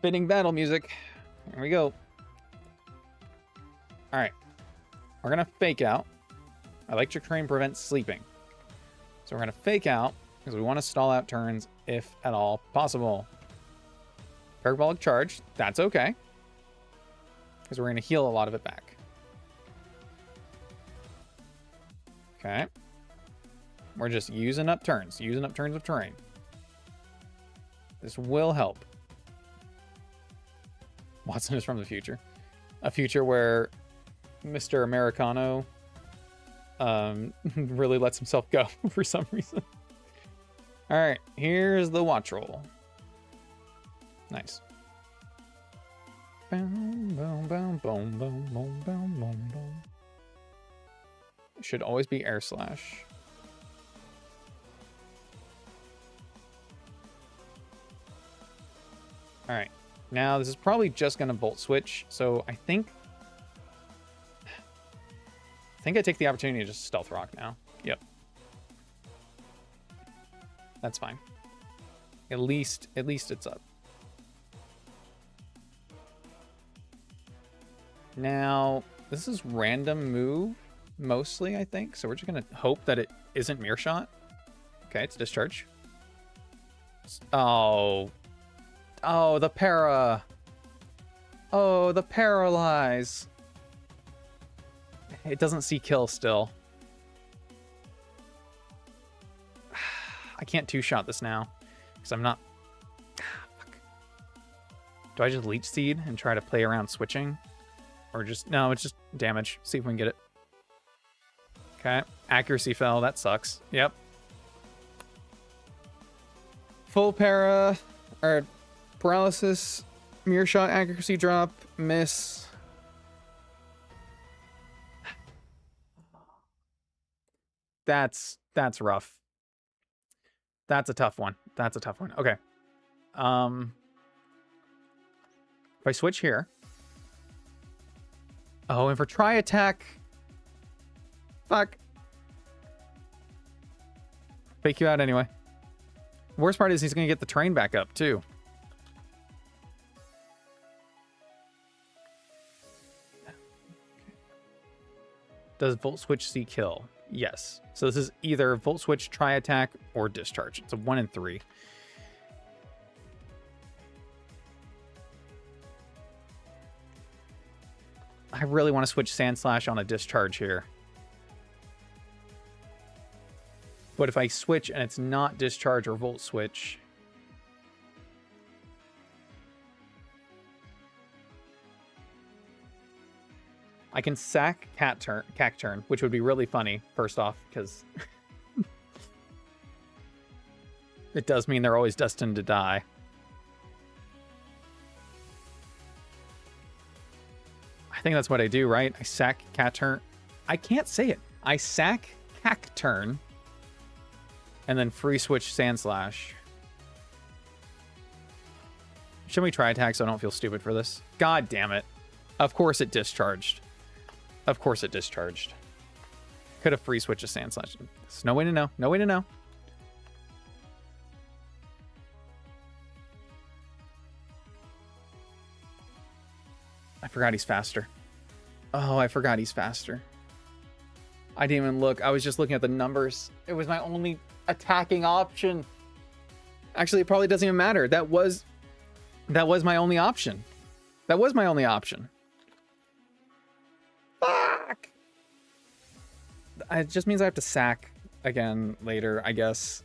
S1: Fitting battle music. Here we go. All right. We're going to fake out. Electric Train prevents sleeping. So we're going to fake out because we want to stall out turns if at all possible. Parabolic Charge. That's okay. Because we're going to heal a lot of it back. Okay. We're just using up turns of terrain. This will help. Watson is from the future. A future where Mr. Americano really lets himself go for some reason. All right, here's the watch roll. Nice. It should always be air slash. All right. Now, this is probably just going to Volt Switch, so I think I take the opportunity to just Stealth Rock now. Yep. That's fine. At least it's up. Now, this is random move, mostly, I think, so we're just going to hope that it isn't Mirror Shot. Okay, it's Discharge. Oh... Oh, the para. Oh, the paralyze. It doesn't see kill still. I can't two-shot this now. Because I'm not... Fuck. Do I just Leech Seed and try to play around switching? Or just... No, it's just damage. See if we can get it. Okay. Accuracy fell. That sucks. Yep. Full para... Or... Paralysis, Mirror Shot, accuracy drop, miss. That's rough. That's a tough one. That's a tough one. Okay. If I switch here. Oh, and for try attack. Fuck. Fake you out anyway. Worst part is he's gonna get the train back up too. Does Volt Switch see kill? Yes. So this is either Volt Switch, Try Attack, or Discharge. It's a 1 in 3. I really want to switch Sand Slash on a Discharge here. But if I switch and it's not Discharge or Volt Switch... I can sack Cacturn, which would be really funny, first off, because it does mean they're always destined to die. I think that's what I do, right? I sack Cacturn. I can't say it. I sack Cacturn and then free switch Sand Slash. Should we try attack so I don't feel stupid for this? God damn it. Of course it discharged. Of course it discharged. Could have free switched a Sand Slash. There's no way to know. No way to know. I forgot he's faster. Oh, I forgot he's faster. I didn't even look. I was just looking at the numbers. It was my only attacking option. Actually, it probably doesn't even matter. That was my only option. That was my only option. Fuck! It just means I have to sack again later, I guess.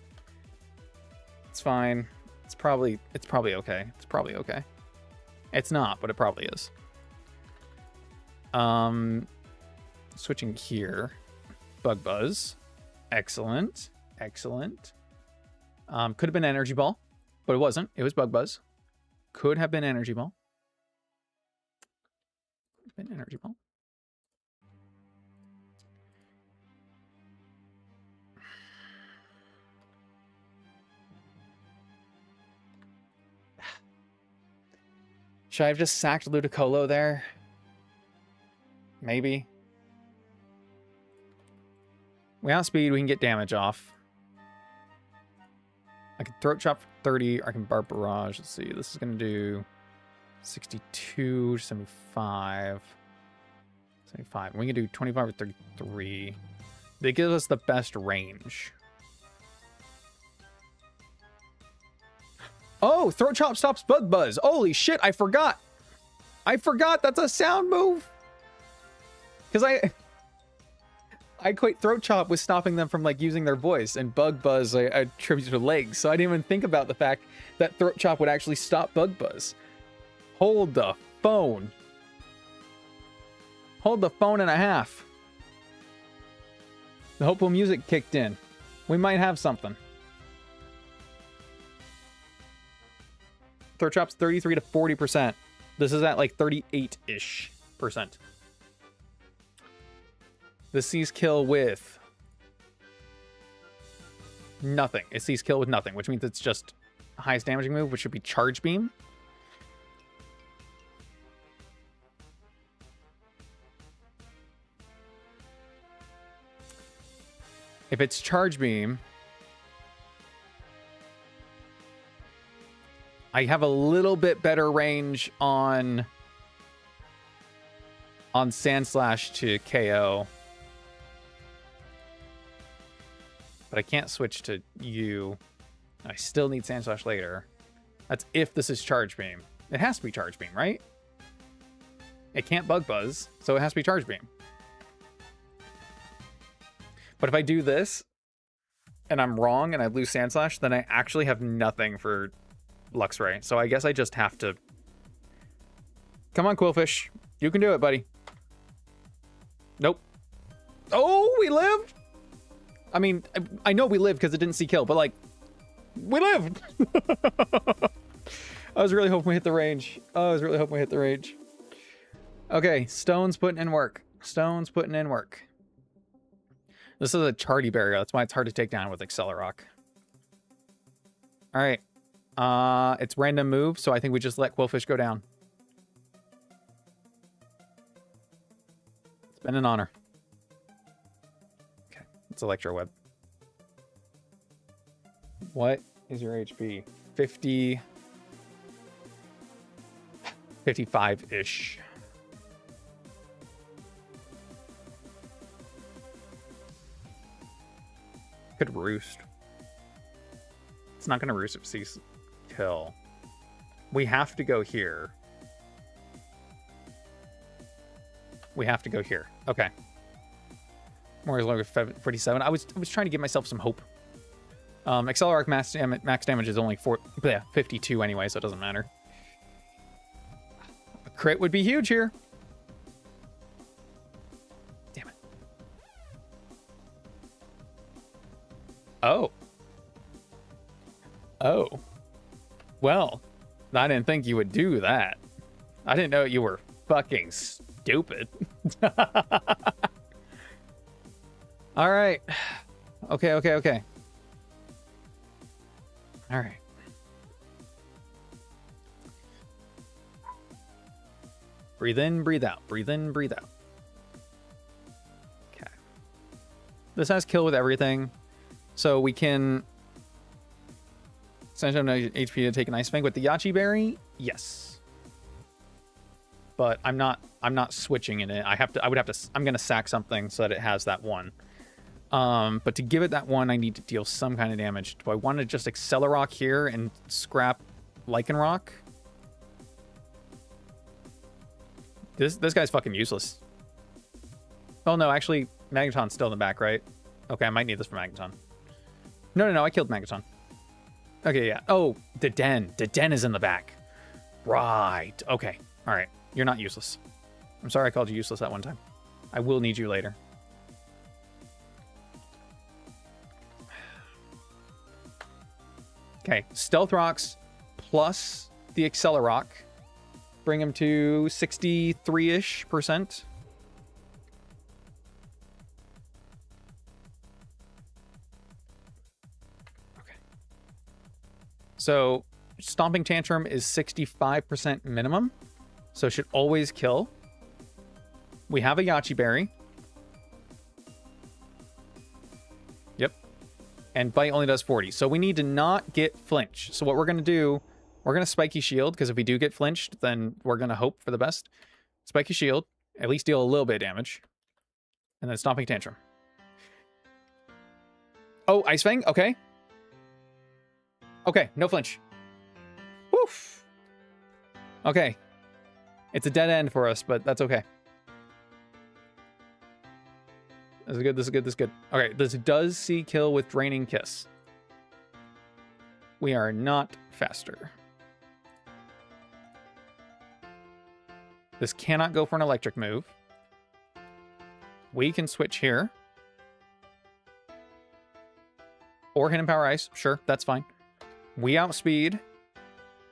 S1: It's fine. It's probably okay. It's probably okay. It's not, but it probably is. Switching here. Bug Buzz. Excellent. Excellent. Could have been Energy Ball, but it wasn't. It was Bug Buzz. Could have been Energy Ball. Could have been Energy Ball. Should I have just sacked Ludicolo there? Maybe. We outspeed, we can get damage off. I can Throat Chop for 30, or I can Barb Barrage. Let's see, this is going to do 62, 75. 75. We can do 25 or 33. They give us the best range. Oh, Throat Chop stops Bug Buzz. Holy shit, I forgot. I forgot that's a sound move. Because I equate Throat Chop with stopping them from like using their voice, and Bug Buzz I attribute to legs. So I didn't even think about the fact that Throat Chop would actually stop Bug Buzz. Hold the phone. Hold the phone and a half. The hopeful music kicked in. We might have something. Throat Chop's 33 to 40%. This is at like 38-ish %. This sees kill with nothing. It sees kill with nothing, which means it's just highest damaging move, which should be Charge Beam. If it's Charge Beam, I have a little bit better range on Sand Slash to KO. But I can't switch to you. I still need Sand Slash later. That's if this is Charge Beam. It has to be Charge Beam, right? It can't Bug Buzz, so it has to be Charge Beam. But if I do this, and I'm wrong, and I lose Sand Slash, then I actually have nothing for Luxray. So I guess I just have to... Come on, Quillfish. You can do it, buddy. Nope. Oh, we lived? I mean, I know we lived because it didn't see kill, but like, we lived. I was really hoping we hit the range. Oh, I was really hoping we hit the range. Okay, Stone's putting in work. Stone's putting in work. This is a Chardy barrier. That's why it's hard to take down with Accelerock. All right. It's random move, so I think we just let Quillfish go down. It's been an honor. Okay, it's Electro Web. What is your HP? 50... 55-ish. Could roost. It's not gonna roost if it sees kill. We have to go here. We have to go here. Okay. More longer 47. I was trying to give myself some hope. Accelerock max damage is only 52 anyway, so it doesn't matter. A crit would be huge here. Damn it. Oh. Oh. Well, I didn't think you would do that. I didn't know you were fucking stupid. All right. Okay. All right. Breathe in, breathe out. Breathe in, breathe out. Okay. This has kill with everything. So we can... Essentially, no HP to take an Ice Fang with the Yachi Berry. Yes. But I'm not switching in it. I'm gonna sack something so that it has that one. But to give it that one, I need to deal some kind of damage. Do I want to just Accelerock here and scrap Lycanroc? This guy's fucking useless. Oh no, actually, Magneton's still in the back, right? Okay, I might need this for Magneton. No, I killed Magneton. Okay, yeah. Oh, the den. The den is in the back. Right. Okay. All right. You're not useless. I'm sorry I called you useless that one time. I will need you later. Okay. Stealth Rocks plus the Accelerock. Bring him to 63-ish%. So Stomping Tantrum is 65% minimum, so it should always kill. We have a Yachi Berry. Yep. And Bite only does 40. So we need to not get flinch. So what we're going to do, we're going to Spiky Shield, because if we do get flinched, then we're going to hope for the best. Spiky Shield, at least deal a little bit of damage. And then Stomping Tantrum. Oh, Ice Fang? Okay. Okay, no flinch. Woof. Okay. It's a dead end for us, but that's okay. This is good, this is good, this is good. Okay, this does see kill with Draining Kiss. We are not faster. This cannot go for an electric move. We can switch here. Or Hidden Power Ice. Sure, that's fine. We outspeed.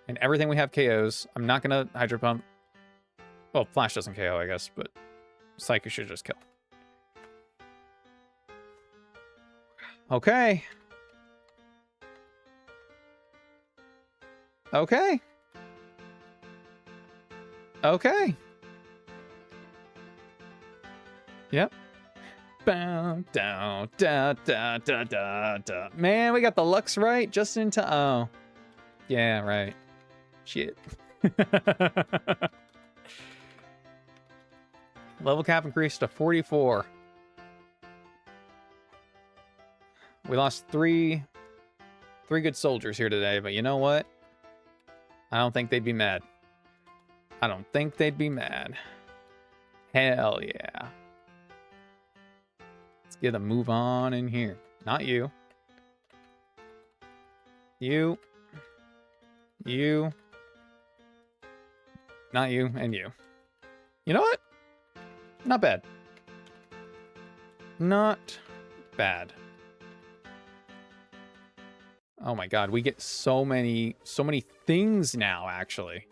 S1: And everything we have KOs. I'm not going to Hydro Pump. Well, Flash doesn't KO, I guess, but Psychic should just kill. Okay. Okay. Okay. Yep. Bow, down, da, da, da, da, da. Man, we got the Lux right just in time. Oh. Yeah, right. Shit. Level cap increased to 44. We lost three good soldiers here today, but you know what? I don't think they'd be mad. I don't think they'd be mad. Hell yeah. Let's get a move on in here. Not you. You. You. Not you, and you. You know what? Not bad. Not bad. Oh my god, we get so many things now, actually.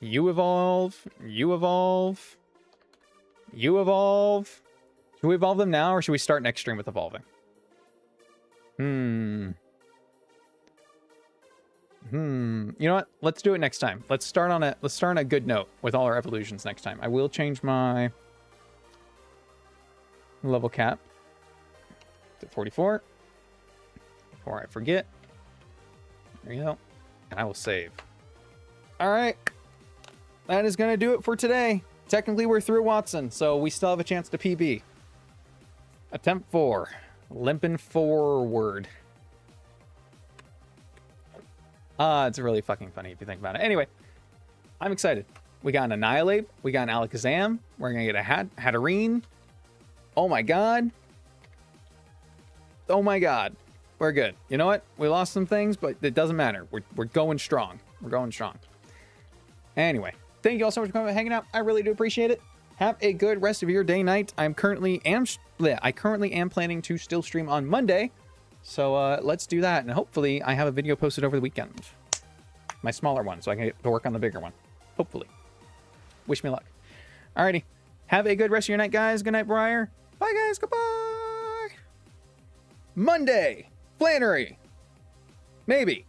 S1: You evolve. You evolve. You evolve. Should we evolve them now, or should we start next stream with evolving? You know what? Let's do it next time. Let's start on a good note with all our evolutions next time. I will change my level cap to 44 before I forget. There you go. And I will save. All right. That is going to do it for today. Technically, we're through Watson, so we still have a chance to PB. Attempt 4. Limping forward. It's really fucking funny if you think about it. Anyway, I'm excited. We got an Annihilate. We got an Alakazam. We're going to get a Hatterene. Oh my god. Oh my god. We're good. You know what? We lost some things, but it doesn't matter. We're going strong. We're going strong. Anyway, thank you all so much for coming and hanging out. I really do appreciate it. Have a good rest of your day, night. I currently am planning to still stream on Monday. So let's do that. And hopefully I have a video posted over the weekend. My smaller one, so I can get to work on the bigger one. Hopefully. Wish me luck. Alrighty. Have a good rest of your night, guys. Good night, Briar. Bye, guys. Goodbye. Monday. Flannery. Maybe.